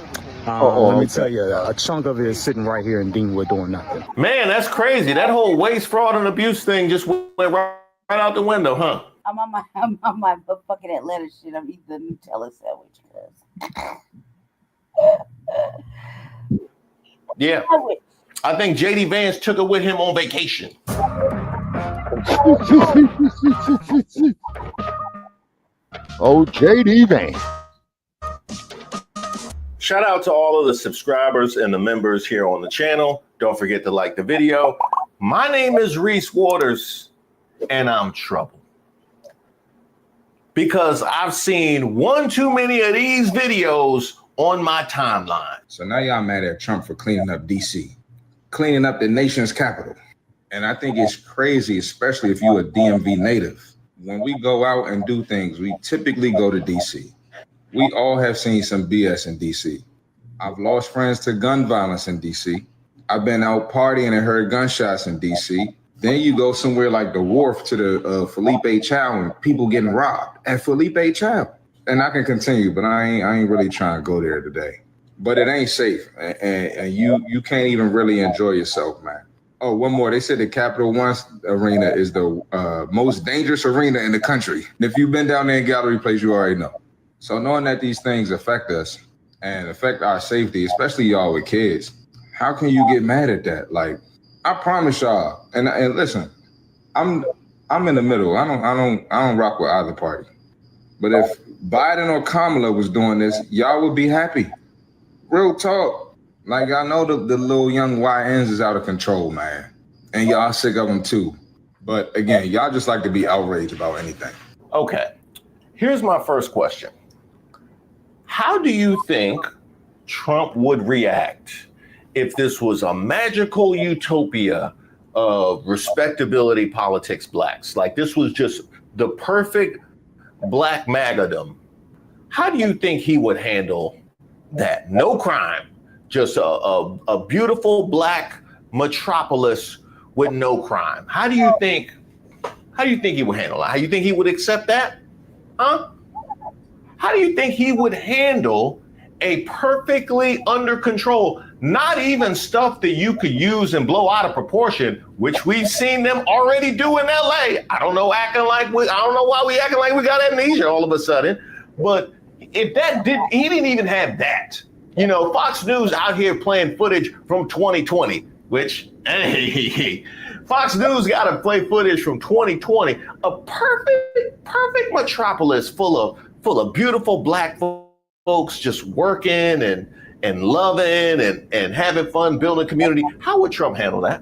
Let me tell you, a chunk of it is sitting right here in Deanwood doing nothing. Man, that's crazy. That whole waste, fraud, and abuse thing just went right out the window, huh? I'm on my fucking Atlanta shit. I'm eating the Nutella sandwich. Yeah. I think JD Vance took it with him on vacation. Oh, JD Vance. Shout out to all of the subscribers and the members here on the channel. Don't forget to like the video. My name is Reese Waters, and I'm trouble. Because I've seen one too many of these videos on my timeline. So now y'all mad at Trump for cleaning up DC, cleaning up the nation's capital. And I think it's crazy, especially if you're a DMV native. When we go out and do things, we typically go to DC. We all have seen some BS in DC. I've lost friends to gun violence in DC. I've been out partying and heard gunshots in DC. Then you go somewhere like the Wharf to the Felipe Chow and people getting robbed at Felipe Chow. And I can continue, but I ain't really trying to go there today. But it ain't safe, and you can't even really enjoy yourself, man. Oh, one more. They said the Capital One Arena is the most dangerous arena in the country. And if you've been down there in Gallery Place, you already know. So knowing that these things affect us and affect our safety, especially y'all with kids, how can you get mad at that? Like, I promise y'all, and listen, I'm in the middle. I don't rock with either party. But if Biden or Kamala was doing this, y'all would be happy. Real talk. Like, I know the little young YNs is out of control, man. And y'all sick of them too. But again, y'all just like to be outraged about anything. Okay. Here's my first question. How do you think Trump would react if this was a magical utopia of respectability politics blacks? Like, this was just the perfect black magadom. How do you think he would handle that? No crime, just a beautiful black metropolis with no crime. How do you think he would handle that? How do you think he would accept that? Huh? How do you think he would handle a perfectly under control, not even stuff that you could use and blow out of proportion, which we've seen them already do in LA? I don't know why we acting like we got amnesia all of a sudden, but if he didn't even have that. You know, Fox News out here playing footage from 2020, which, hey, Fox News got to play footage from 2020, a perfect metropolis full of beautiful black folks just working and loving and having fun, building community. How would Trump handle that?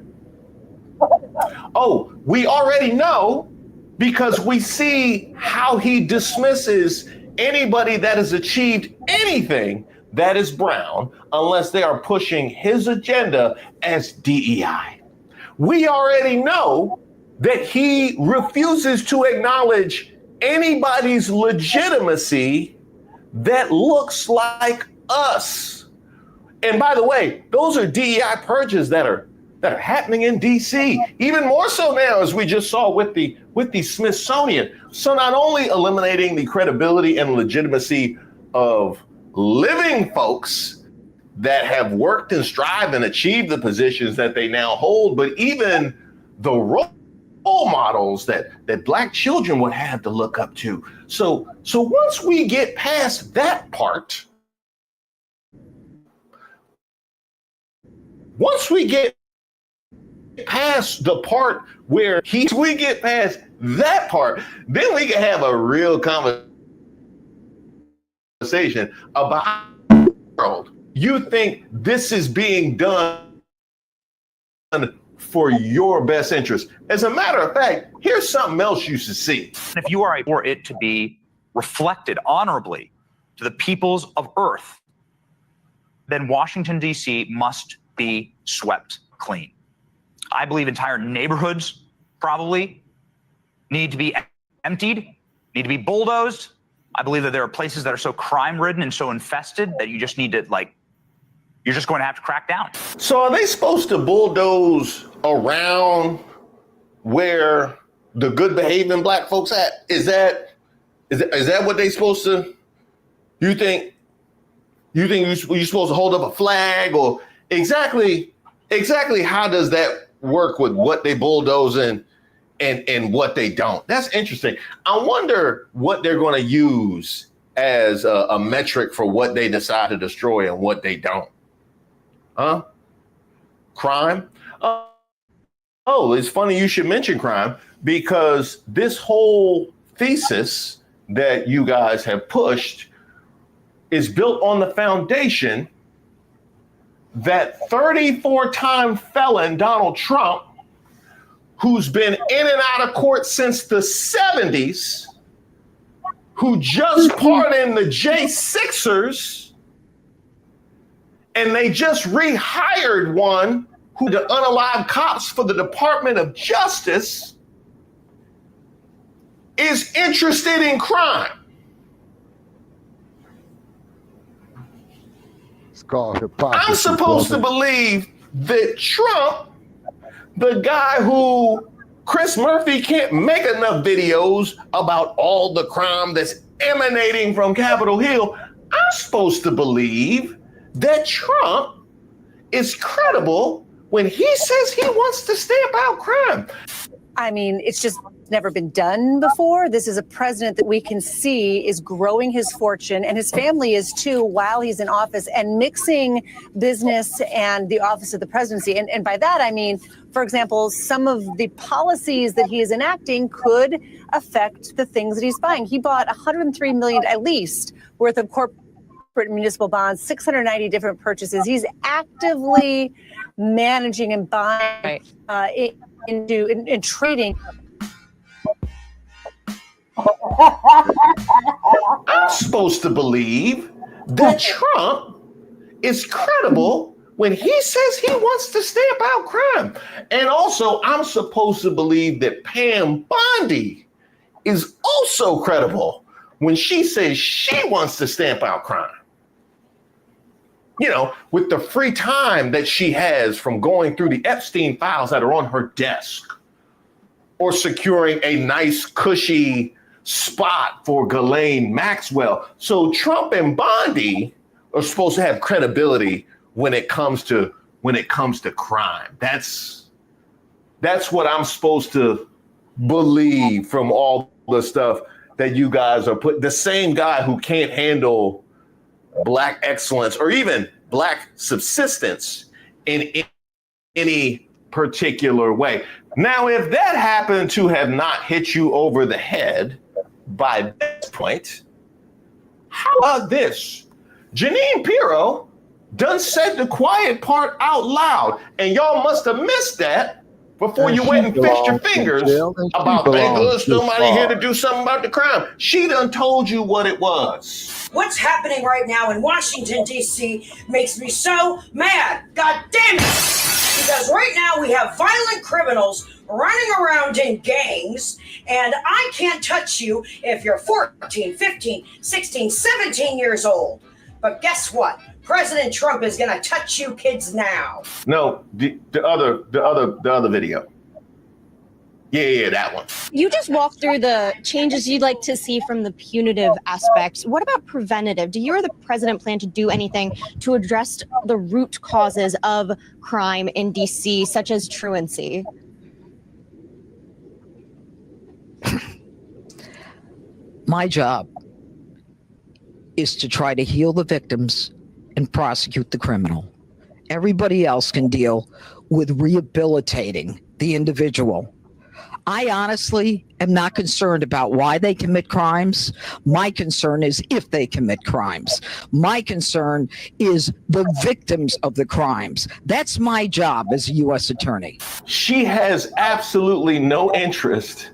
Oh, we already know, because we see how he dismisses anybody that has achieved anything that is brown, unless they are pushing his agenda as DEI. We already know that he refuses to acknowledge anybody's legitimacy that looks like us. And by the way, those are DEI purges that are happening in DC, even more so now, as we just saw with the Smithsonian. So not only eliminating the credibility and legitimacy of living folks that have worked and strived and achieved the positions that they now hold, but even the role models that Black children would have to look up to. So once we get past that part, once we get past the part where we get past that part, then we can have a real conversation about the world. You think this is being done for your best interest? As a matter of fact, here's something else you should see. If you are for it to be reflected honorably to the peoples of Earth, then Washington, D.C. must be swept clean. I believe entire neighborhoods probably need to be emptied, need to be bulldozed. I believe that there are places that are so crime-ridden and so infested that you just need to, you're just going to have to crack down. So are they supposed to bulldoze around where the good behaving Black folks at? Is that what they supposed to? You think you're supposed to hold up a flag, or exactly how does that work with what they bulldoze and what they don't? That's interesting. I wonder what they're going to use as a metric for what they decide to destroy and what they don't. Huh? Crime? Oh, it's funny you should mention crime, because this whole thesis that you guys have pushed is built on the foundation that 34-time felon Donald Trump, who's been in and out of court since the 70s, who just pardoned the J6ers, and they just rehired one who to unalive cops for the Department of Justice, is interested in crime. It's called hypocrisy. I'm supposed to believe that Trump, the guy who Chris Murphy can't make enough videos about all the crime that's emanating from Capitol Hill, I'm supposed to believe that Trump is credible when he says he wants to stamp out crime. I mean, it's just never been done before. This is a president that we can see is growing his fortune, and his family is too, while he's in office, and mixing business and the office of the presidency. And by that, I mean, for example, some of the policies that he is enacting could affect the things that he's buying. He bought $103 million at least worth of corporate municipal bonds, 690 different purchases. He's actively managing and buying into trading. I'm supposed to believe that Trump is credible when he says he wants to stamp out crime. And also, I'm supposed to believe that Pam Bondi is also credible when she says she wants to stamp out crime. you know, with the free time that she has from going through the Epstein files that are on her desk, or securing a nice cushy spot for Ghislaine Maxwell. So Trump and Bondi are supposed to have credibility when it comes to crime. That's what I'm supposed to believe from all the stuff that you guys are putting. The same guy who can't handle Black excellence or even Black subsistence in any particular way. Now, if that happened to have not hit you over the head by this point, how about this? Janine Pirro done said the quiet part out loud, and y'all must have missed that before you went and fished your fingers about, thank goodness somebody here to do something about the crime. She done told you what it was. What's happening right now in Washington, D.C. makes me so mad. God damn it! Because right now we have violent criminals running around in gangs, and I can't touch you if you're 14, 15, 16, 17 years old. But guess what? President Trump is going to touch you kids now. No, the other video. Yeah, that one. You just walked through the changes you'd like to see from the punitive aspect. What about preventative? Do you or the president plan to do anything to address the root causes of crime in DC, such as truancy? My job is to try to heal the victims and prosecute the criminal. Everybody else can deal with rehabilitating the individual. I honestly am not concerned about why they commit crimes. My concern is if they commit crimes. My concern is the victims of the crimes. That's my job as a U.S. attorney. She has absolutely no interest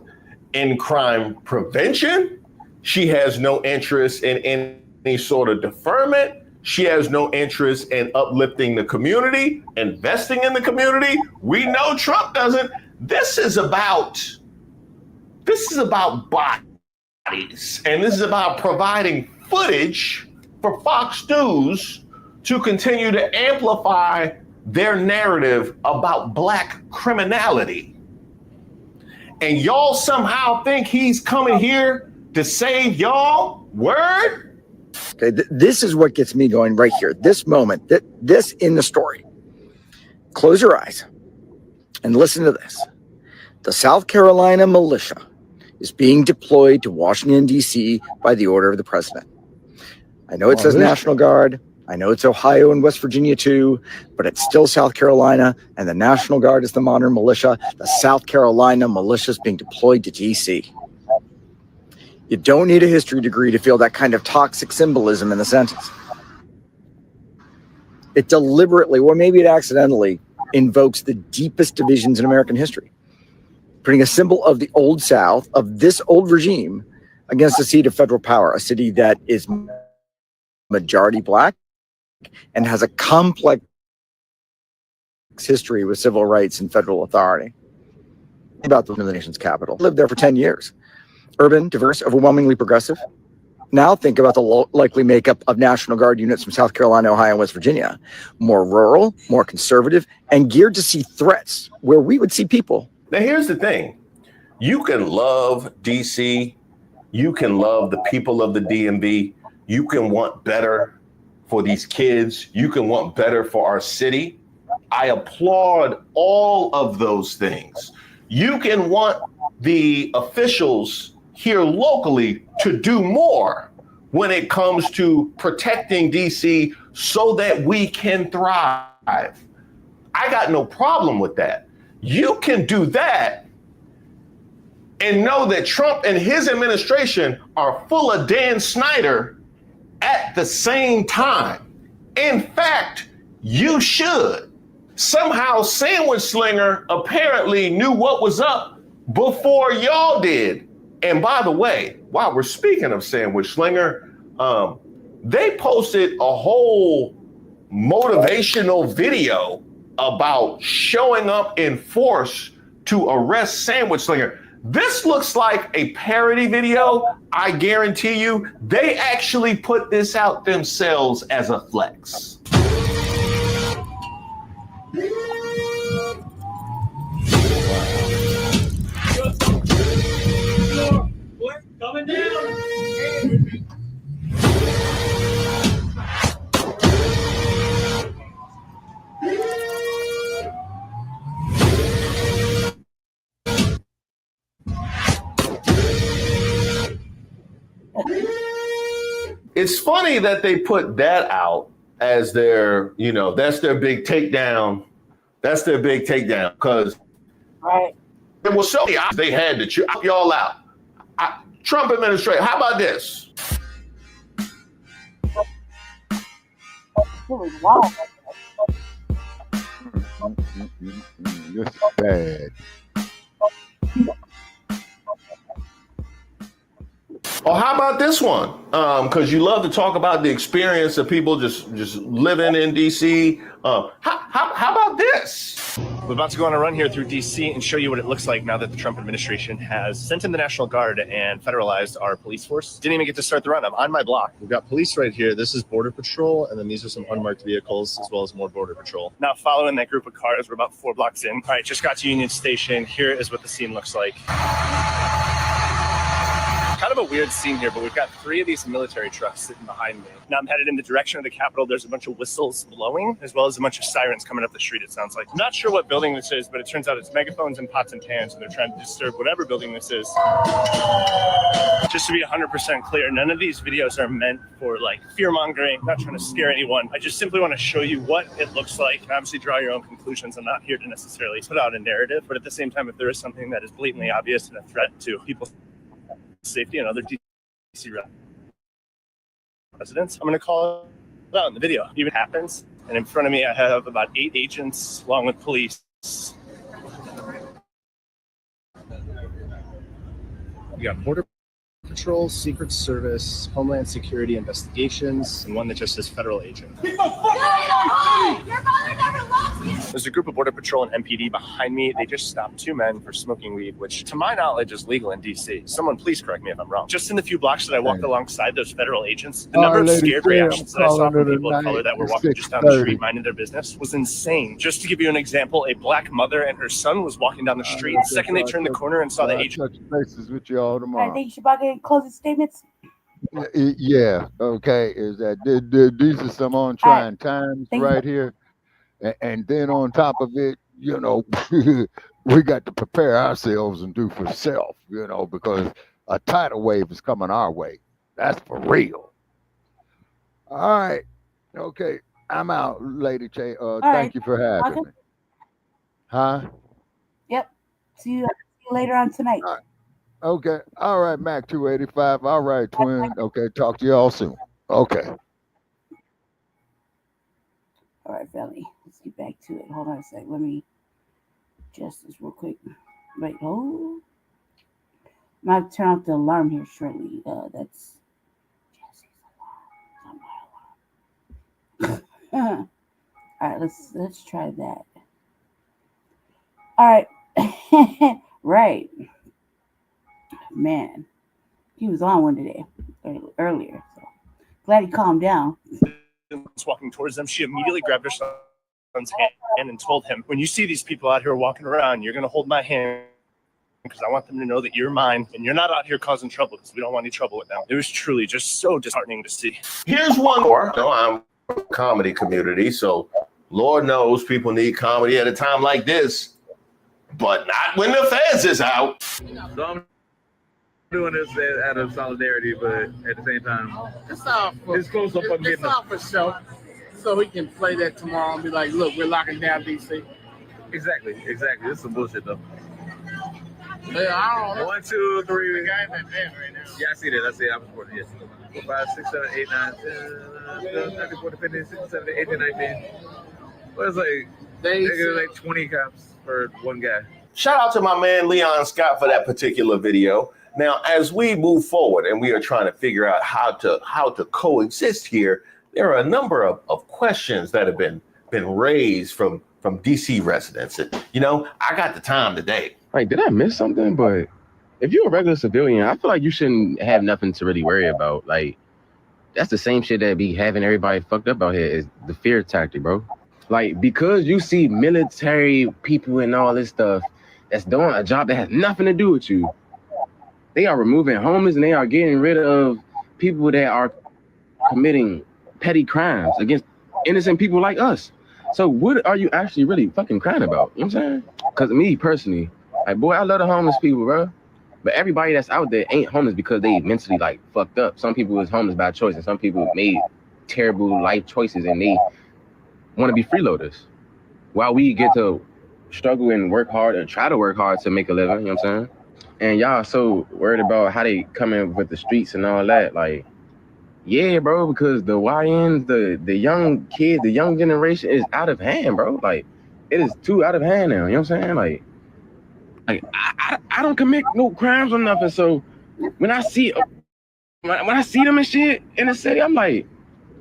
in crime prevention. She has no interest in any sort of deferment. She has no interest in uplifting the community, investing in the community. We know Trump doesn't. This is about bodies, and this is about providing footage for Fox News to continue to amplify their narrative about Black criminality. And y'all somehow think he's coming here to save y'all? Word? Okay, this is what gets me going right here. This moment, this in the story. Close your eyes and listen to this. The South Carolina militia is being deployed to Washington, D.C. by the order of the president. I know it says National Guard. I know it's Ohio and West Virginia too, but it's still South Carolina, and the National Guard is the modern militia. The South Carolina militia is being deployed to D.C. You don't need a history degree to feel that kind of toxic symbolism in the sentence. It deliberately, or maybe it accidentally, invokes the deepest divisions in American history, putting a symbol of the old South, of this old regime, against a seat of federal power, a city that is majority Black and has a complex history with civil rights and federal authority. About the nation's capital. Lived there for 10 years. Urban, diverse, overwhelmingly progressive. Now think about the likely makeup of National Guard units from South Carolina, Ohio, and West Virginia. More rural, more conservative, and geared to see threats where we would see people. Now, here's the thing. You can love DC. You can love the people of the DMV. You can want better for these kids. You can want better for our city. I applaud all of those things. You can want the officials here locally to do more when it comes to protecting DC so that we can thrive. I got no problem with that. You can do that and know that Trump and his administration are full of Dan Snyder at the same time. In fact, you should. Somehow Sandwich Slinger apparently knew what was up before y'all did. And by the way, while we're speaking of Sandwich Slinger, they posted a whole motivational video about showing up in force to arrest Sandwich Slinger. This looks like a parody video. I guarantee you, they actually put this out themselves as a flex. it's funny that they put that out as their, you know, that's their big takedown. That's their big takedown because it was so they had to chop y'all out. Trump administration, how about this? This is bad. Or how about this one? Because you love to talk about the experience of people just living in DC. How about this? We're about to go on a run here through DC and show you what it looks like now that the Trump administration has sent in the National Guard and federalized our police force. Didn't even get to start the run. I'm on my block. We've got police right here. This is Border Patrol, and then these are some unmarked vehicles, as well as more Border Patrol. Now following that group of cars, we're about 4 blocks in. All right, just got to Union Station. Here is what the scene looks like. Kind of a weird scene here, but we've got 3 of these military trucks sitting behind me. Now I'm headed in the direction of the Capitol. There's a bunch of whistles blowing, as well as a bunch of sirens coming up the street, it sounds like. I'm not sure what building this is, but it turns out it's megaphones and pots and pans, and they're trying to disturb whatever building this is. Just to be 100% clear, none of these videos are meant for like fear-mongering. I'm not trying to scare anyone. I just simply want to show you what it looks like. And obviously draw your own conclusions. I'm not here to necessarily put out a narrative, but at the same time, if there is something that is blatantly obvious and a threat to people's safety and other DC residents, I'm going to call it out in the video. It even happens. And in front of me, I have about 8 agents along with police. We got Border Patrol, Secret Service, Homeland Security Investigations, and one that just says federal agent. There's a group of Border Patrol and MPD behind me. They just stopped 2 men for smoking weed, which to my knowledge is legal in DC. Someone please correct me if I'm wrong. Just in the few blocks that I walked alongside those federal agents, the number of scared reactions that I saw from people of color that were walking just down the street minding their business was insane. Just to give you an example, a black mother and her son was walking down the street. The second they turned the corner and saw the agent. Touch bases with you all tomorrow. I think you should about get closing statements. Yeah, okay. Is that these are some on trying times right here, and then on top of it, you know, we got to prepare ourselves and do for self, you know, because a tidal wave is coming our way. That's for real. All right, okay, I'm out, Lady J. Thank you for having me. Huh? Yep. See you later on tonight. Okay. All right, Mac 285. All right, twin. Okay, talk to y'all soon. Okay. All right, family. Let's get back to it. Hold on a sec. Let me adjust this real quick. Wait, hold. I'm going to turn off the alarm here shortly. That's Jesse's alarm. It's not my alarm. All right, let's try that. All right. Right. Man, he was on one today earlier. So glad he calmed down. Walking towards them, she immediately grabbed her son's hand and told him, "When you see these people out here walking around, you're going to hold my hand because I want them to know that you're mine and you're not out here causing trouble because we don't want any trouble with them." It was truly just so disheartening to see. Here's one more. You know, I'm from the comedy community, so Lord knows people need comedy at a time like this, but not when the feds is out. Doing this out of solidarity, but at the same time, it's close up on getting It's all for show. So we can play that tomorrow and be like, look, we're locking down DC. Exactly. This is some bullshit though. Yeah, I don't know. 1, 2, 3. The guy in that van right now. Yeah, I see that. I'm supporting. Yes. 4, 5, 6, 7, 8, 9, 10, 12, 13, 14, 15, 16, 17, 18, 19. Well, it's like they like 20 cops for one guy. Shout out to my man Leon Scott for that particular video. Now, as we move forward and we are trying to figure out how to coexist here, there are a number of questions that have been raised from DC residents. And, you know, I got the time today. Like, did I miss something? But if you're a regular civilian, I feel like you shouldn't have nothing to really worry about. Like, that's the same shit that be having everybody fucked up out here is the fear tactic, bro. Like, because you see military people and all this stuff that's doing a job that has nothing to do with you. They are removing homeless and they are getting rid of people that are committing petty crimes against innocent people like us. So what are you actually really fucking crying about? You know what I'm saying? Because me personally, like, boy, I love the homeless people, bro. But everybody that's out there ain't homeless because they mentally like fucked up. Some people is homeless by choice, and some people made terrible life choices and they want to be freeloaders. While we get to struggle and work hard and try to work hard to make a living, you know what I'm saying? And y'all so worried about how they come in with the streets and all that. Like, yeah, bro, because the YNs, the young kids, the young generation is out of hand, bro. Like, it is too out of hand now, you know what I'm saying? Like I don't commit no crimes or nothing. So when I see them and shit in the city, I'm like,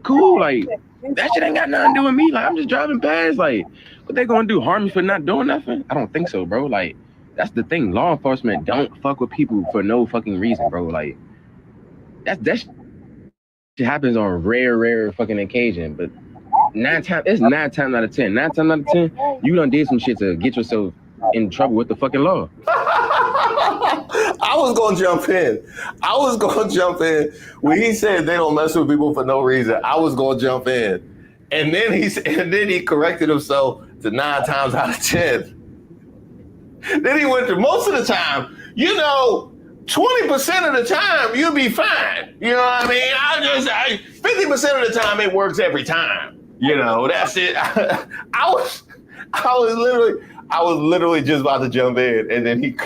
cool, like that shit ain't got nothing to do with me. Like, I'm just driving past. Like, what they gonna do? Harm me for not doing nothing? I don't think so, bro. Like, that's the thing. Law enforcement don't fuck with people for no fucking reason, bro. Like, that shit happens on rare fucking occasion. But 9 times out of 10. 9 times out of 10, you done did some shit to get yourself in trouble with the fucking law. I was gonna jump in when he said they don't mess with people for no reason. I was gonna jump in, and then he corrected himself to 9 times out of 10. Then he went to most of the time. 20% of the time you'll be fine. You know what I mean? 50% of the time it works every time. That's it. I was literally just about to jump in, and then he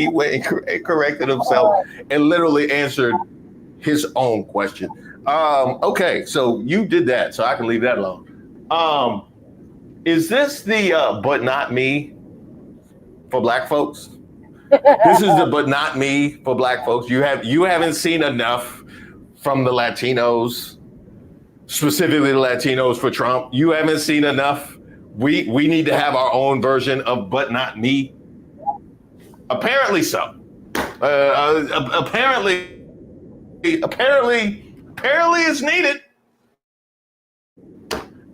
went and corrected himself and literally answered his own question. Okay, so you did that, so I can leave that alone. Is this the but not me for black folks? This is the but not me for black folks. You haven't seen enough from the Latinos, specifically the Latinos for Trump. You haven't seen enough. We need to have our own version of but not me. Apparently so. Apparently it's needed.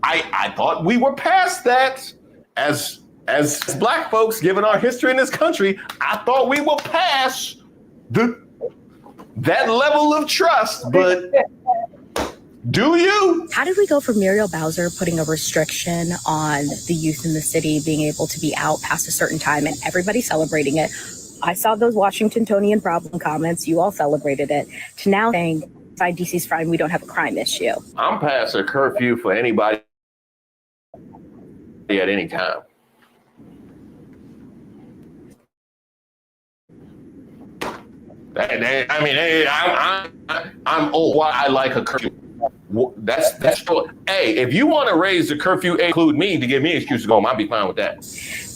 I thought we were past that as black folks, given our history in this country. I thought we were past that level of trust, but do you? How did we go from Muriel Bowser putting a restriction on the youth in the city being able to be out past a certain time and everybody celebrating it? I saw those Washingtonian problem comments. You all celebrated it. To now saying, inside DC's fine, we don't have a crime issue. I'm past a curfew for anybody at any time. I'm old. I like a curfew. That's true. Hey, if you want to raise the curfew, include me to give me an excuse to go home, I'll be fine with that.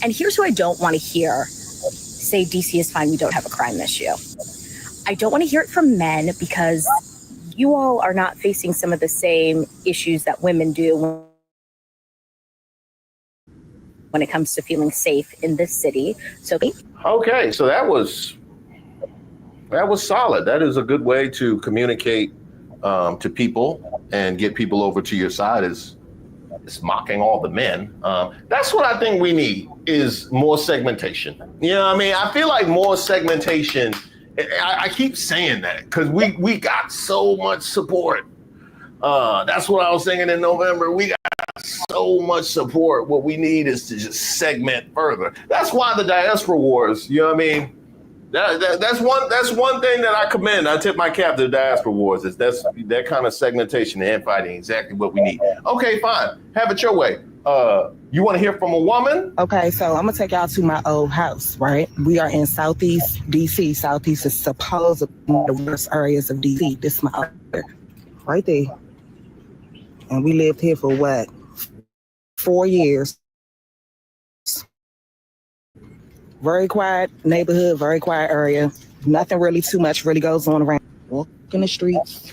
And here's who I don't want to hear say DC is fine, we don't have a crime issue. I don't want to hear it from men because you all are not facing some of the same issues that women do when it comes to feeling safe in this city. So okay, so that was solid. That is a good way to communicate to people and get people over to your side is mocking all the men. That's what I think we need is more segmentation. You know what I mean? I feel like more segmentation. I keep saying that because we got so much support. That's what I was saying in November. We got so much support. What we need is to just segment further. That's why the diaspora wars, you know what I mean? That's one thing that I commend. I tip my cap to the diaspora wars. Is that kind of segmentation and infighting exactly what we need. Okay, fine. Have it your way. You want to hear from a woman? Okay, so I'm gonna take y'all to my old house, right? We are in Southeast DC. Southeast is supposedly one of the worst areas of DC. This is my old right there. And we lived here for what? 4 years. Very quiet neighborhood, very quiet area. Nothing really too much really goes on around. Walking the streets.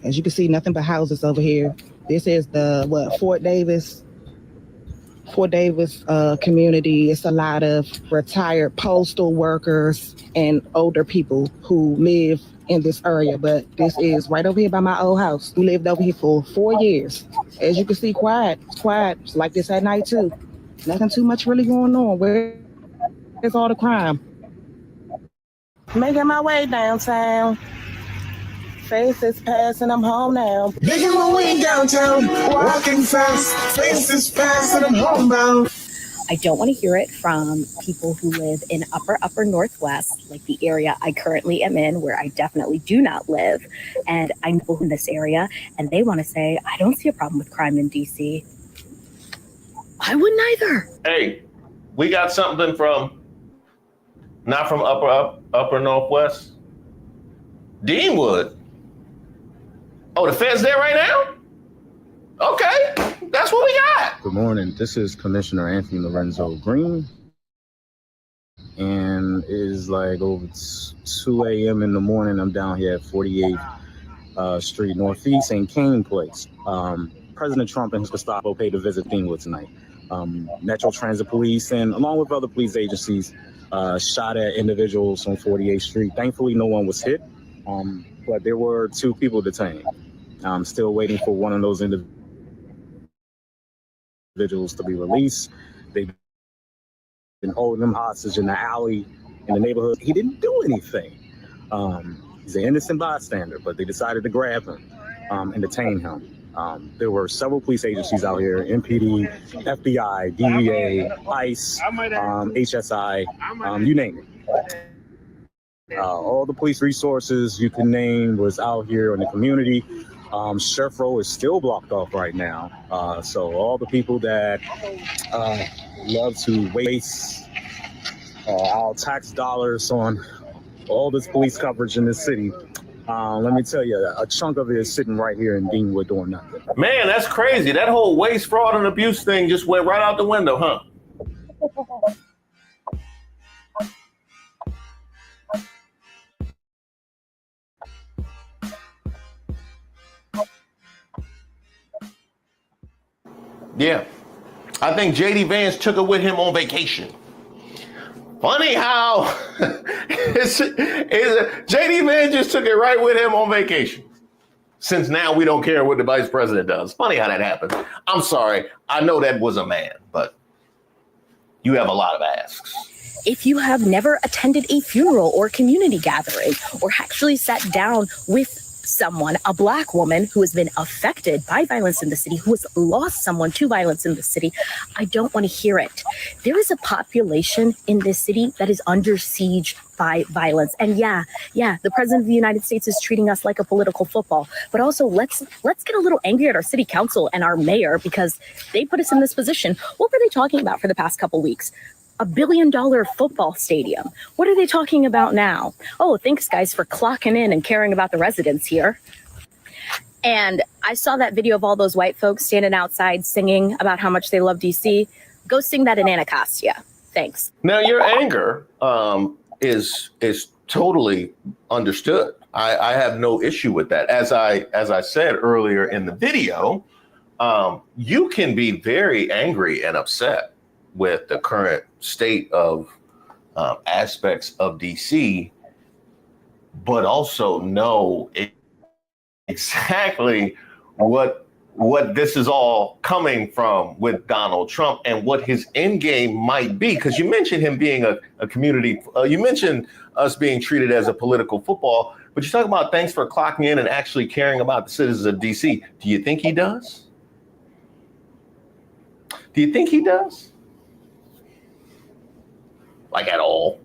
As you can see, nothing but houses over here. This is the Fort Davis community. It's a lot of retired postal workers and older people who live in this area. But this is right over here by my old house. We lived over here for 4 years. As you can see, quiet. It's quiet. It's like this at night too. Nothing too much really going on. Where's all the crime? Making my way downtown. Faces pass and I'm home now. Making my way downtown, walking fast. Faces pass and I'm homebound. I don't want to hear it from people who live in upper Northwest, like the area I currently am in, where I definitely do not live. And I know people in this area, and they want to say, I don't see a problem with crime in DC. I wouldn't either. Hey, we got something from, not from upper Northwest. Deanwood. Oh, the Fed's there right now? Okay, that's what we got. Good morning. This is Commissioner Anthony Lorenzo Green. And it is like over 2 a.m. in the morning. I'm down here at 48th Street Northeast in Kane Place. President Trump and his Gestapo paid a visit Deanwood tonight. Metro Transit Police and along with other police agencies shot at individuals on 48th Street. Thankfully, no one was hit, but there were 2 people detained. I'm still waiting for one of those individuals to be released. They've been holding him hostage in the alley in the neighborhood. He didn't do anything. He's an innocent bystander, but they decided to grab him and detain him. There were several police agencies out here: MPD, FBI, DEA, ICE, HSI, you name it. All the police resources you can name was out here in the community. Sheriff Row is still blocked off right now. So all the people that love to waste our tax dollars on all this police coverage in this city, let me tell you, a chunk of it is sitting right here in Deanwood doing nothing. Man, that's crazy. That whole waste, fraud, and abuse thing just went right out the window, huh? Yeah, I think J.D. Vance took it with him on vacation. Funny how J.D. Vance just took it right with him on vacation. Since now we don't care what the vice president does. Funny how that happened. I'm sorry. I know that was a man, but you have a lot of asks. If you have never attended a funeral or community gathering or actually sat down with someone, a Black woman who has been affected by violence in the city, who has lost someone to violence in the city, I don't want to hear it. There is a population in this city that is under siege by violence. And yeah, the president of the United States is treating us like a political football. But also let's get a little angry at our city council and our mayor because they put us in this position. What were they talking about for the past couple weeks? $1 billion football stadium. What are they talking about now? Oh, thanks guys for clocking in and caring about the residents here. And I saw that video of all those white folks standing outside singing about how much they love DC. Go sing that in Anacostia. Thanks. Now your anger is totally understood. I have no issue with that. As I said earlier in the video, you can be very angry and upset with the current state of aspects of DC, but also know exactly what this is all coming from with Donald Trump and what his end game might be. Because you mentioned him being a community, you mentioned us being treated as a political football, but you talk about thanks for clocking in and actually caring about the citizens of DC. Do you think he does? Do you think he does? Like at all?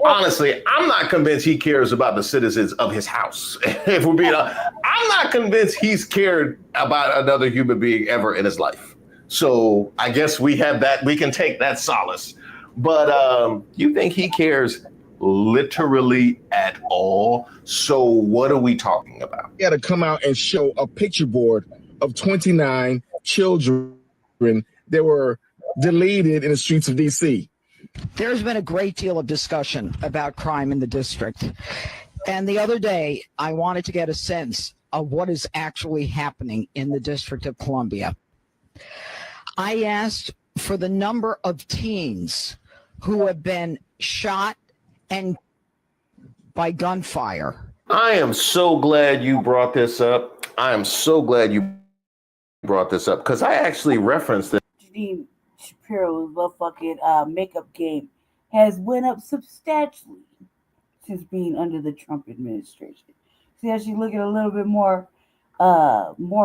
Honestly, I'm not convinced he cares about the citizens of his house. If we're being honest, I'm not convinced he's cared about another human being ever in his life. So I guess we have that. We can take that solace. But you think he cares literally at all? So what are we talking about? He had to come out and show a picture board of 29 children that were deleted in the streets of DC. There's been a great deal of discussion about crime in the district. And the other day, I wanted to get a sense of what is actually happening in the District of Columbia. I asked for the number of teens who have been shot and by gunfire. I am so glad you brought this up. I am so glad you brought this up because I actually referenced it. Janine Shapiro's motherfucking makeup game has went up substantially since being under the Trump administration. See how she's looking a little bit more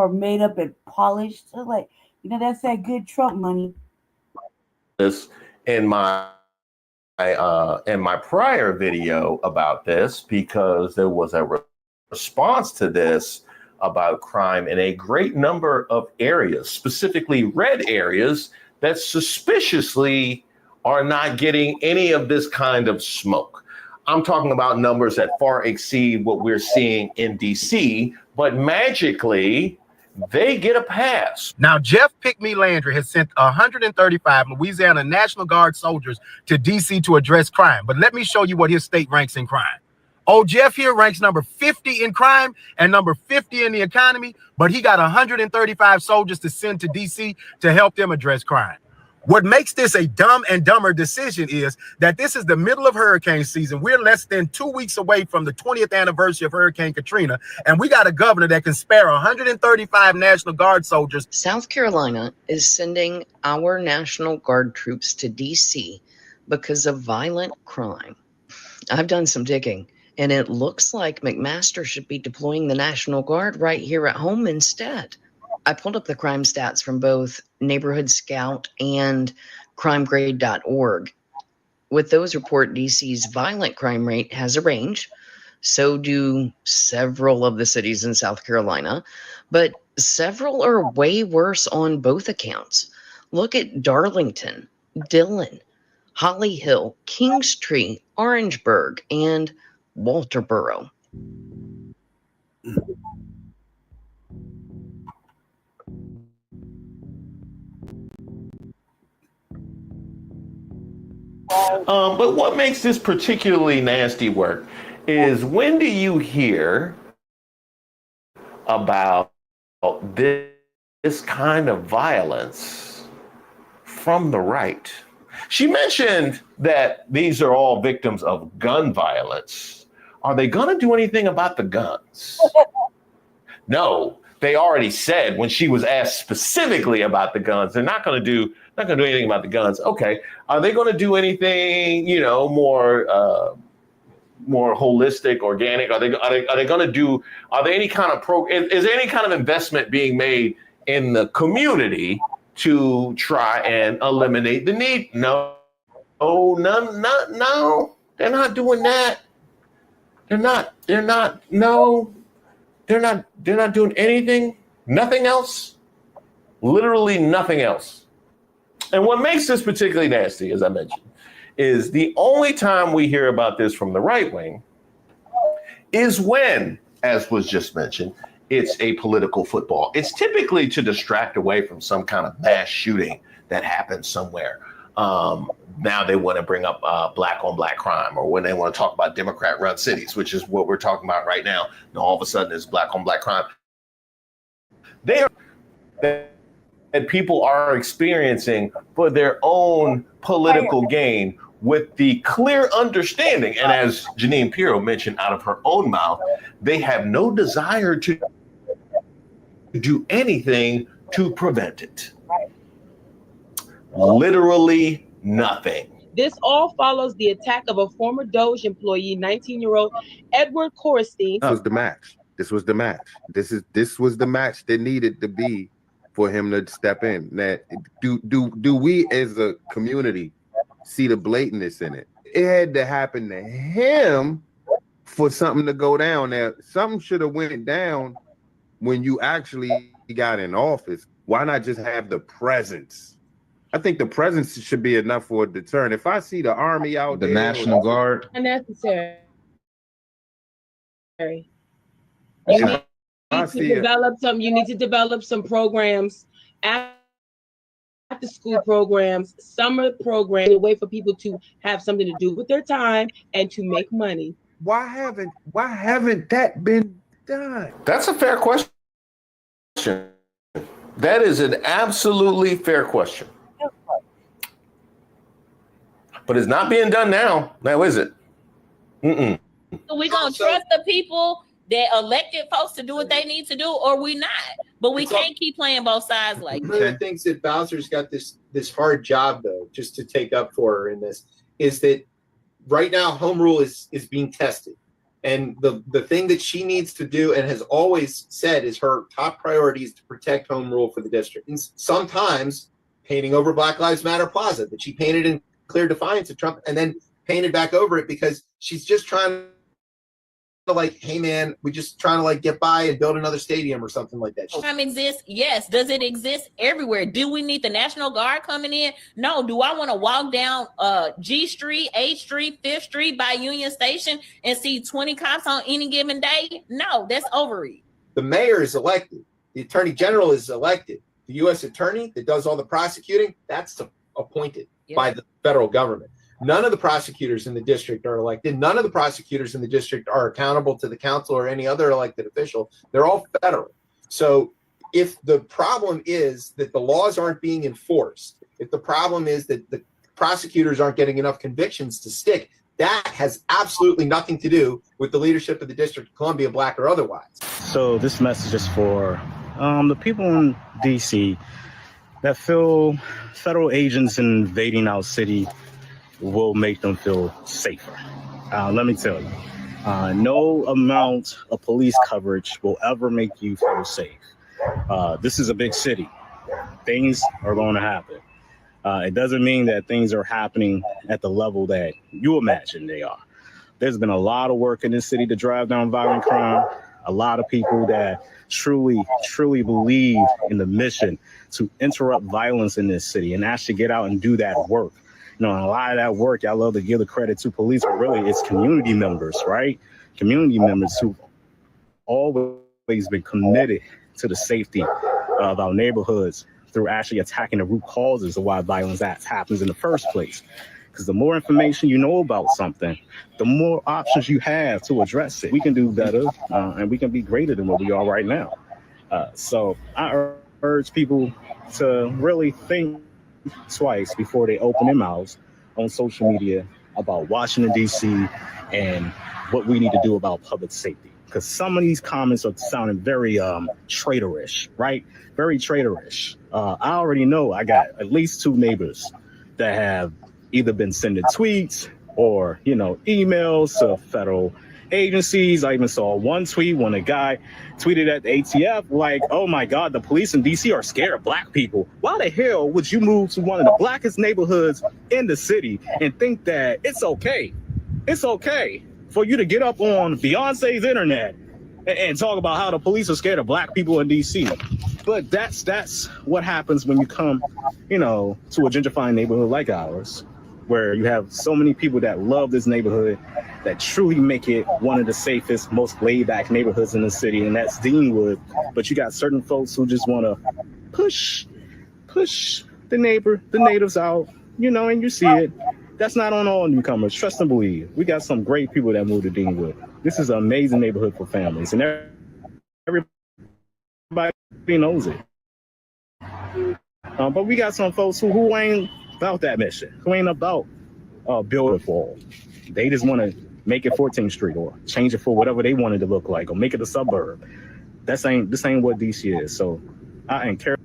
made up and polished. So like, that's that good Trump money. this in my prior video about this, because there was a response to this about crime in a great number of areas, specifically red areas that suspiciously are not getting any of this kind of smoke. I'm talking about numbers that far exceed what we're seeing in DC, but magically they get a pass. Now, Jeff Pickme Landry has sent 135 Louisiana National Guard soldiers to DC to address crime. But let me show you what his state ranks in crime. Old Jeff here ranks number 50 in crime and number 50 in the economy, but he got 135 soldiers to send to DC to help them address crime. What makes this a dumb and dumber decision is that this is the middle of hurricane season. We're less than 2 weeks away from the 20th anniversary of Hurricane Katrina, and we got a governor that can spare 135 National Guard soldiers. South Carolina is sending our National Guard troops to D.C. because of violent crime. I've done some digging, and it looks like McMaster should be deploying the National Guard right here at home instead. I pulled up the crime stats from both Neighborhood Scout and crimegrade.org. With those report, DC's violent crime rate has a range. So do several of the cities in South Carolina, but several are way worse on both accounts. Look at Darlington, Dillon, Holly Hill, Kingstree, Orangeburg, and Walterboro. But what makes this particularly nasty work is, when do you hear about this kind of violence from the right? She mentioned that these are all victims of gun violence. Are they going to do anything about the guns? No, they already said, when she was asked specifically about the guns, they're not going to do anything about the guns. Okay, are they going to do anything, more holistic, organic? Are there any kind of is there any kind of investment being made in the community to try and eliminate the need? No, no, they're not doing that. They're not doing anything, nothing else, literally nothing else. And what makes this particularly nasty, as I mentioned, is the only time we hear about this from the right wing is when, as was just mentioned, it's a political football. It's typically to distract away from some kind of mass shooting that happens somewhere. Now they want to bring up black on black crime, or when they want to talk about Democrat-run cities, which is what we're talking about right now. And all of a sudden it's black on black crime. That people are experiencing for their own political gain, with the clear understanding, and as Janine Pirro mentioned out of her own mouth, they have no desire to do anything to prevent it. Literally nothing. This all follows the attack of a former Doge employee, 19-year-old Edward Corstein. This was the match. This was the match. This was the match that needed to be for him to step in. Now, do we as a community see the blatantness in it? It had to happen to him for something to go down. Now, something should have went down when you actually got in office. Why not just have the presence? I think the presence should be enough for a deterrent. If I see the army out there, the National Guard, unnecessary. You need to develop some programs, after school programs, summer programs, a way for people to have something to do with their time and to make money. Why haven't that been done? That's a fair question. That is an absolutely fair question. But it's not being done now. Now, is it? So we're going to trust the people that elected folks to do what they need to do, or we not. But we can't keep playing both sides like One of the things that Bowser's got this hard job, though, just to take up for her in this, is that right now home rule is being tested. And the thing that she needs to do, and has always said, is her top priority is to protect home rule for the district. And sometimes painting over Black Lives Matter Plaza that she painted in clear defiance of Trump and then painted back over it because she's just trying to like, hey man, we just trying to like get by and build another stadium or something like that. Crime exists? Yes. Does it exist everywhere? Do we need the National Guard coming in? No. Do I want to walk down G Street, H Street, 5th Street by Union Station and see 20 cops on any given day? No, that's overreach. The mayor is elected. The attorney general is elected. The U.S. attorney that does all the prosecuting, that's appointed by the federal government. None of the prosecutors in the district are elected. None of the prosecutors in the district are accountable to the council or any other elected official. They're all federal. So if the problem is that the laws aren't being enforced, if the problem is that the prosecutors aren't getting enough convictions to stick, that has absolutely nothing to do with the leadership of the District of Columbia, black or otherwise. So this message is for the people in D.C. that feel federal agents invading our city will make them feel safer. Let me tell you, no amount of police coverage will ever make you feel safe. This is a big city. Things are going to happen. It doesn't mean that things are happening at the level that you imagine they are. There's been a lot of work in this city to drive down violent crime. A lot of people that truly believe in the mission to interrupt violence in this city and actually get out and do that work. You know, and a lot of that work, I love to give the credit to police, but really it's community members, right? Community members who've always been committed to the safety of our neighborhoods through actually attacking the root causes of why violence happens in the first place. Because the more information you know about something, the more options you have to address it. We can do better and we can be greater than what we are right now. So I urge people to really think twice before they open their mouths on social media about Washington, D.C. and what we need to do about public safety. Because some of these comments are sounding very traitorish, right? Very traitorish. I already know I got at least 2 neighbors that have either been sending tweets or, you know, emails to federal agencies. I even saw one tweet when a guy tweeted at the ATF like, oh my God, the police in DC are scared of black people. Why the hell would you move to one of the blackest neighborhoods in the city and think that it's okay for you to get up on Beyonce's internet and talk about how the police are scared of black people in DC? But that's what happens when you come, you know, to a gentrifying neighborhood like ours, where you have so many people that love this neighborhood, that truly make it one of the safest, most laid-back neighborhoods in the city, and that's Deanwood. But you got certain folks who just want to push the natives out, you know, and you see it. That's not on all newcomers. Trust and believe. We got some great people that moved to Deanwood. This is an amazing neighborhood for families, and everybody knows it. But we got some folks who ain't about that mission, who ain't about building for all. They just want to make it 14th Street or change it for whatever they want it to look like or make it a suburb. This ain't what DC is. So I encourage.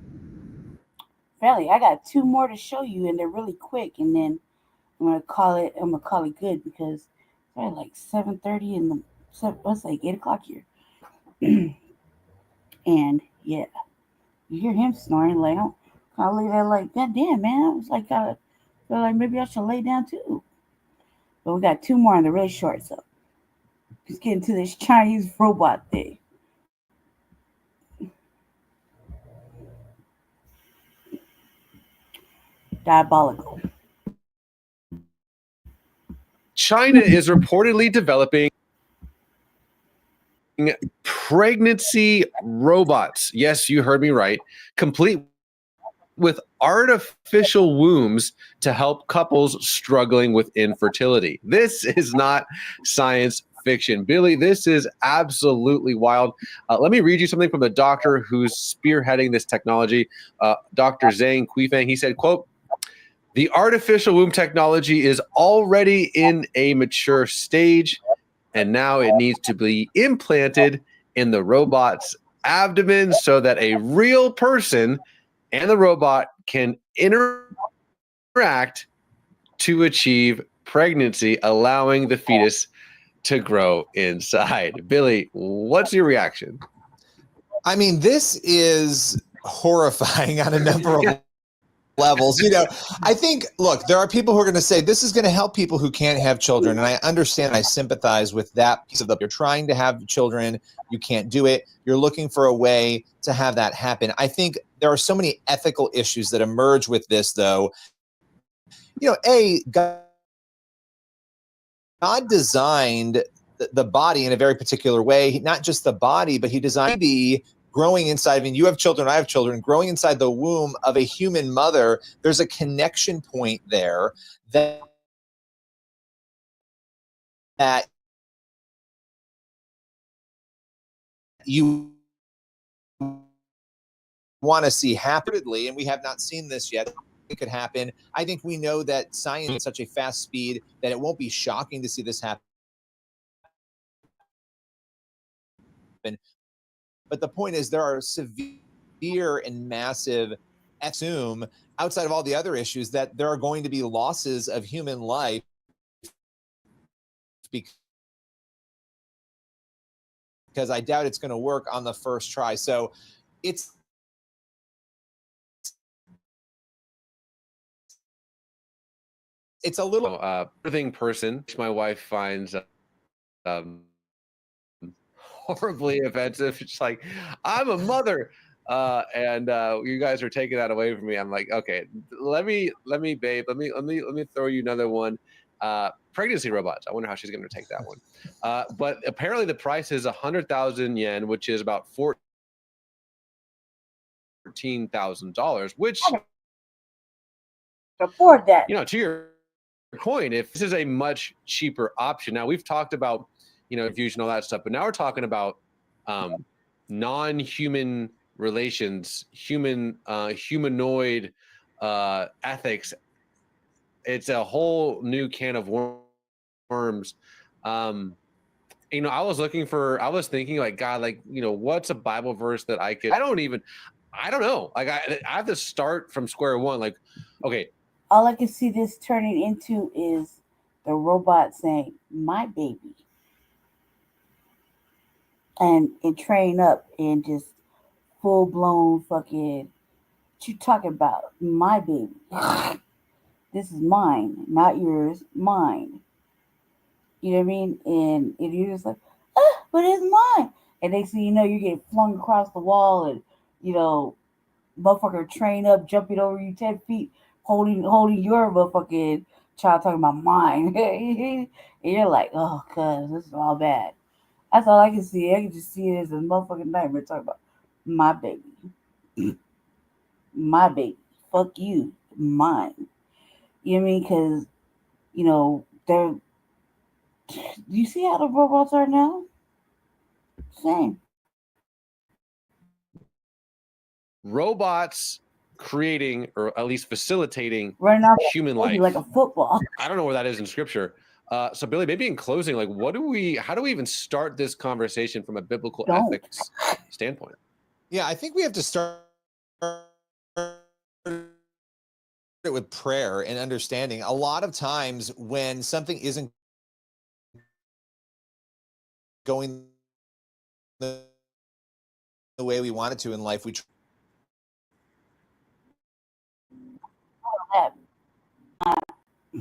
Fairly, I got 2 more to show you, and they're really quick, and then I'm gonna call it good because it's probably like 7:30 in the what's like 8 o'clock here. And yeah, you hear him snoring. Like I look at it like, God damn, man. I was like, feel like maybe I should lay down too. But we got 2 more on the really short, so let's get into this Chinese robot thing. Diabolical. China is reportedly developing pregnancy robots. Yes, you heard me right. Complete with artificial wombs to help couples struggling with infertility. This is not science fiction. Billy, this is absolutely wild. Let me read you something from the doctor who's spearheading this technology, Dr. Zhang Quifeng. He said, quote, "The artificial womb technology is already in a mature stage, and now it needs to be implanted in the robot's abdomen so that a real person and the robot can interact to achieve pregnancy, allowing the fetus to grow inside." Billy, what's your reaction? I mean, this is horrifying on a number of levels. You know, I think, look, there are people who are going to say this is going to help people who can't have children. And I understand, I sympathize with that piece of the, you're trying to have children, you can't do it. You're looking for a way to have that happen. I think there are so many ethical issues that emerge with this, though. You know, God designed the body in a very particular way, not just the body, but he designed the growing inside. I mean, you have children, I have children, growing inside the womb of a human mother. There's a connection point there that you want to see happily, and we have not seen this yet. It could happen. I think we know that science is at such a fast speed that it won't be shocking to see this happen. But the point is, there are severe and massive, assume, outside of all the other issues, that there are going to be losses of human life because I doubt it's going to work on the first try. So it's a little living person. My wife finds horribly offensive. It's like, I'm a mother, and you guys are taking that away from me. I'm like, okay, let me, babe, let me throw you another one. Pregnancy robots. I wonder how she's going to take that one. But apparently the price is 100,000 yen, which is about $14,000, which afford that. You know, to your point, if this is a much cheaper option. Now we've talked about, you know, infusion, all that stuff, but now we're talking about non-human relations, humanoid ethics. It's a whole new can of worms. You know, I was thinking like, God, like, you know, what's a Bible verse that I don't know. Like I have to start from square one. Like, okay. All I can see this turning into is the robot saying, my baby. And train up and just full blown fucking, what you talking about? My baby. This is mine, not yours, mine. You know what I mean? And you're just like, but it's mine. And next thing you know, you get flung across the wall and, you know, motherfucker train up, jumping over you 10 feet, holding your motherfucking child, talking about mine. And you're like, oh, cuz this is all bad. That's all I can see. I can just see it as a motherfucking nightmare talking about my baby. My baby. Fuck you. Mine. You know what I mean? Because, you know, do you see how the robots are now? Same. Robots creating, or at least facilitating, human life. Like a football. I don't know where that is in scripture. So Billy, maybe in closing, like, how do we even start this conversation from a biblical ethics standpoint? Yeah, I think we have to start with prayer and understanding. A lot of times when something isn't going the way we want it to in life, we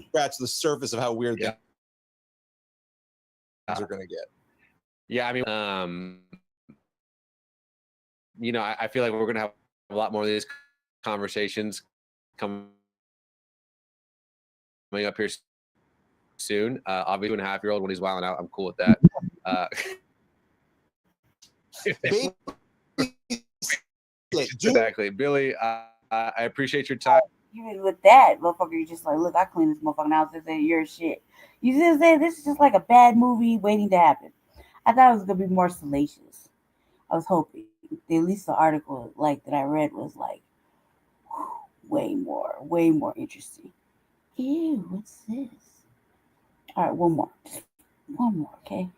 scratch the surface of how weird things are going to get. Yeah, I mean, you know, I feel like we're going to have a lot more of these conversations coming up here soon. Obviously, 2.5-year-old when he's wilding out, I'm cool with that. Exactly, Billy. I appreciate your time. Even with that, motherfucker, you're just like, look, I clean this motherfucking house. This ain't your shit. You just say this is just like a bad movie waiting to happen. I thought it was gonna be more salacious. I was hoping. At least the article like that I read was like way more interesting. Ew, what's this? All right, one more, okay?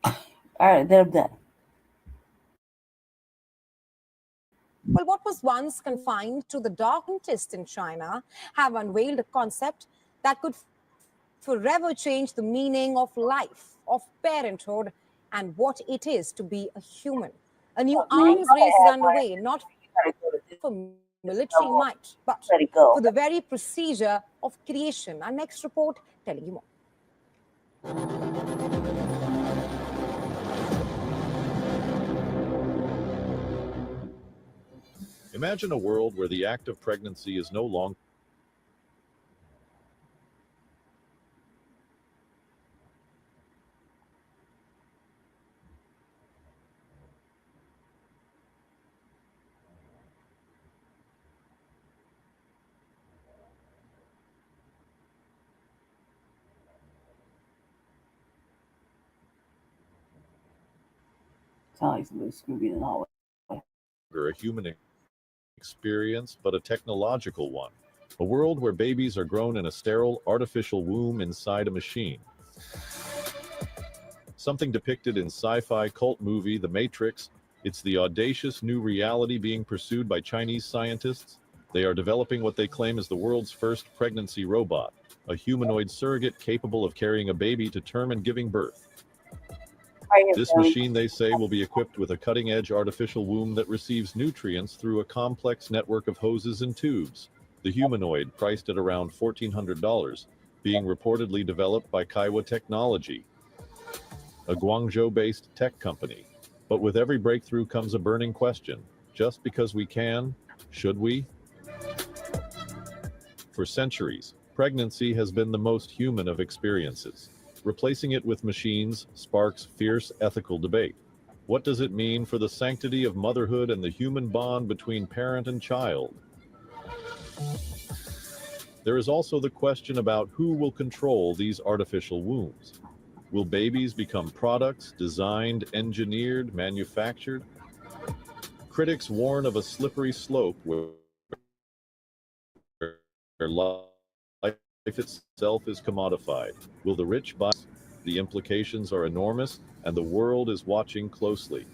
All right, then I'm done. Well, what was once confined to the dark scientists in China have unveiled a concept that could forever change the meaning of life, of parenthood, and what it is to be a human. A new arms race is underway, not for military might, but for the very procedure of creation. Our next report telling you more. Imagine a world where the act of pregnancy is no longer It's a little Scooby in the hallway. a human experience, but a technological one. A world where babies are grown in a sterile, artificial womb inside a machine. Something depicted in sci-fi cult movie The Matrix, it's the audacious new reality being pursued by Chinese scientists. They are developing what they claim is the world's first pregnancy robot, a humanoid surrogate capable of carrying a baby to term and giving birth. This machine, they say, will be equipped with a cutting-edge artificial womb that receives nutrients through a complex network of hoses and tubes. The humanoid, priced at around $1,400, being reportedly developed by Kaiwa Technology, a Guangzhou-based tech company. But with every breakthrough comes a burning question. Just because we can, should we? For centuries, pregnancy has been the most human of experiences. Replacing it with machines sparks fierce ethical debate. What does it mean for the sanctity of motherhood and the human bond between parent and child? There is also the question about who will control these artificial wombs. Will babies become products designed, engineered, manufactured? Critics warn of a slippery slope where life itself is commodified. Will the rich buy? The implications are enormous, and the world is watching closely.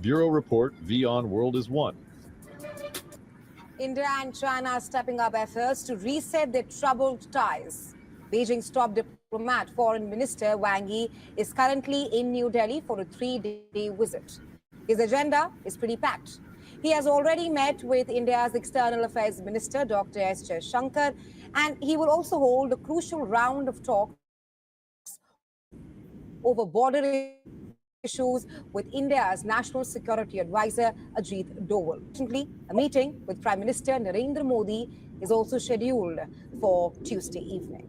Bureau Report, VON World is One. India and China are stepping up efforts to reset their troubled ties. Beijing's top diplomat, Foreign Minister Wang Yi, is currently in New Delhi for a 3-day visit. His agenda is pretty packed. He has already met with India's External Affairs Minister, Dr. S. Jaishankar, and he will also hold a crucial round of talks over border issues with India's National Security Advisor, Ajit Doval. Recently, a meeting with Prime Minister Narendra Modi is also scheduled for Tuesday evening.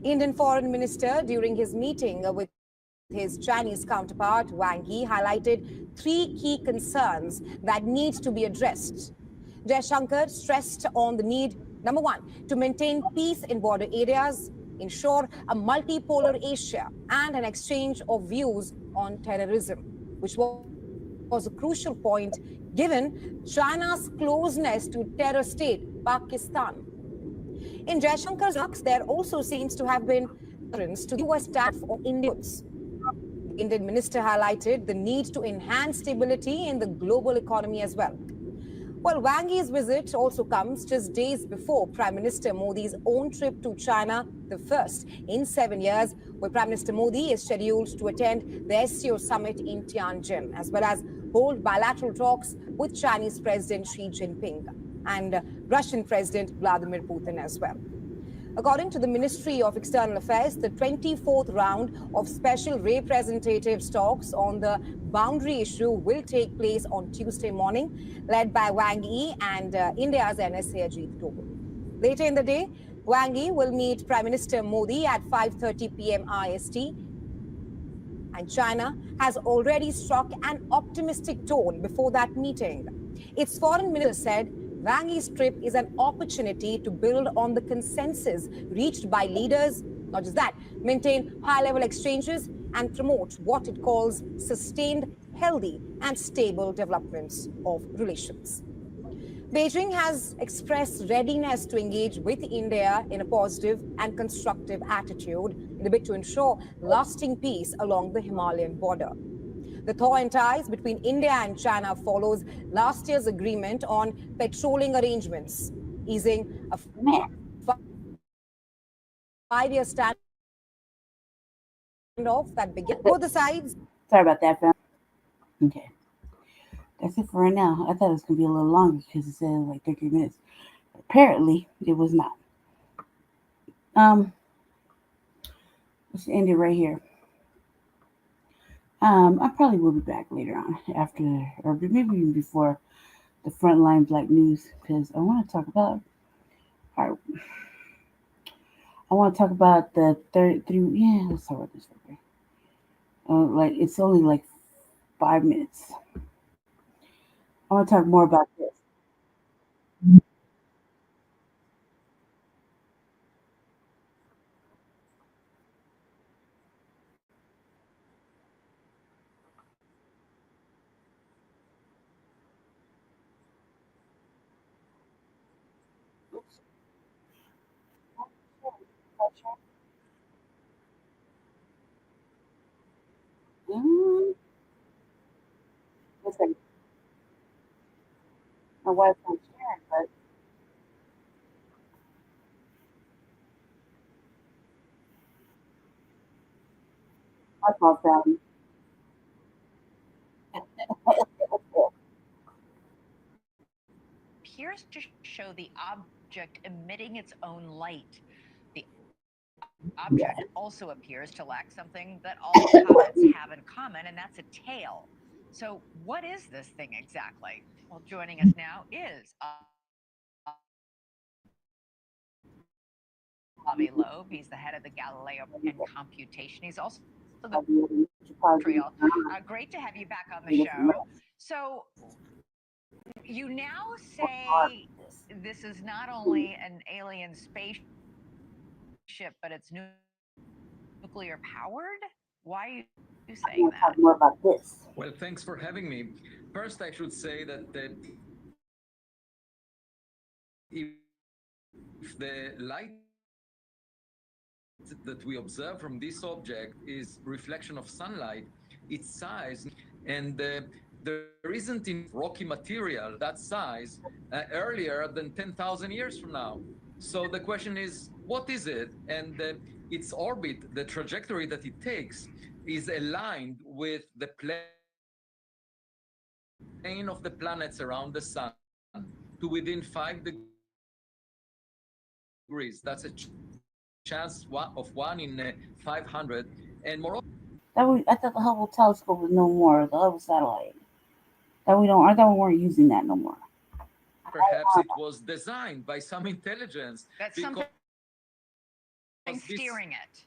Indian Foreign Minister, during his meeting with his Chinese counterpart, Wang Yi, highlighted 3 key concerns that need to be addressed. Jaishankar stressed on the need, number 1, to maintain peace in border areas, ensure a multipolar Asia, and an exchange of views on terrorism, which was a crucial point given China's closeness to terror state Pakistan. In Jaishankar's remarks, there also seems to have been reference to the US tariff on Indians. The Indian minister highlighted the need to enhance stability in the global economy as well. Well, Wang Yi's visit also comes just days before Prime Minister Modi's own trip to China, the first in 7 years, where Prime Minister Modi is scheduled to attend the SCO summit in Tianjin, as well as hold bilateral talks with Chinese President Xi Jinping and Russian President Vladimir Putin as well. According to the Ministry of External Affairs, the 24th round of special representatives talks on the boundary issue will take place on Tuesday morning, led by Wang Yi and India's NSA Ajit Doval. Later in the day, Wang Yi will meet Prime Minister Modi at 5:30 p.m. IST. And China has already struck an optimistic tone before that meeting. Its foreign minister said Wang Yi's trip is an opportunity to build on the consensus reached by leaders, not just that, maintain high-level exchanges and promote what it calls sustained, healthy and stable developments of relations. Beijing has expressed readiness to engage with India in a positive and constructive attitude in a bid to ensure lasting peace along the Himalayan border. The thaw in ties between India and China follows last year's agreement on patrolling arrangements, easing a 5-year standoff that began. Both the sides Sorry about that, fam. Okay. That's it for right now. I thought it was going to be a little longer because it said like 30 minutes. Apparently, it was not. Let's end it right here. I probably will be back later on after, or maybe even before the Frontline Black News, because I want to talk about. I want to talk about the third through. Yeah, let's talk about this real quick. Like it's only like 5 minutes. I want to talk more about this. Listen, my wife's not sharing, but my fault, family. Appears to show the object emitting its own light. The object also appears to lack something that all comets have in common, and that's a tail. So, what is this thing exactly? Well, joining us now is Bobby Loeb. He's the head of the Galileo and Computation. He's also the Montreal. Great to have you back on the show. So, you now say this is not only an alien spaceship, but it's nuclear powered? Why are you saying that? Talk more about this. Well, thanks for having me. First, I should say that if the light that we observe from this object is reflection of sunlight, its size, and there isn't in rocky material that size earlier than 10,000 years from now. So the question is, what is it? And its orbit, the trajectory that it takes, is aligned with the plane of the planets around the sun to within 5 degrees. That's a chance of 1 in 500. And moreover, I thought the Hubble telescope was no more. The Hubble satellite. I thought we weren't using that no more. Perhaps it was designed by some intelligence. That's something steering it.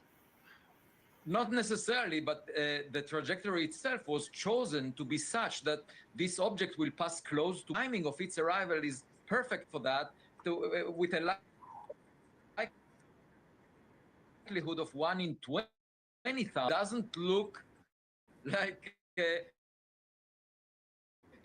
Not necessarily, but the trajectory itself was chosen to be such that this object will pass close to. Timing of its arrival is perfect for that, with a likelihood of 1 in 20,000. Doesn't look like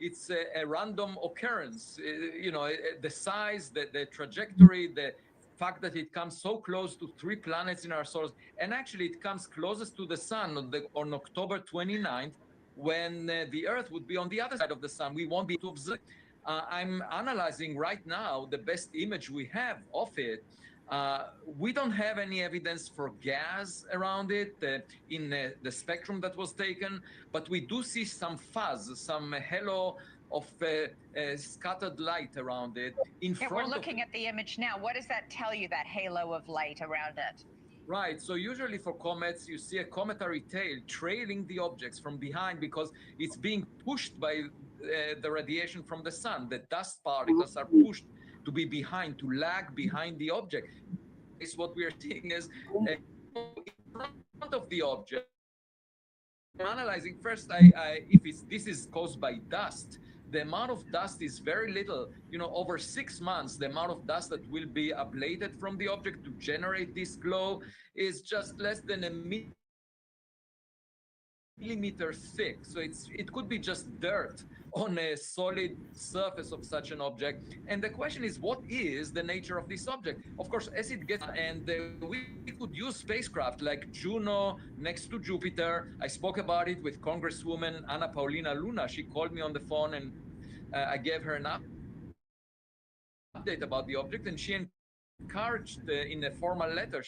it's a random occurrence. The size, the trajectory, the fact that it comes so close to 3 planets in our solar, and actually it comes closest to the sun on October 29th, when the Earth would be on the other side of the sun. We won't be able to observe. I'm analyzing right now the best image we have of it. We don't have any evidence for gas around it in the spectrum that was taken, but we do see some fuzz, some halo of scattered light around it. We're looking at the image now. What does that tell you, that halo of light around it? Right. So usually for comets, you see a cometary tail trailing the objects from behind because it's being pushed by the radiation from the sun. The dust particles are pushed to be behind, to lag behind the object. Is what we are seeing is in front of the object. I'm analyzing first if this is caused by dust. The amount of dust is very little. Over 6 months, the amount of dust that will be ablated from the object to generate this glow is just less than a millimeter thick. So it could be just dirt on a solid surface of such an object. And the question is, what is the nature of this object? Of course, as it gets, and we could use spacecraft like Juno next to Jupiter. I spoke about it with Congresswoman Anna Paulina Luna. She called me on the phone, and I gave her an update about the object, and she encouraged in a formal letter.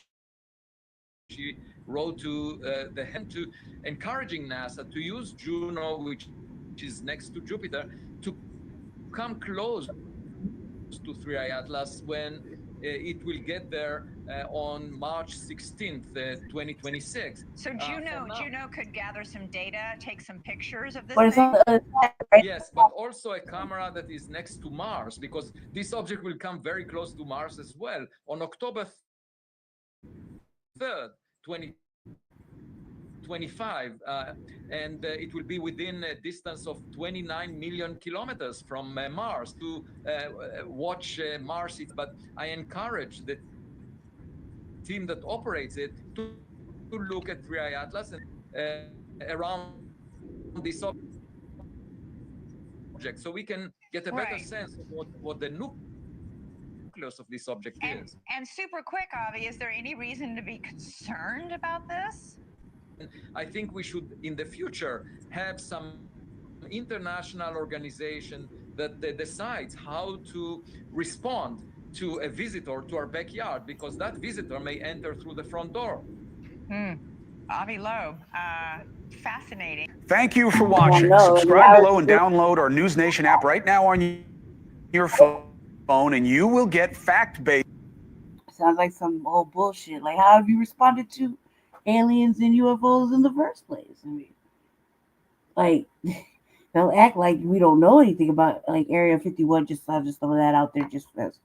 she wrote to the head to encouraging NASA to use Juno, which is next to Jupiter, to come close to 3i Atlas when it will get there on March 16th, 2026. So Juno could gather some data, take some pictures of this But it's thing? on the other side, right? Yes, but also a camera that is next to Mars, because this object will come very close to Mars as well on October 3rd, 2025, and it will be within a distance of 29 million kilometers from Mars to watch Mars. But I encourage the team that operates it to look at 3i Atlas and around this object, so we can get a better sense of what the nucleus of this object is. And super quick, Avi, is there any reason to be concerned about this? I think we should, in the future, have some international organization that decides how to respond to a visitor to our backyard, because that visitor may enter through the front door. Avi Loeb, fascinating. Thank you for watching. Subscribe below and download our News Nation app right now on your phone, and you will get fact-based. Sounds like some old bullshit. Like, how have you responded to aliens and UFOs in the first place? I mean, like, they'll act like we don't know anything about, like, Area 51. I'll just throw that out there just as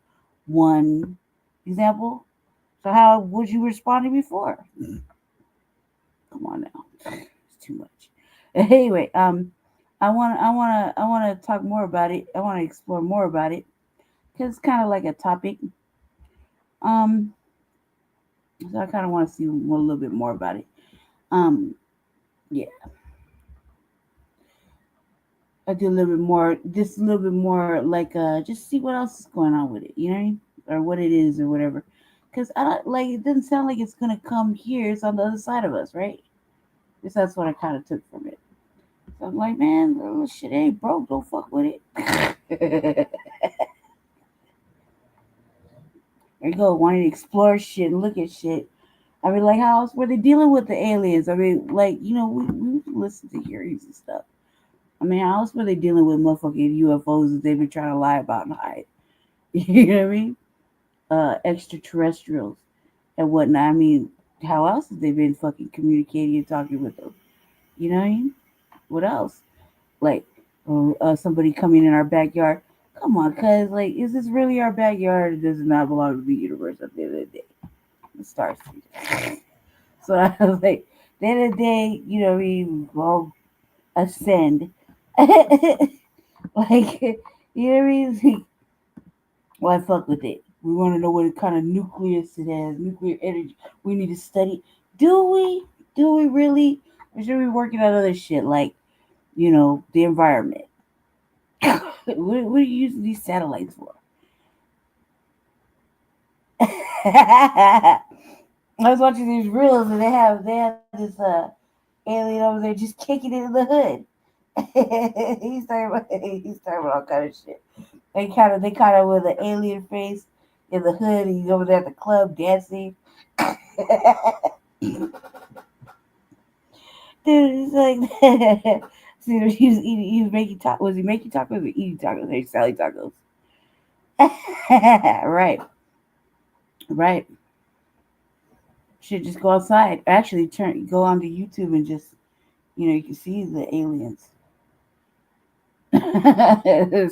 one example. So how would you respond before? Come on now, it's too much. Anyway, I want to talk more about it. I want to explore more about it because it's kind of like a topic. So I kind of want to see a little bit more about it. Yeah, I do a little bit more, just a little bit more, like just see what else is going on with it. You know what I mean? Or what it is or whatever. Because I don't like, it doesn't sound like it's gonna come here. It's on the other side of us, right? Because that's what I kind of took from it. So I'm like, man, oh, shit ain't broke. Don't fuck with it. There you go. Wanting to explore shit and look at shit. I mean, like, how else were they dealing with the aliens? I mean, like, you know, we listen to hearings and stuff. I mean, how else were they dealing with motherfucking UFOs that they've been trying to lie about and hide? You know what I mean? Extraterrestrials and whatnot. I mean, how else have they been fucking communicating and talking with them? You know what I mean? What else? Like, somebody coming in our backyard. Come on, cuz, like, is this really our backyard? Or does it not belong to the universe at the end of the day? The STARSEED. So I was like, at the end of the day, you know, we all ascend. Like, you know what I mean? Why fuck with it? We want to know what kind of nucleus it has, nuclear energy. We need to study. Do we? Do we really? Or should we be working on other shit like, you know, the environment? What are you using these satellites for? I was watching these reels and they have this alien over there just kicking it in the hood. he's talking about all kind of shit. They kind of with an alien face in the hood. He's over there at the club dancing. Dude, it's like see, he was making tacos. Was he making tacos or eating tacos? They selling tacos. Right. Should just go outside. Actually, go onto YouTube and just, you know, you can see the aliens.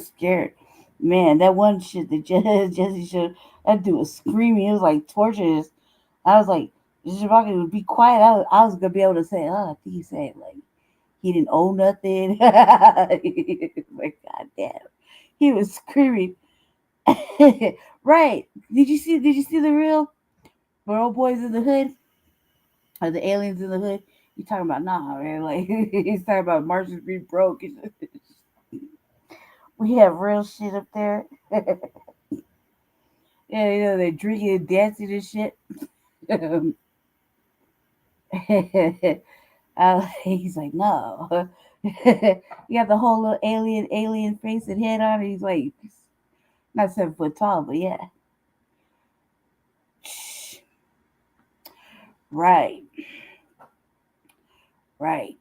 Scared. Man, that one shit that Jesse showed, that dude was screaming. It was like torturous. I was like, Shabaka would be quiet. I was gonna be able to say, oh, I think he said like he didn't own nothing. Like, god damn, he was screaming. Right? Did you see the real for old boys in the hood or the aliens in the hood? You talking about man? Like he's talking about Martians being broke. We have real shit up there. Yeah, you know, they're drinking and dancing and shit. He's like, no. You got the whole little alien face and head on. And he's like, not 7 foot tall, but yeah. Right. Right.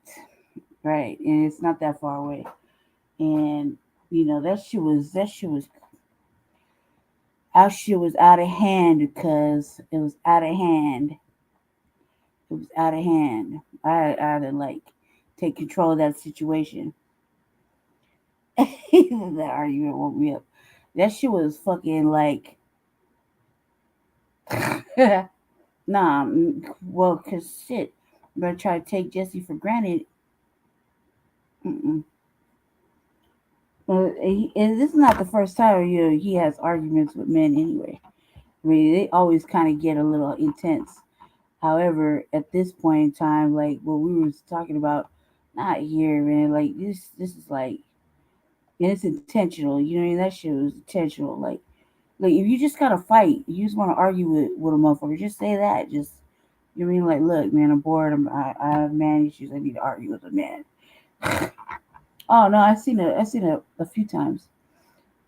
Right. And it's not that far away. And that shit was our shit was out of hand because it was out of hand. It was out of hand. I had to like take control of that situation. That argument woke me up. That shit was fucking like nah, well, cause shit, I'm gonna try to take Jesse for granted. Mm-mm. And this is not the first time he has arguments with men anyway. I mean, they always kind of get a little intense. However, at this point in time, like what we were talking about, not here, man. Like this is like, and it's intentional. You know what I mean? That shit was intentional. Like if you just gotta fight, you just want to argue with a motherfucker, just say that. Just you know what I mean? Like, look, man, I'm bored. I have man issues. I need to argue with a man. Oh no, I've seen it a few times.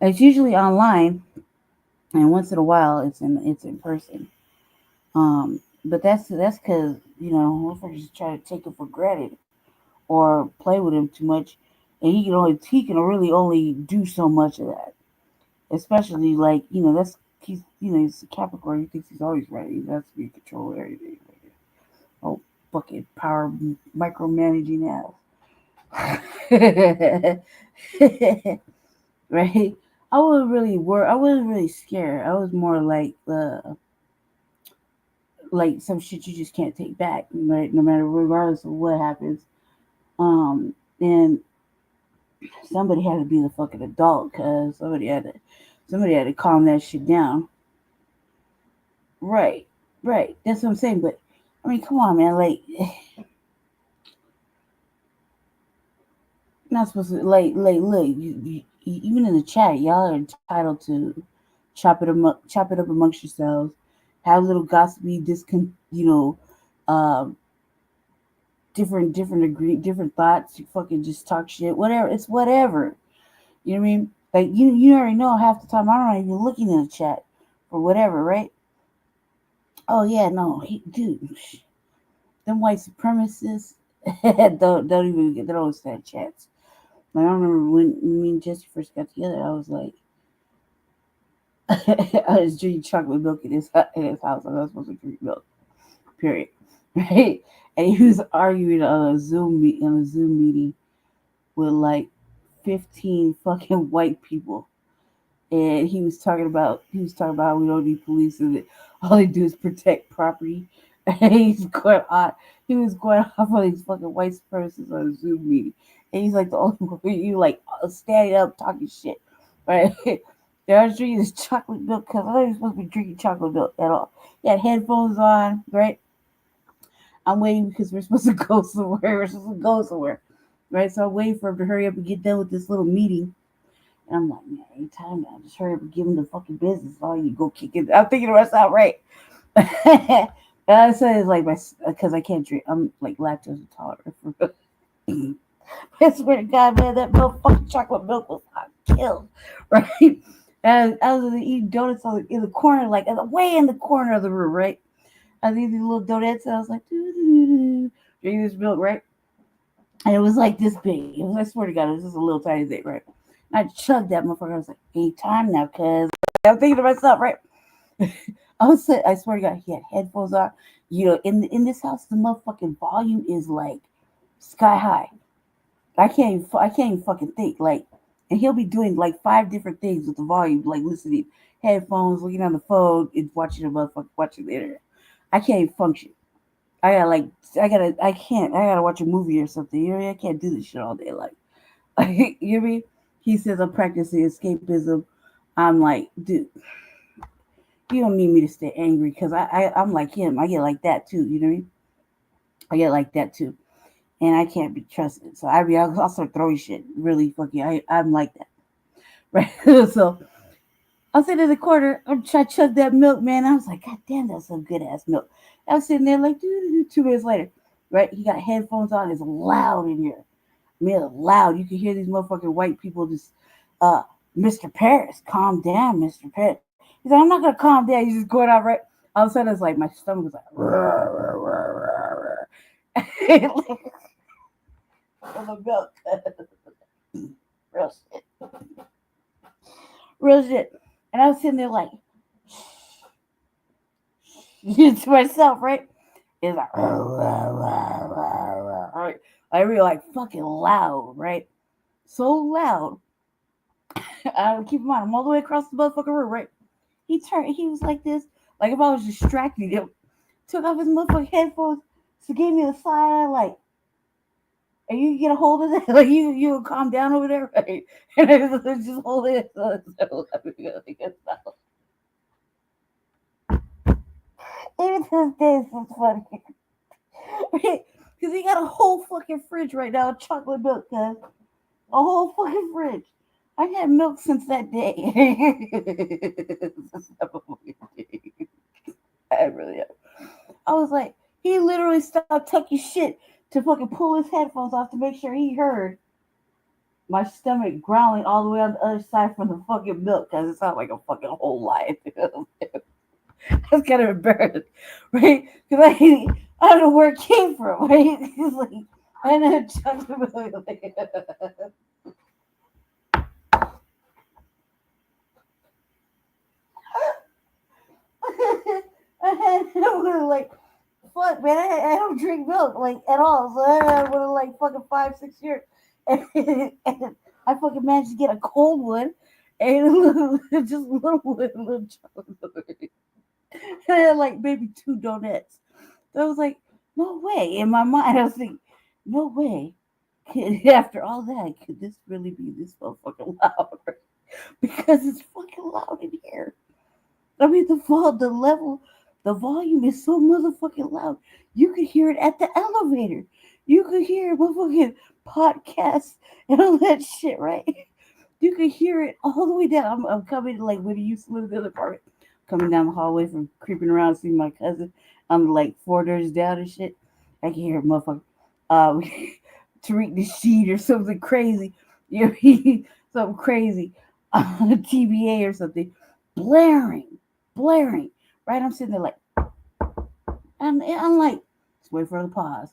It's usually online, and once in a while, it's in person. But that's because motherfuckers just try to take it for granted or play with him too much, and he can really only do so much of that. Especially like he's a Capricorn. He thinks he's always right. He has to be in control of everything. Oh, fucking power micromanaging ass. Right? I wasn't really worried. I wasn't really scared. I was more like some shit you just can't take back, right? No matter regardless of what happens. And somebody had to be the fucking adult, cause somebody had to calm that shit down. Right. That's what I'm saying. But I mean, come on, man. Like, not supposed to look. You, even in the chat, y'all are entitled to chop it up amongst yourselves. Have little gossipy, different thoughts. You fucking just talk shit. Whatever. It's whatever. You know what I mean? Like you already know half the time I'm not even looking in the chat or whatever, right? Oh yeah, no, dude, them white supremacists don't even get, they don't stand a chance. Like, I remember when me and Jesse first got together, I was like, I was drinking chocolate milk in his house. I'm not supposed to drink milk, period, right? And he was arguing on a Zoom meeting with like 15 fucking white people. And he was talking about how we don't need police and that all they do is protect property. And he was going off on these fucking white supremacists on a Zoom meeting. And he's like the only one you like standing up talking shit. Right? I was drinking this chocolate milk because I wasn't supposed to be drinking chocolate milk at all. He had headphones on, right? I'm waiting because we're supposed to go somewhere. Right? So I'm waiting for him to hurry up and get done with this little meeting. And I'm like, man, ain't time now. Just hurry up and give him the fucking business. Oh, you go kick it. I'm thinking to myself, right? And I said it's like because I can't drink. I'm like lactose intolerant. I swear to God, man, that motherfucking chocolate milk was hot killed, right? And I was eating donuts in the corner, like way in the corner of the room, right? I was eating these little donuts, and I was like, drinking this milk, right? And it was like this big. I swear to God, it was just a little tiny thing, right? I chugged that motherfucker. I was like, ain't time now, cuz I'm thinking to myself, right? I swear to God, he had headphones on. In this house, the motherfucking volume is like sky high. I can't even fucking think. Like, and he'll be doing like 5 different things with the volume, like listening, headphones, looking on the phone, and watching watching the internet. I can't even function. I gotta watch a movie or something. You know, I can't do this shit all day. Like, you know what I mean? He says I'm practicing escapism. I'm like, dude, you don't need me to stay angry because I'm like him. I get like that too. You know what I mean? I get like that too, and I can't be trusted. So I'll start throwing shit. Really fucking, I'm like that, right? So I'm sitting in the corner. I'm trying to chug that milk, man. I was like, God damn, that's some good ass milk. I was sitting there like 2 minutes later, right? He got headphones on. It's loud in here. I mean, it's loud. You can hear these motherfucking white people just, Mr. Paris, calm down, Mr. Paris. He's like, I'm not going to calm down. He's just going out, right? All of a sudden, it's like my stomach was like, for the milk. Real shit. Real shit. And I was sitting there like, to myself, right? It's like, right? I really like fucking loud, right? So loud. Keep in mind, I'm all the way across the motherfucking room, right? He was like this, like if I was distracting him. Took off his motherfucking headphones, so gave me the side eye, like, are you get a hold of that? Like, you calm down over there, right? And I was just hold it. Even to this day, it's just funny. Right? Because he got a whole fucking fridge right now of chocolate milk, guys. A whole fucking fridge. I had milk since that day. I really am. I was like, he literally stopped tucking shit to fucking pull his headphones off to make sure he heard my stomach growling all the way on the other side from the fucking milk, because it sounded like a fucking whole lie. I was kind of embarrassed, right? Because I don't know where it came from, right? It's like, I know chocolate milk. I'm like, fuck, man, I don't drink milk, like, at all. So I would have, like, fucking 5-6 years. And I fucking managed to get a cold one and just a little chocolate. And I had, like, maybe 2 donuts. So I was like, no way. In my mind, I was thinking, no way. After all that, could this really be this motherfucking loud? Because it's fucking loud in here. I mean, the volume is so motherfucking loud. You could hear it at the elevator. You could hear motherfucking podcasts and all that shit, right? You could hear it all the way down. I'm coming, like, when you used to live in the other apartment, coming down the hallway from creeping around, seeing my cousin. I'm like 4 doors down and shit. I can hear motherfucker Tariq Nasheed or something crazy. You know, something crazy on a TBA or something. Blaring. Right? I'm sitting there like, and I'm like, just wait for the pause.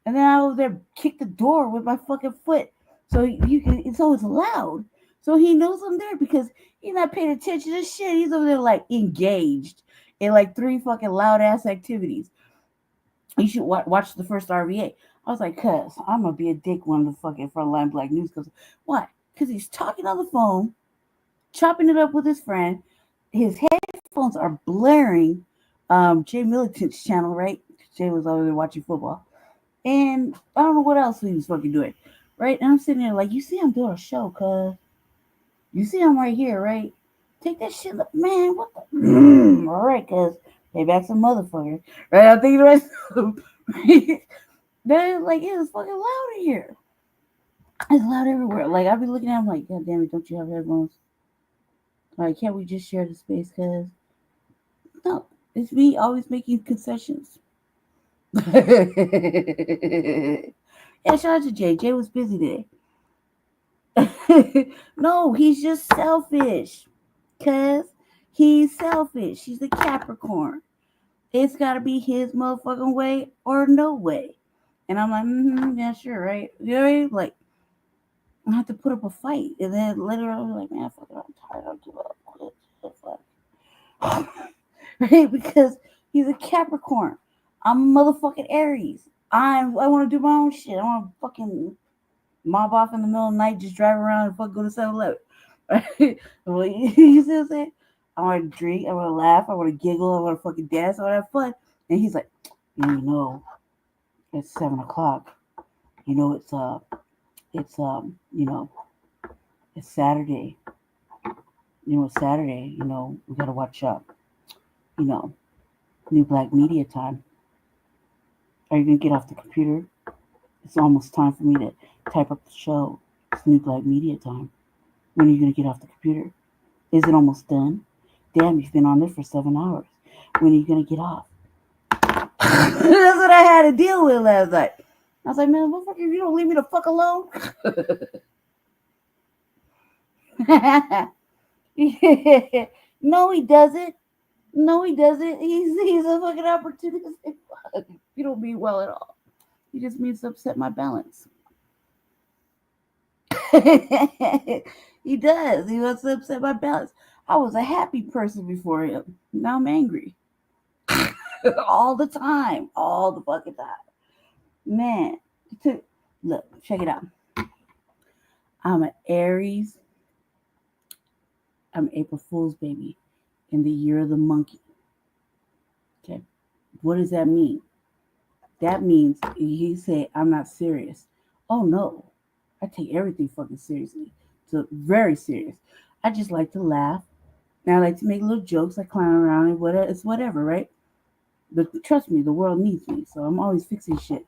And then I over there kick the door with my fucking foot. So it's loud. So he knows I'm there because he's not paying attention to shit. He's over there like engaged in like 3 fucking loud ass activities. You should watch the first RVA. I was like, cuz I'm gonna be a dick one of the fucking Frontline Black News. Cause why? Because he's talking on the phone, chopping it up with his friend. His headphones are blaring Jay Militant's channel, right? Jay was over there watching football. And I don't know what else he was fucking doing, right? And I'm sitting there like, you see I'm doing a show, cuz. You see I'm right here, right? Take that shit up, man. What the? All right, cuz. Payback's a motherfucker. Right? I'm thinking to myself, right? They're like, yeah, it's fucking loud in here. It's loud everywhere. Like, I'll be looking at him like, God damn it, don't you have headphones? Like, can't we just share the space, cuz? No, it's me always making concessions. Yeah, shout out to Jay. Jay was busy today. No, he's just selfish. Cuz he's selfish. He's a Capricorn. It's got to be his motherfucking way or no way. And I'm like, yeah, sure, right? You know what I mean? Like, I have to put up a fight. And then later on, I'm like, man, fuck it, I'm tired. I'll give up. Right? Because he's a Capricorn. I'm a motherfucking Aries. I want to do my own shit. I want to fucking mob off in the middle of the night, just drive around and fucking go to 7-Eleven. Right? Well, you see what I'm saying? I want to drink. I want to laugh. I want to giggle. I want to fucking dance. I want to have fun. And he's like, you know, it's 7 o'clock. You know, it's you know, it's Saturday. You know, it's Saturday. You know, we got to watch up. You know, New Black Media time. Are you going to get off the computer? It's almost time for me to type up the show. It's New Black Media time. When are you going to get off the computer? Is it almost done? Damn, you've been on there for 7 hours. When are you going to get off? That's what I had to deal with last night. I was like, man, motherfucker, you don't leave me the fuck alone. No, he doesn't. No, he doesn't. He's a fucking opportunistic fuck. You don't mean well at all. He just means to upset my balance. He does. He wants to upset my balance. I was a happy person before him. Now I'm angry. All the time. All the fucking time. Man. Look, check it out. I'm an Aries. I'm April Fool's baby in the year of the monkey. Okay. What does that mean? That means he say I'm not serious. Oh no. I take everything fucking seriously. So very serious. I just like to laugh. And I like to make little jokes. I clown around and whatever. It's whatever, right? But trust me, the world needs me. So I'm always fixing shit.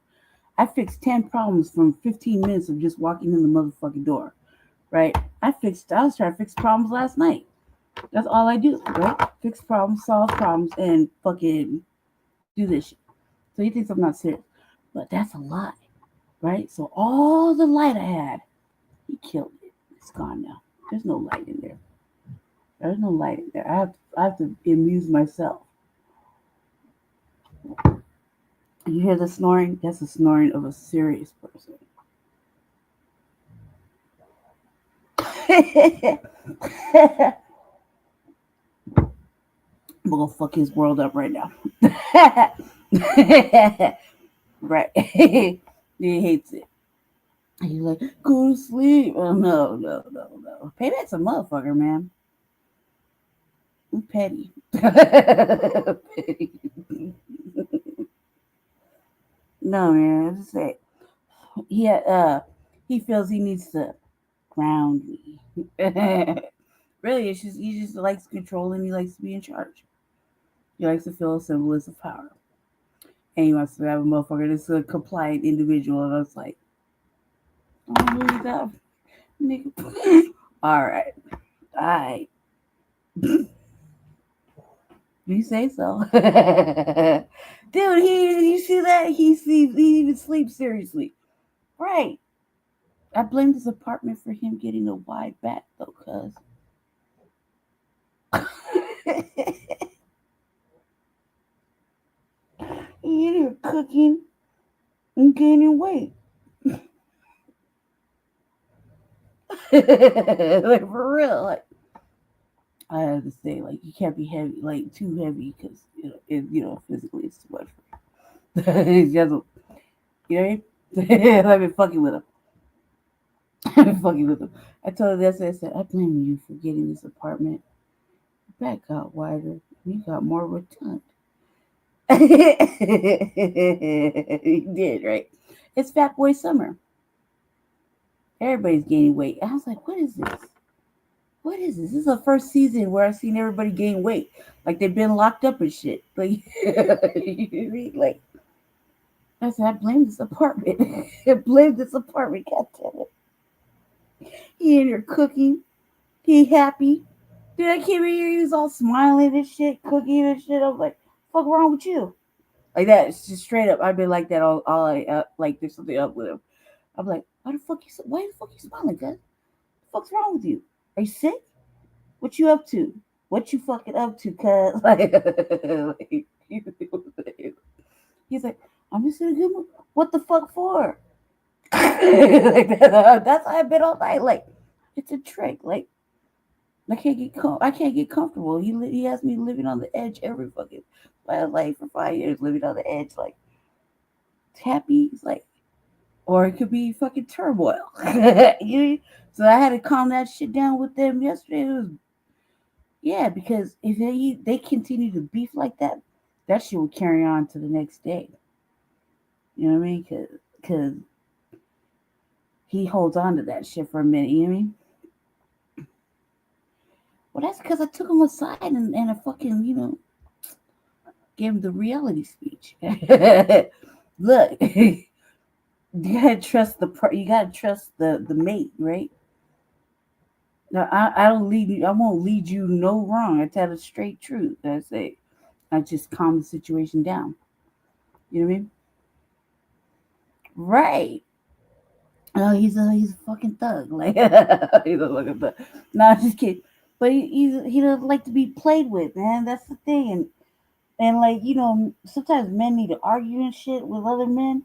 I fixed 10 problems from 15 minutes of just walking in the motherfucking door. Right? I was trying to fix problems last night. That's all I do, right? Fix problems, solve problems, and fucking do this shit. So he thinks I'm not serious. But that's a lie. Right? So all the light I had, he killed it. It's gone now. There's no light in there. There's no light in there. I have to amuse myself. You hear the snoring? That's the snoring of a serious person. I'm gonna fuck his world up right now. Right. He hates it. He's like, go to sleep. Oh, no. Payback's a motherfucker, man. I'm petty. Petty. No, man. I just say he feels he needs to ground me. Really, it's just he just likes control and he likes to be in charge. He likes to feel a semblance of power. And he wants to have a motherfucker that's a compliant individual. And I was like, oh, look that nigga. All right. You say so. Dude, you see that? He even sleeps seriously. Right. I blame this apartment for him getting a wide back though, cuz. You're cooking and gaining weight. Like for real, like I have to say, like you can't be heavy, like too heavy, because physically it's too much. He doesn't, I've been fucking with him. I told him that. I said, I blame you for getting this apartment. Your back got wider. You got more rotund. He did, right? It's Fat Boy Summer. Everybody's gaining weight. I was like, what is this? What is this? This is the first season where I've seen everybody gain weight. Like they've been locked up and shit. Like, like I said, I blame this apartment. I blame this apartment, God damn it. He in here cooking. He happy. Dude, I came in here, he was all smiling and shit, cooking and shit. I was like, fuck wrong with you? Like that. It's just straight up. I've been like that all like there's something up with him. I'm like, why the fuck you smiling, guys? What the fuck's wrong with you? Are you sick? What you up to? What you fucking up to, cuz? He's like, I'm just in a good mood. What the fuck for? Like that's how I've been all night. Like, it's a trick. Like, I can't get comfortable. He has me living on the edge every fucking my life for 5 years, living on the edge. Like, it's happy. It's like, or it could be fucking turmoil. So I had to calm that shit down with them yesterday. Because if they continue to beef like that, that shit will carry on to the next day. You know what I mean? Because he holds on to that shit for a minute. You know what I mean? Well, that's because I took him aside and I fucking, gave him the reality speech. Look, you gotta trust the mate, right? No, I don't lead you. I won't lead you no wrong. I tell the straight truth. I say, I just calm the situation down. You know what I mean? Right. No, he's a fucking thug. Like he's a fucking thug. No, I'm just kidding. but he doesn't like to be played with, man. That's the thing, and like sometimes men need to argue and shit with other men,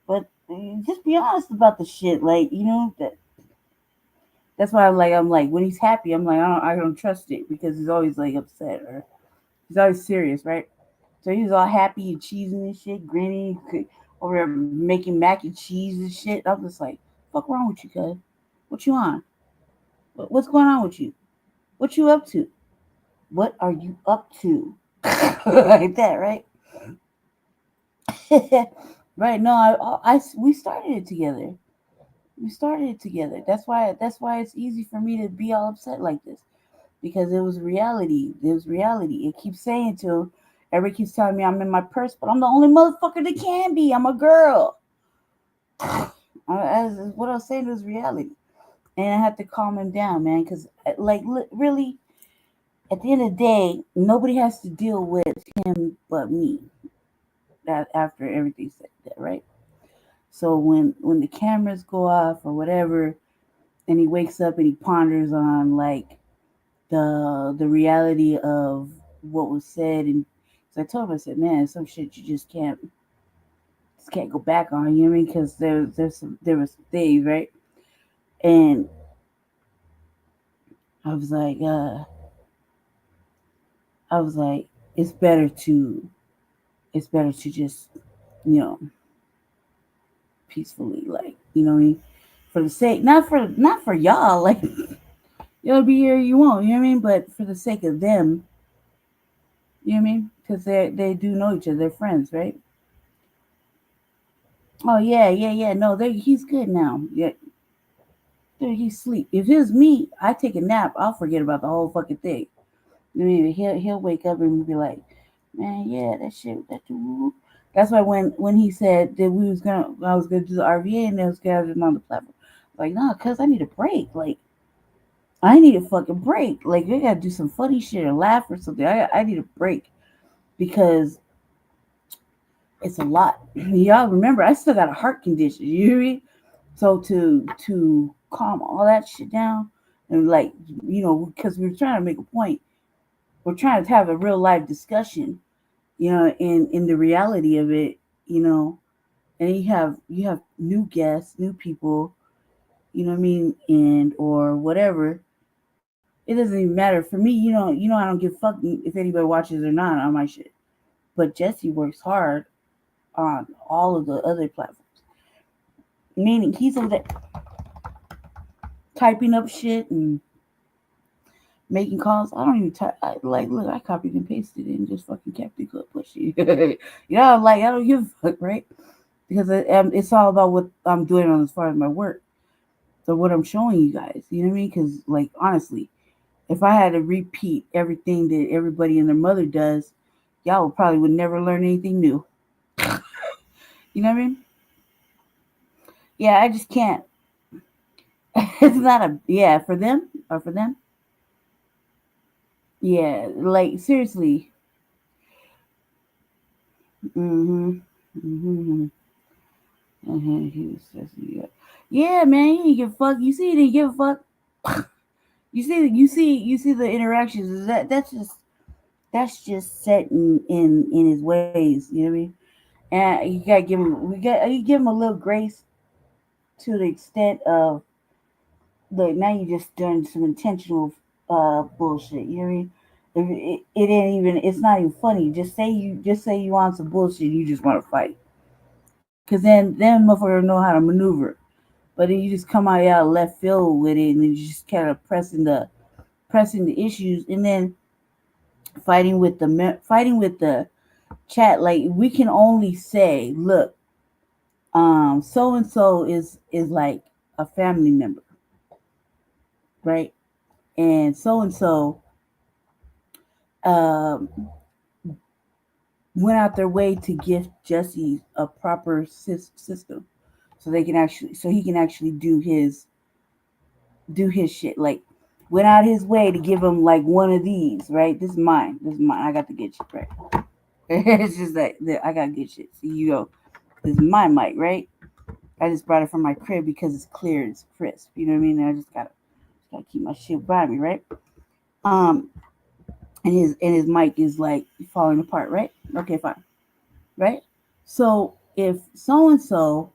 but just be honest about the shit, like that's why I'm like when he's happy, I'm like I don't trust it because he's always like upset or he's always serious, right? So he was all happy and cheesing and shit, grinning, over there making mac and cheese and shit. I'm just like, fuck wrong with you, cuz? What you on? What's going on with you? What you up to? What are you up to? Like that, right? Right. No, we started it together. We started it together. That's why it's easy for me to be all upset like this. Because it was reality. It was reality. It keeps saying to him, everybody keeps telling me I'm in my purse, but I'm the only motherfucker that can be. I'm a girl. As what I was saying was reality. And I had to calm him down, man, because really, at the end of the day, nobody has to deal with him but me. That after everything said that, right? So when the cameras go off or whatever, and he wakes up and he ponders on like the reality of what was said, and so I told him, I said, man, some shit you just can't go back on, you know what I mean? Because there was things, right? And I was like, it's better to just, peacefully, like, you know what I mean? For the sake, not for y'all, like, you'll be here, you won't, you know what I mean? But for the sake of them, you know what I mean? Because they do know each other, they're friends, right? Oh yeah. No, he's good now. Yeah, he's asleep. If it was me, I take a nap. I'll forget about the whole fucking thing. I mean, he'll wake up and be like, man, yeah, that shit. That's why when he said that I was gonna do the RVA and those guys were on the platform, like, nah, cause I need a break. Like, I need a fucking break. Like, we gotta do some funny shit or laugh or something. I need a break because it's a lot. Y'all remember, I still got a heart condition. You hear me? So to calm all that shit down and like, because we're trying to make a point. We're trying to have a real life discussion, in the reality of it, and you have new guests, new people, you know what I mean, and or whatever. It doesn't even matter for me. I don't give a fuck if anybody watches or not on my shit. But Jesse works hard on all of the other platforms. Meaning he's over there typing up shit and making calls. I don't even type. Look, I copied and pasted it and just fucking kept it good pushing. I'm like, I don't give a fuck, right? Because it's all about what I'm doing on as far as my work. So what I'm showing you guys, you know what I mean? Because like honestly, if I had to repeat everything that everybody and their mother does, y'all probably would never learn anything new. You know what I mean? Yeah, I just can't. It's not for them or for them. Yeah, like seriously. Yeah, man, you didn't give a fuck. You see, he didn't give a fuck. You see the interactions. Is that's just set in his ways. You know what I mean? And you gotta you give him a little grace to the extent of look. Now you just doing some intentional bullshit. You know what I mean? It ain't even. It's not even funny. Just say you want some bullshit. You just want to fight. Cause then motherfuckers know how to maneuver. But then you just come out left field with it, and then you just kind of pressing the issues, and then fighting with the chat. Like we can only say, look, so and so is like a family member, right? And so went out their way to give Jesse a proper system, so he can actually do his shit. Like went out his way to give him like one of these, right? This is mine. I got the good shit, right? It's just that I got good shit. So you go, this is my mic, right? I just brought it from my crib because it's clear, it's crisp. You know what I mean? And I just gotta keep my shit by me, right? And his mic is like falling apart, right? Okay, fine. Right? So if so and so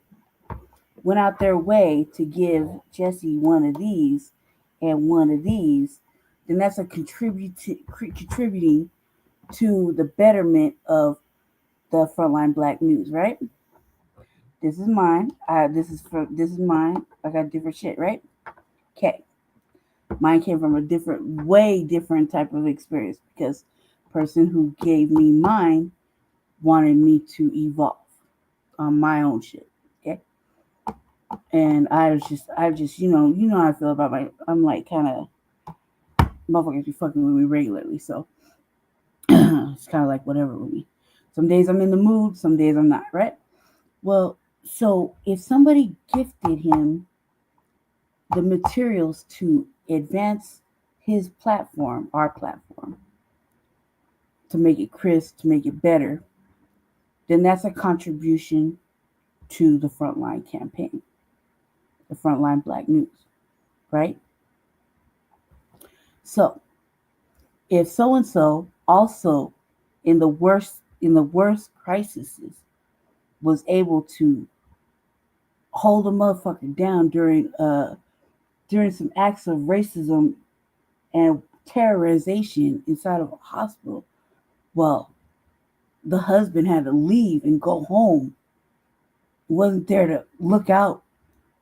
went out their way to give Jesse one of these and one of these, then that's a contributing to the betterment of the Frontline Black News, right? This is mine. This is mine. I got different shit, right? Okay. Mine came from a way different type of experience because person who gave me mine wanted me to evolve on my own shit. Okay. And I just, you know how I feel about I'm like kind of, motherfuckers be fucking with me regularly. So it's kind of like whatever with me. Some days I'm in the mood, some days I'm not, right? Well, so if somebody gifted him the materials to advance his platform, our platform, to make it crisp, to make it better, then that's a contribution to the Frontline campaign, the Frontline Black News, right? So, if so and so also in the worst crises was able to hold a motherfucker down during some acts of racism and terrorization inside of a hospital, well, the husband had to leave and go home. Wasn't there to look out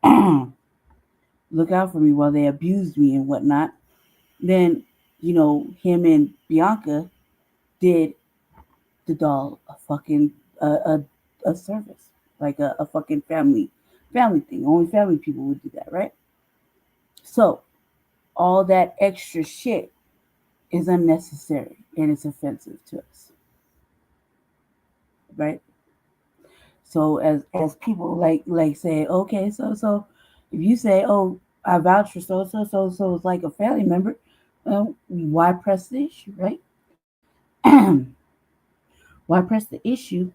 for me while they abused me and whatnot. Then, him and Bianca did the doll a fucking a service, like a fucking family thing. Only family people would do that, right? So all that extra shit is unnecessary and it's offensive to us, right? So as people like say, okay, so if you say, oh, I vouch for so it's like a family member, why press the issue, right? Why press the issue?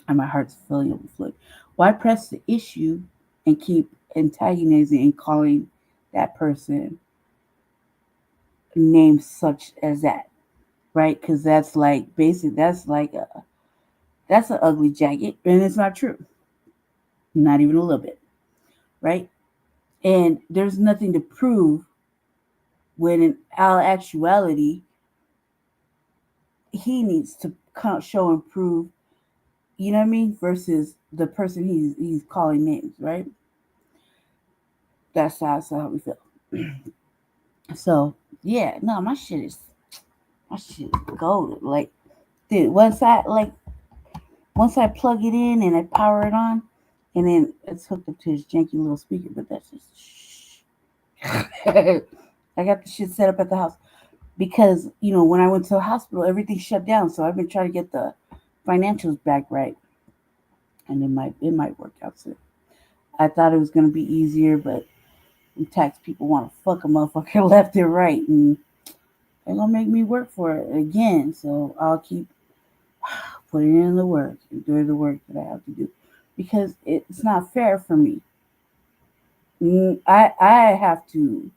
And my heart's filling up with fluid. Why press the issue and keep antagonizing and calling that person names such as that, right? Because that's like that's an ugly jacket, and it's not true, not even a little bit, right? And there's nothing to prove when in all actuality he needs to show and prove, you know what I mean, versus the person he's calling names, right? That's how we feel. So yeah, no, my shit is gold. Like, dude, once I plug it in and I power it on, and then it's hooked up to his janky little speaker, but that's just shh. I got the shit set up at the house because when I went to the hospital, everything shut down. So I've been trying to get the financials back right, and it might work out soon. I thought it was gonna be easier, but tax people want to fuck a motherfucker left and right, and they're gonna make me work for it again. So I'll keep putting in the work and doing the work that I have to do because it's not fair for me. I have to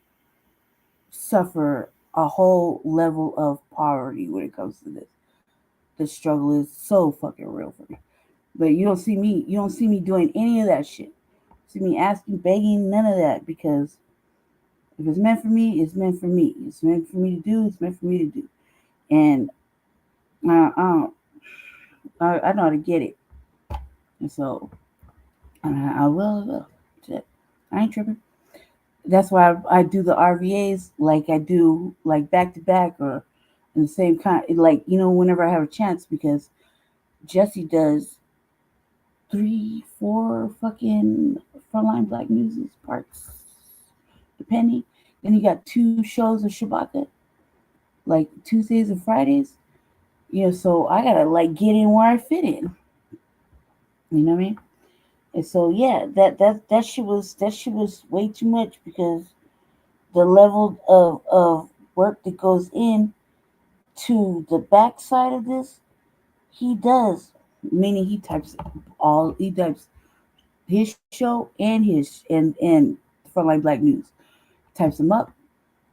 suffer a whole level of poverty when it comes to this. The struggle is so fucking real for me. But you don't see me doing any of that shit. See me asking, begging, none of that, because if it's meant for me, it's meant for me. It's meant for me to do. It's meant for me to do. And I know how to get it. And so I will. Shit. I ain't tripping. That's why I do the RVAs like I do, like back to back or in the same kind. Like, whenever I have a chance, because Jesse does 3-4 fucking Frontline Black News parts, depending. Then you got 2 shows of Shabaka, like Tuesdays and Fridays. So I gotta get in where I fit in. You know what I mean? And so yeah, that shit was way too much, because the level of work that goes in to the backside of this, he does. Meaning he types his show and Frontline Black News. Types them up,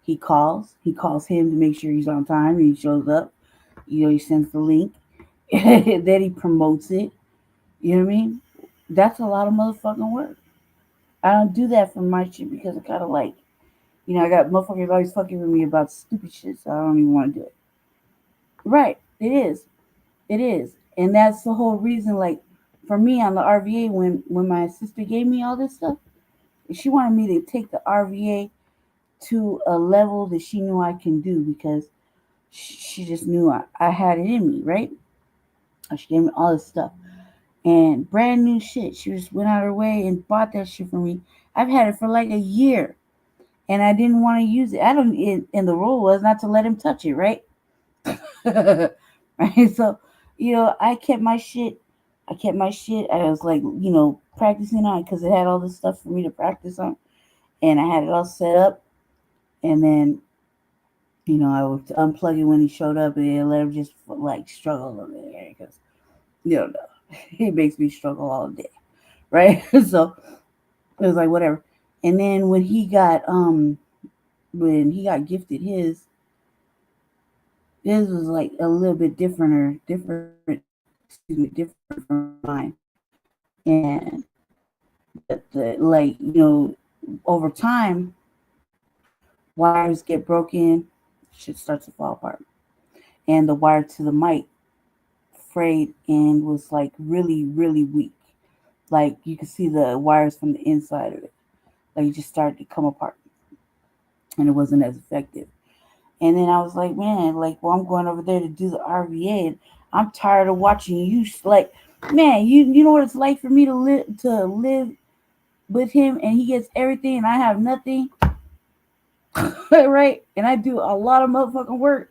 He calls him to make sure he's on time, and he shows up. He sends the link. Then he promotes it. You know what I mean? That's a lot of motherfucking work. I don't do that for my shit because I kind of like, I got motherfuckers always fucking with me about stupid shit, so I don't even want to do it. Right. It is. And that's the whole reason, like, for me on the RVA, when my sister gave me all this stuff, she wanted me to take the RVA to a level that she knew I can do because she just knew I had it in me, right? She gave me all this stuff. And brand new shit. She just went out her way and bought that shit for me. I've had it for like a year. And I didn't want to use it. And the rule was not to let him touch it, right? Right? So, I kept my shit. I was like, practicing on it because it had all this stuff for me to practice on. And I had it all set up. And then, I would unplug it when he showed up and let him just like struggle over there because, he makes me struggle all day. Right? So it was like, whatever. And then when he got gifted his was like a little bit different from mine. And over time, wires get broken, shit starts to fall apart. And the wire to the mic frayed and was like really, really weak. Like you could see the wires from the inside of it. Like it just started to come apart. And it wasn't as effective. And then I was like, man, I'm going over there to do the RVA, and I'm tired of watching you. Like, man, you know what it's like for me to live with him, and he gets everything, and I have nothing, right? And I do a lot of motherfucking work.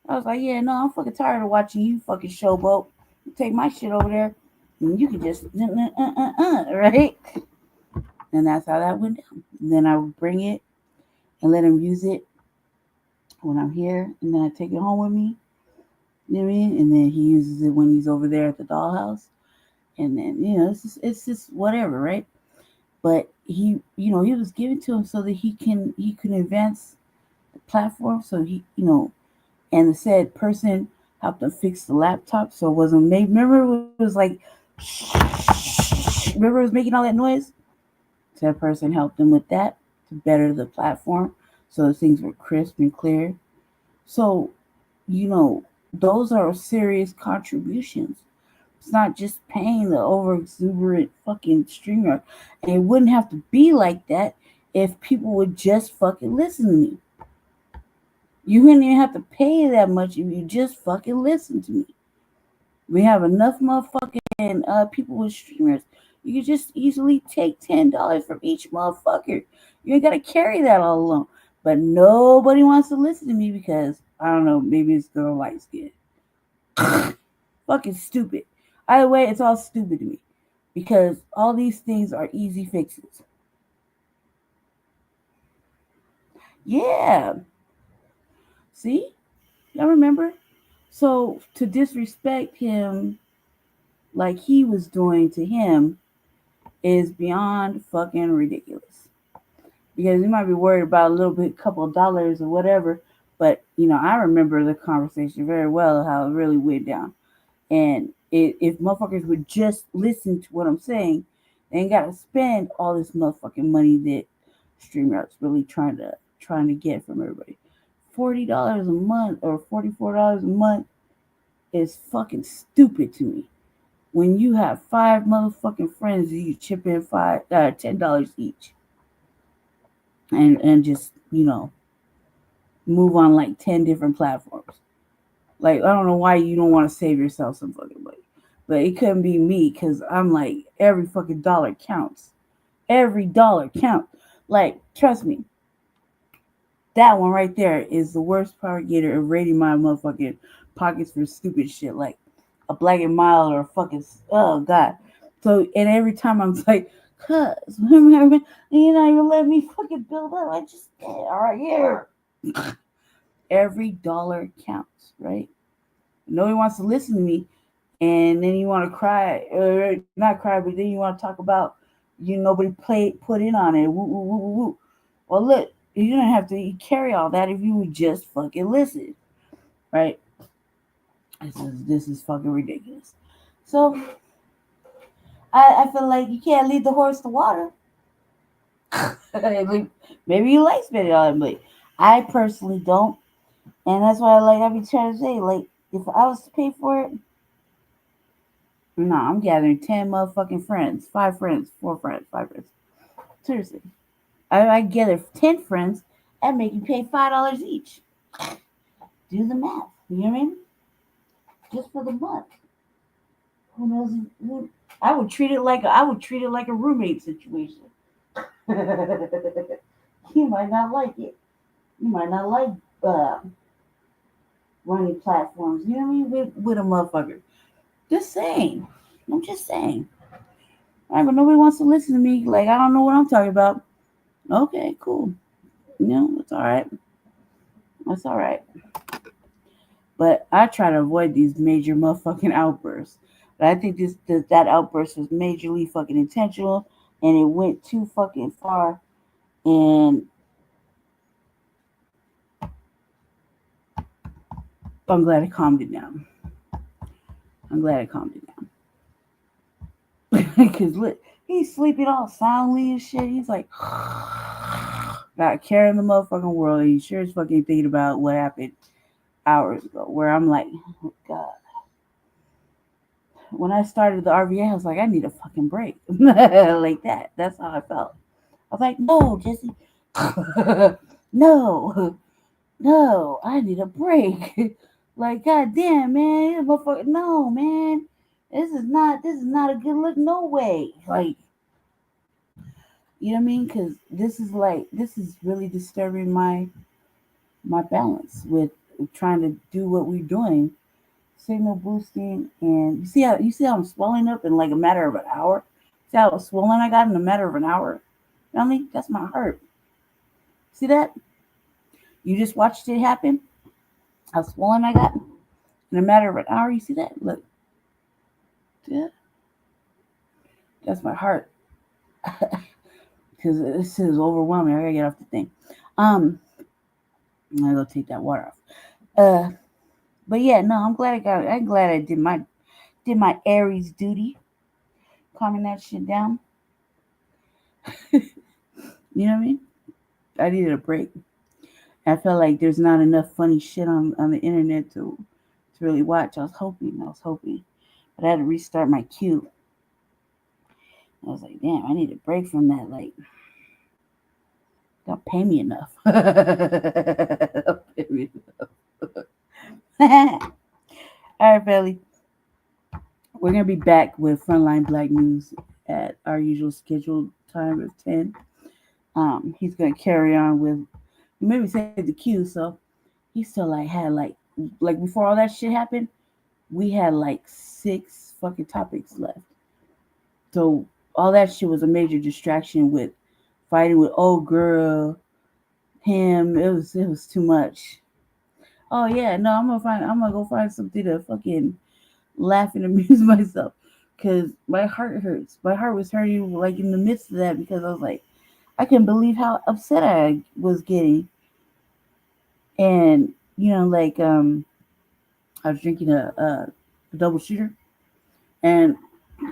I was like, yeah, no, I'm fucking tired of watching you fucking showboat. You take my shit over there, and you can just right? And that's how that went down. And then I would bring it and let him use it when I'm here, and then I take it home with me. You know what I mean? And then he uses it when he's over there at the dollhouse. And then, it's just whatever, right? But he was given to him so that he can advance the platform. So he, and the said person helped him fix the laptop so it wasn't made. Remember it was like, remember it was making all that noise? So that person helped him with that to better the platform. So things were crisp and clear. So, those are serious contributions. It's not just paying the over exuberant fucking streamer. And it wouldn't have to be like that if people would just fucking listen to me. You wouldn't even have to pay that much if you just fucking listen to me. We have enough motherfucking people with streamers. You could just easily take $10 from each motherfucker. You ain't got to carry that all alone. But nobody wants to listen to me because, I don't know, maybe it's girl light skin. Fucking stupid. Either way, it's all stupid to me. Because all these things are easy fixes. Yeah. See? Y'all remember? So to disrespect him like he was doing to him is beyond fucking ridiculous. Because you might be worried about a little bit, couple of dollars or whatever. But, I remember the conversation very well, how it really went down. And if motherfuckers would just listen to what I'm saying, they ain't got to spend all this motherfucking money that StreamYard's really trying to get from everybody. $40 a month or $44 a month is fucking stupid to me. When you have 5 motherfucking friends, you chip in $10 each. And just, move on like 10 different platforms. Like, I don't know why you don't want to save yourself some fucking money. But it couldn't be me because I'm like, every fucking dollar counts. Every dollar counts. Like, trust me. That one right there is the worst propagator of raiding my motherfucking pockets for stupid shit. Like a Black and Mild or a fucking, oh God. So, and every time I'm like, cuz, you're not even letting me fucking build up. I just did all right here. Every dollar counts, right? Nobody wants to listen to me, and then you want to cry, or not cry, but then you want to talk about nobody put in on it. Woo, woo, woo, woo. Well, look, You don't have to carry all that if you would just fucking listen, right? This is fucking ridiculous. So I feel like you can't lead the horse to water. Maybe you like spending all that money. I personally don't, and that's why I be trying to say, like, if I was to pay for it, no, I'm gathering 10 motherfucking friends, 5 friends, 4 friends, 5 friends. Seriously, I gather 10 friends and make you pay $5 each. Do the math. You know what I mean? Just for the month. Who knows? I would treat it like a roommate situation. You might not like it. You might not like running platforms. You know what I mean? With a motherfucker. Just saying. I'm just saying. All right, but nobody wants to listen to me. Like, I don't know what I'm talking about. Okay, cool. It's all right. That's all right. But I try to avoid these major motherfucking outbursts. But I think that outburst was majorly fucking intentional, and it went too fucking far. And I'm glad I calmed it down. Because look, he's sleeping all soundly and shit. He's like, got carrying the motherfucking world. And he sure is fucking thinking about what happened hours ago. Where I'm like, oh God. When I started the RVA, I was like, I need a fucking break. Like that. That's how I felt. I was like, no, Jesse. No, I need a break. Like, goddamn, man, motherfucker, no, man, this is not a good look, no way. Like, you know what I mean? Because this is really disturbing my balance with trying to do what we're doing, signal boosting, and you see how I'm swelling up in like a matter of an hour. See how swollen I got in a matter of an hour? You know what I mean? That's my heart. See that? You just watched it happen. How swollen I got in a matter of an hour. You see that? Look. Yeah. That's my heart. Because this is overwhelming. I gotta get off the thing. I'm gonna go take that water off. But yeah, no, I'm glad I did my Aries duty. Calming that shit down. You know what I mean? I needed a break. I felt like there's not enough funny shit on the internet to really watch. I was hoping. But I had to restart my queue. I was like, damn, I need a break from that. Like, don't pay me enough. Don't pay me enough. All right, Belly. We're going to be back with Frontline Black News at our usual scheduled time of 10. He's going to carry on with, maybe say the queue, so he still had before all that shit happened, we had 6 fucking topics left. So all that shit was a major distraction with fighting with old girl, him. It was too much. Oh yeah, no, I'm gonna go find something to fucking laugh and amuse myself, because my heart hurts. My heart was hurting in the midst of that, because I was like, I couldn't believe how upset I was getting. And I was drinking a double shooter, and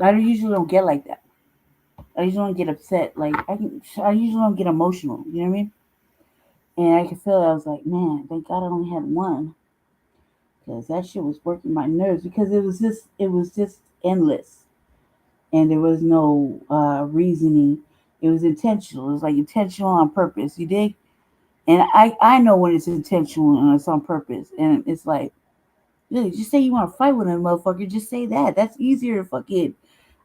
I usually don't get like that. I usually don't get upset. I usually don't get emotional. You know what I mean? And I could feel it. I was like, man, thank God I only had one, because that shit was working my nerves, because it was just endless, and there was no reasoning. It was intentional. It was intentional on purpose. You dig? And I know when it's intentional and it's on purpose. And it's like, really, just say you want to fight with a motherfucker. Just say that. That's easier to fucking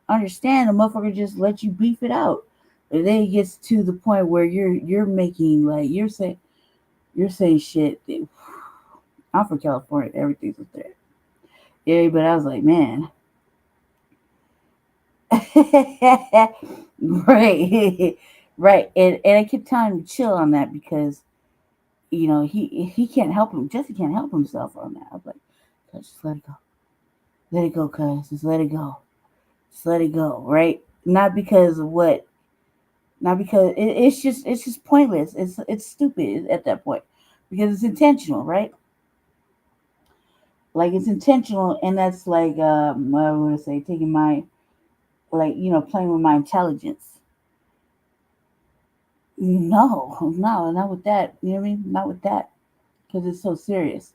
understand. A motherfucker just let you beef it out. And then it gets to the point where you're making you're saying shit. I'm from California. Everything's up there. Yeah, but I was like, man. Right. And I kept telling him to chill on that, because he can't help him. Jesse can't help himself on that. I was like, just let it go. Let it go, cuz. Just let it go. Just let it go, right? Not because of what Not because it's just pointless. It's stupid at that point because it's intentional, right? Like it's intentional, and that's like what I want to say, taking my playing with my intelligence. No, not with that. You know what I mean? Not with that, because it's so serious.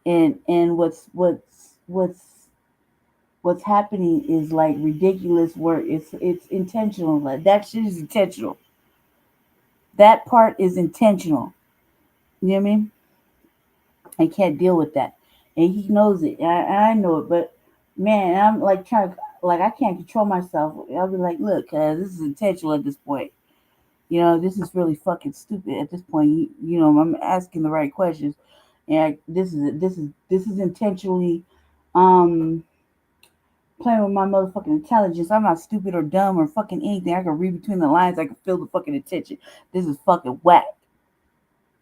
And what's happening is like ridiculous work. It's intentional. Like that shit is intentional. That part is intentional. You know what I mean? I can't deal with that, and he knows it. I know it, but man, I'm like trying to like I can't control myself. I'll be like, look, this is intentional at this point. This is really fucking stupid at this point. I'm asking the right questions, and this is intentionally playing with my motherfucking intelligence. I'm not stupid or dumb or fucking anything. I can read between the lines. I can feel the fucking attention. This is fucking whack.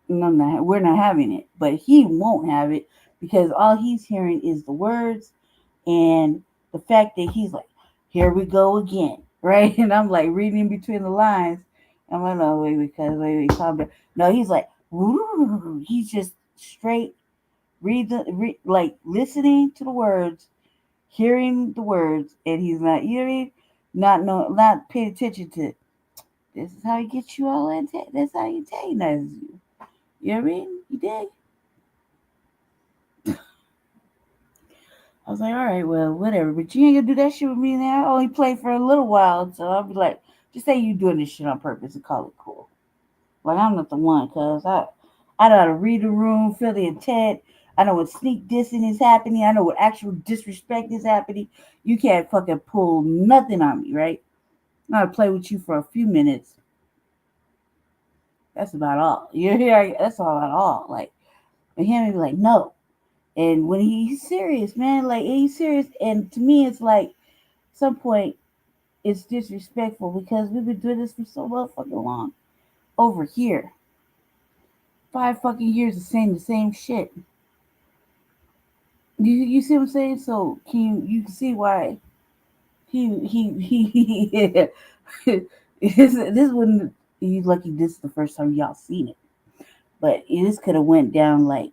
We're not having it, but he won't have it because all he's hearing is the words and the fact that he's like, here we go again, right? And I'm like reading between the lines. I'm like, no, wait, calm down. No, he's like, he's just straight like listening to the words, hearing the words, and he's not, you know what I mean? Not paying attention to. This is how he gets you all in. That's how he antagonizes you. You know what I mean? You dig? I was like, all right, well, whatever. But you ain't gonna do that shit with me now. I only played for a little while, so I'll be like, just say you doing this shit on purpose and call it cool. Like I'm not the one, cause I know how to read the room, feel the intent. I know what sneak dissing is happening. I know what actual disrespect is happening. You can't fucking pull nothing on me, right? I'm gonna play with you for a few minutes. That's about all. You're here. That's all about all. Like, and him be like, no. And when he's serious, man, like he's serious. And to me, it's like, at some point, it's disrespectful because we've been doing this for so motherfucking long. Over here, 5 fucking years of saying the same shit. You see what I'm saying? So you can see why he this wouldn't. He's lucky this is the first time y'all seen it. But this could have went down like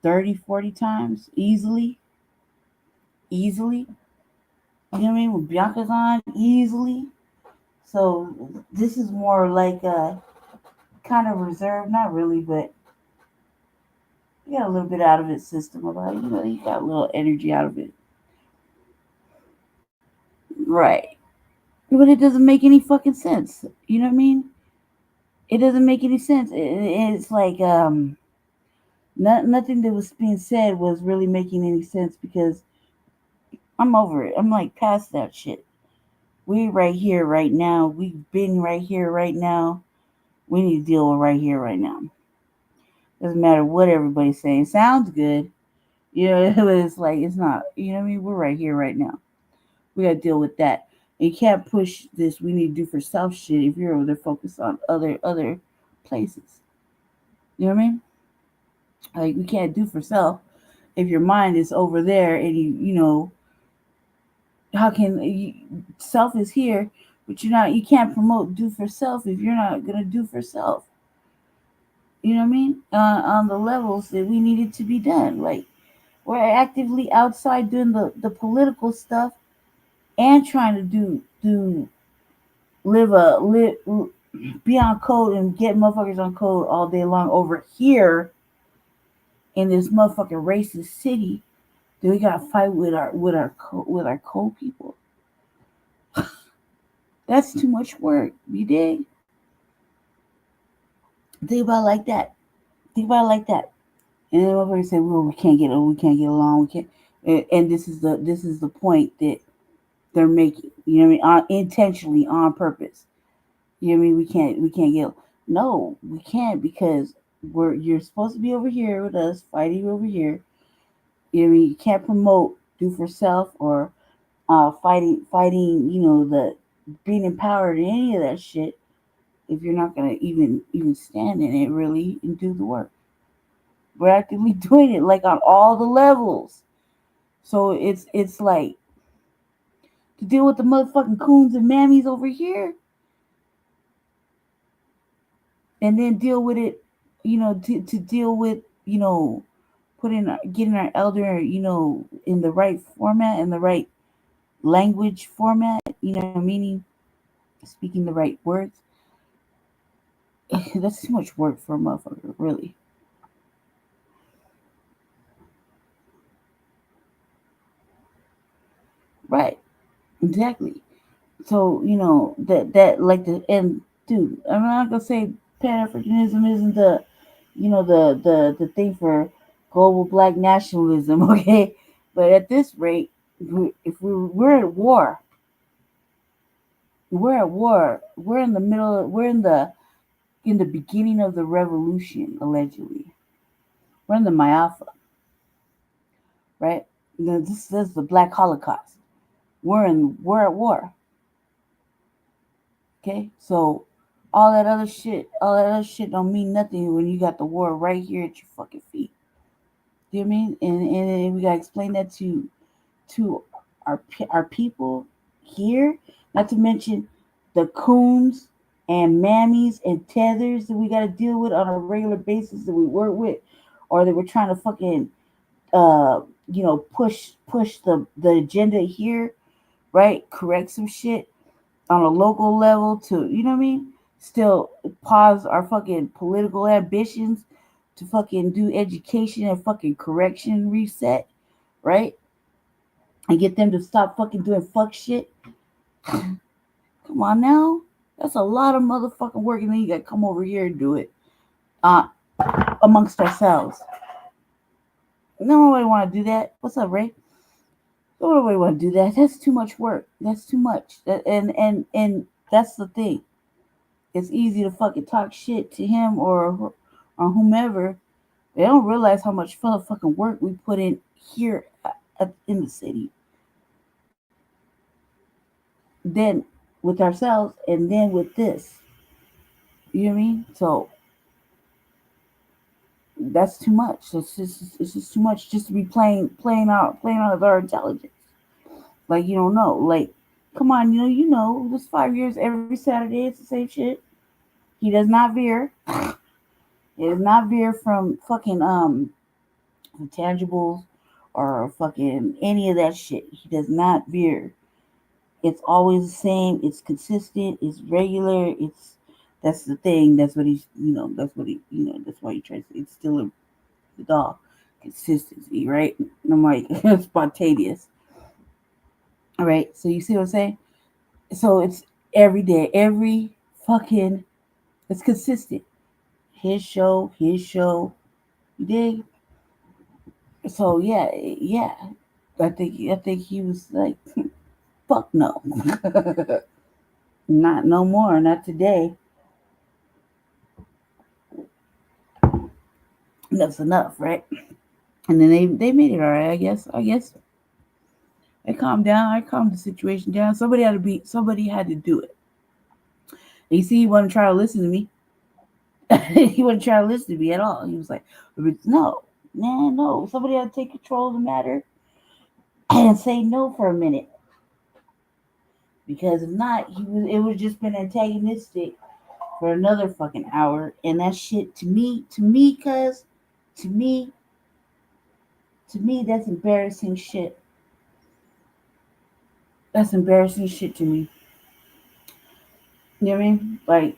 30, 40 times easily. You know what I mean? When Bianca's on, easily. So this is more like a kind of reserved, not really, but you got a little bit out of its system about it. You got a little energy out of it. Right. But it doesn't make any fucking sense. You know what I mean? It doesn't make any sense. It's like nothing that was being said was really making any sense because I'm over it. I'm like past that shit. We right here right now. We've been right here right now. We need to deal with right here right now. Doesn't matter what everybody's saying. Sounds good. It's like it's not. You know what I mean? We're right here right now. We gotta deal with that. You can't push this we need to do for self shit if you're over there focused on other places. You know what I mean? Like we can't do for self if your mind is over there and how can self is here, but you can't promote do for self if you're not gonna do for self. You know what I mean? On the levels that we needed to be done. Like we're actively outside doing the political stuff and trying to be on code and get motherfuckers on code all day long over here in this motherfucking racist city. Then we gotta fight with our code people. That's too much work. You dig? Think about it like that. And then motherfuckers say, "Well, we can't get along. We can't." And this is the point that they're making. You know what I mean? Intentionally, on purpose. You know what I mean? We can't get. No, we can't because you're supposed to be over here with us fighting over here. You know what I mean? You can't promote do for self or fighting. The being empowered in any of that shit if you're not gonna even stand in it really and do the work. We're actively doing it like on all the levels. So it's like to deal with the motherfucking coons and mammies over here. and then deal with it, to deal with, getting our elder, in the right format, in the right language format, meaning speaking the right words. That's too much work for a motherfucker, really. Right. Exactly. So, that like and dude, I'm not gonna say Pan-Africanism isn't the thing for global black nationalism, okay? But at this rate, we're at war. We're at war. We're in the middle. We're in the beginning of the revolution, allegedly. We're in the Mayafa, right? This is the Black Holocaust. We're at war. Okay, so all that other shit don't mean nothing when you got the war right here at your fucking feet. Do you know what I mean? And we gotta explain that to our people here, not to mention the coons and mammies and tethers that we gotta deal with on a regular basis that we work with, or that we're trying to fucking push the agenda here, right? Correct some shit on a local level to, you know what I mean? Still pause our fucking political ambitions to fucking do education and fucking correction reset, right? And get them to stop fucking doing fuck shit. Come on now. That's a lot of motherfucking work, and then you gotta come over here and do it amongst ourselves. Nobody want to do that. What's up, Ray? Nobody want to do that. That's too much work. That's too much. And that's the thing. It's easy to fucking talk shit to him or whomever. They don't realize how much fucking work we put in here in the city. Then with ourselves, and then with this. You know what I mean? So that's too much. It's just too much just to be playing out with our intelligence. Like, you don't know. Like, come on, this 5 years, every Saturday it's the same shit. He does not veer. He does not veer from fucking intangibles or fucking any of that shit. He does not veer. It's always the same. It's consistent. It's regular. That's the thing. That's what he's. That's what he. That's why he tries to instill the dog consistency, right? And I'm like spontaneous. All right. So you see what I'm saying? So it's every day, every fucking. It's consistent. His show. You dig? So yeah. I think he was like, fuck no. Not no more, not today. That's enough, right? And then they made it all right, I guess. They calmed down. I calmed the situation down. Somebody had to do it. And you see, he wasn't trying to listen to me. He wasn't trying to listen to me at all. He was like, no. Somebody had to take control of the matter and say no for a minute. Because if not, it would just been antagonistic for another fucking hour. And that shit to me, that's embarrassing shit. That's embarrassing shit to me. You know what I mean? Like,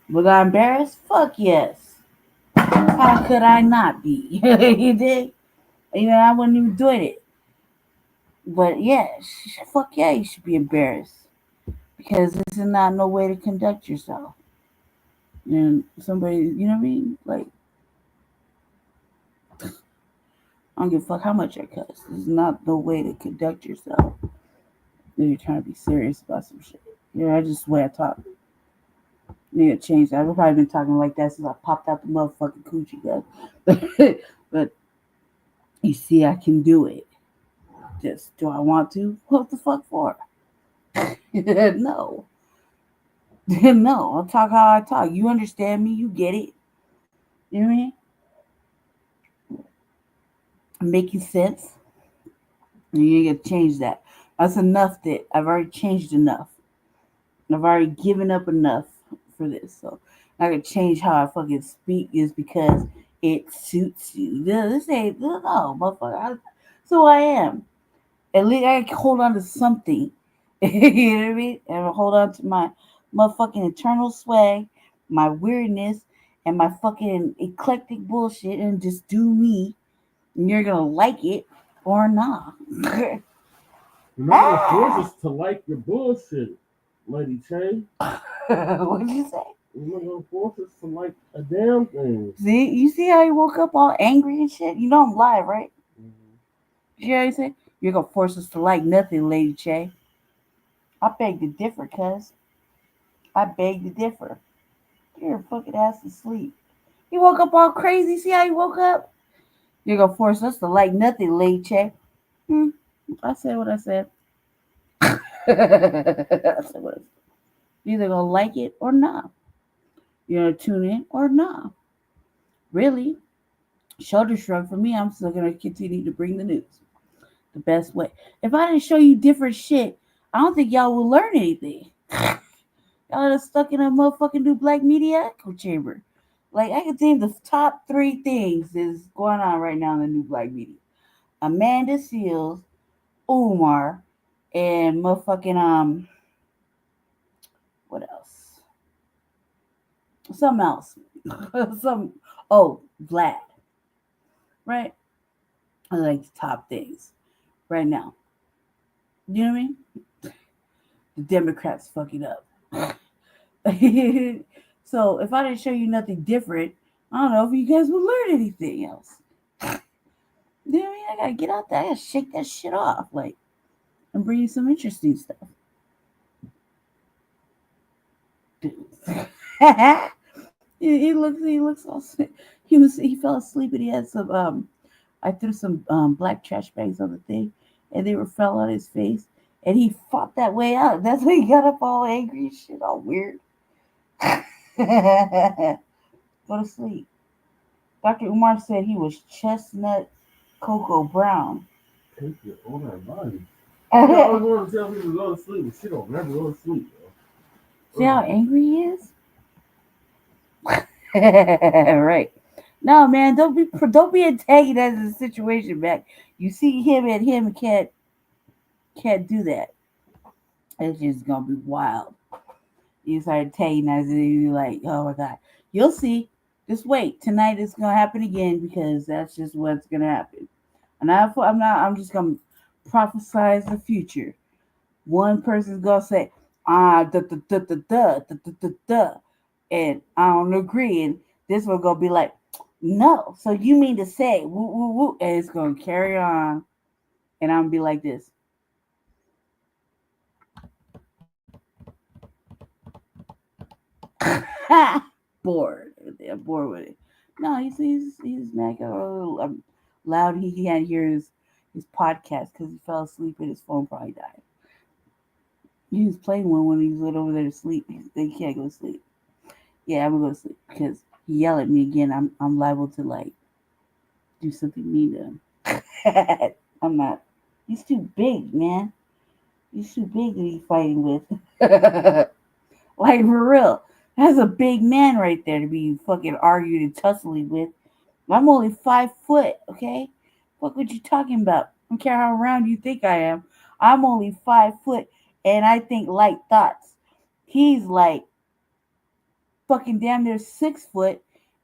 was I embarrassed? Fuck yes. How could I not be? You did? I wasn't even doing it. But yeah, fuck yeah, you should be embarrassed. Because this is not no way to conduct yourself. And somebody, you know what I mean? Like, I don't give a fuck how much I cuss. This is not the way to conduct yourself. If you're trying to be serious about some shit. That's just the way I talk. Need to change that. I've probably been talking like that since I popped out the motherfucking coochie, guys. But you see, I can do it. Just, do I want to? What the fuck for? No. No, I'll talk how I talk. You understand me. You get it. You know what I mean? Making sense. And you ain't got to change that. That's enough that I've already changed enough. I've already given up enough for this. So I can change how I fucking speak is because it suits you. This ain't no, motherfucker. So I am. At least I can hold on to something. You know what I mean? And hold on to my motherfucking eternal swag, my weirdness, and my fucking eclectic bullshit, and just do me. And you're gonna like it or not. You're not gonna force us to like your bullshit, Lady Che. What'd you say? You're not gonna force us to like a damn thing. See, you see how he woke up all angry and shit? You know I'm live, right? You hear what he said? You're gonna force us to like nothing, Lady Che. I beg to differ, cuz. I beg to differ. You're fucking ass to sleep. He woke up all crazy. See how he woke up? You're gonna force us to like nothing, Lady Che. I said what I said. I said what I said. You're either gonna like it or not. You're gonna tune in or not. Really? Shoulder shrug for me. I'm still gonna continue to bring the news the best way. If I didn't show you different shit, I don't think y'all will learn anything. Y'all are stuck in a motherfucking new black media echo chamber. Like, I can name the top 3 things that's going on right now in the new black media. Amanda Seals, Umar, and motherfucking what else? Something else. Vlad. Right? I like the top things right now. You know what I mean? The Democrats fucking up. So if I didn't show you nothing different, I don't know if you guys would learn anything else. You know what I mean? I gotta get out there. I gotta shake that shit off, like, and bring you some interesting stuff. he looks all sick. He fell asleep and he had some I threw some black trash bags on the thing and they fell on his face and he fought that way out. That's why he got up all angry and shit, all weird. Go to sleep. Dr. Umar said he was chestnut cocoa brown. Take your own body. I always want to tell people to go to sleep, but she don't never go to sleep, bro. See how angry he is? Right. No, man, don't be antagonizing the situation back. You see him and him can't do that. It's just gonna be wild. You start antagonizing and you're like, oh my god. You'll see. Just wait. Tonight it's gonna happen again because that's just what's gonna happen. And I'm just gonna prophesize the future. One person's gonna say, and I don't agree. And this one gonna be like, no. So you mean to say, woo, woo, woo, and it's gonna carry on. And I'm gonna be like this. Bored. I'm bored with it. No, he's mad. I'm loud. He can't hear his podcast because he fell asleep and his phone probably died. He was playing one when he went over there to sleep. They can't go to sleep. Yeah, I'm gonna go to sleep because he yelled at me again. I'm liable to like do something mean to him. I'm not. He's too big, man. He's too big to be fighting with. Like for real. That's a big man right there to be fucking arguing and tussling with. I'm only 5 foot, okay? What you talking about? I don't care how round you think I am. I'm only 5 foot and I think light thoughts. He's like fucking damn near 6 foot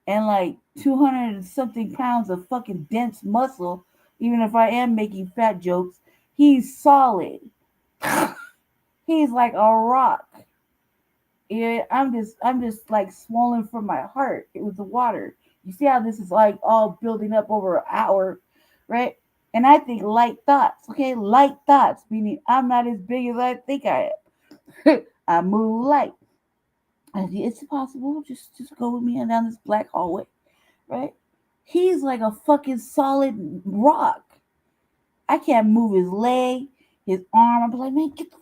and like 200 and something pounds of fucking dense muscle. Even if I am making fat jokes, he's solid. He's like a rock. Yeah, I'm just like swollen from my heart. It was the water. You see how this is like all building up over an hour, right? And I think light thoughts, okay? Light thoughts, meaning I'm not as big as I think I am. I move light. And it's possible. Just go with me down this black hallway, right? He's like a fucking solid rock. I can't move his leg, his arm. I'm like, man, get the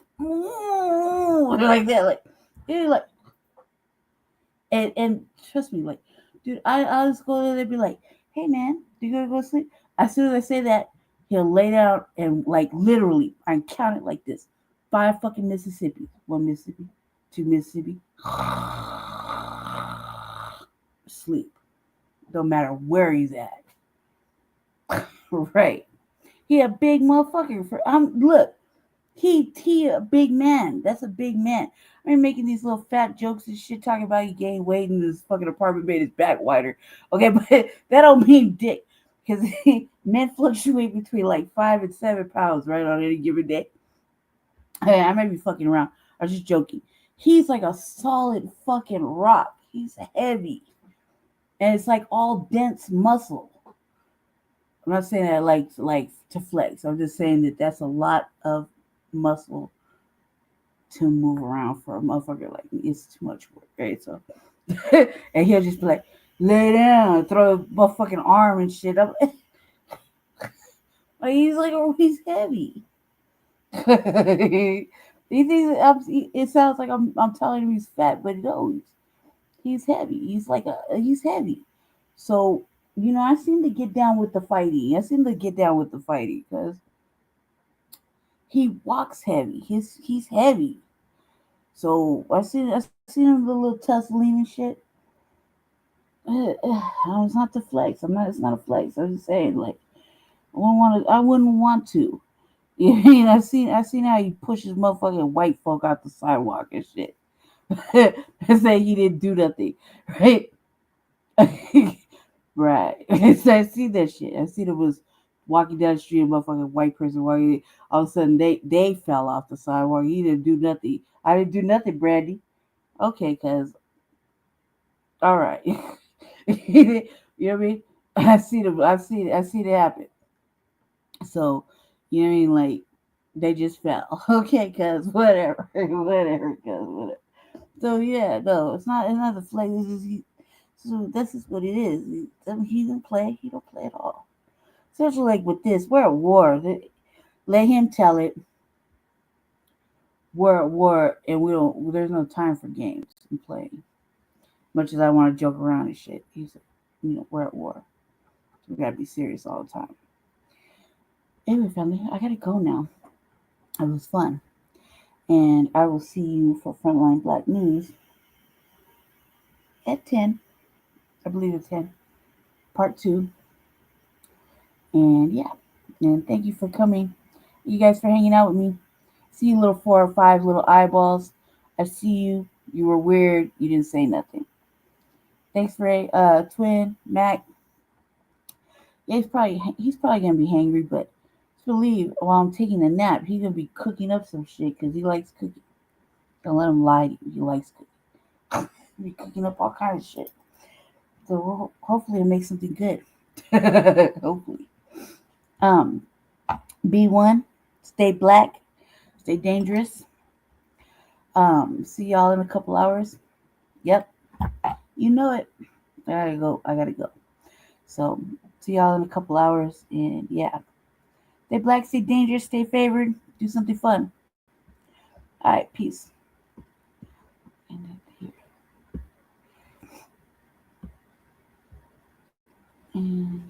like that, like. Like, and trust me, like, dude, I'll just go there and be like, hey man, you gonna go sleep? As soon as I say that, he'll lay down and like literally, I count it like this: 5 fucking Mississippi, 1 Mississippi, 2 Mississippi, sleep. No matter where he's at. Right. He a big motherfucker. Look, he a big man. That's a big man. I mean, making these little fat jokes and shit, talking about he gained weight and his fucking apartment made his back wider. Okay, but that don't mean dick. Because men fluctuate between like 5 and 7 pounds, right, on any given day. Hey, I may be fucking around. I was just joking. He's like a solid fucking rock. He's heavy. And it's like all dense muscle. I'm not saying that like to flex. I'm just saying that that's a lot of muscle to move around for a motherfucker like me. It's too much work, right? So, and he'll just be like, lay down, throw a motherfucking arm and shit up. Like he's heavy. He thinks it sounds like I'm telling him he's fat, but no, he's heavy. He's heavy. So, you know, I seem to get down with the fighting. Because he walks heavy. He's heavy. So I seen him with a little tussling and shit. It's not the flex. It's not a flex. I'm just saying, like, I wouldn't want to. You know, I seen how he pushes motherfucking white folk out the sidewalk and shit. And say he didn't do nothing, right? Right. So I see that shit. I seen him was walking down the street, a motherfucking white person walking. All of a sudden they fell off the sidewalk. He didn't do nothing. I didn't do nothing, Brandy. Okay, cuz. All right. You know what I mean? I seen it happen. So, you know what I mean? Like, they just fell. Okay, cuz whatever. Whatever, cuz whatever. So yeah, no, it's not the flex. So this is what it is. He don't play at all. Especially like with this, we're at war. Let him tell it. We're at war, and there's no time for games and playing. Much as I want to joke around and shit, we're at war. We gotta be serious all the time. Anyway, family, I gotta go now. It was fun, and I will see you for Frontline Black News at 10. I believe it's 10. Part 2. And yeah, and thank you for coming. You guys for hanging out with me. See you little 4 or 5 little eyeballs. I see you. You were weird. You didn't say nothing. Thanks, Ray. Twin, Mac. Yeah, he's probably gonna be hangry, but just believe while I'm taking a nap, he's gonna be cooking up some shit because he likes cooking. Don't let him lie to you. He likes cooking. He'll be cooking up all kinds of shit. So hopefully it'll make something good. Hopefully. B1, stay black, stay dangerous. See y'all in a couple hours. Yep. You know it. I gotta go. So see y'all in a couple hours, and yeah. Stay black, stay dangerous, stay favored, do something fun. All right, peace. And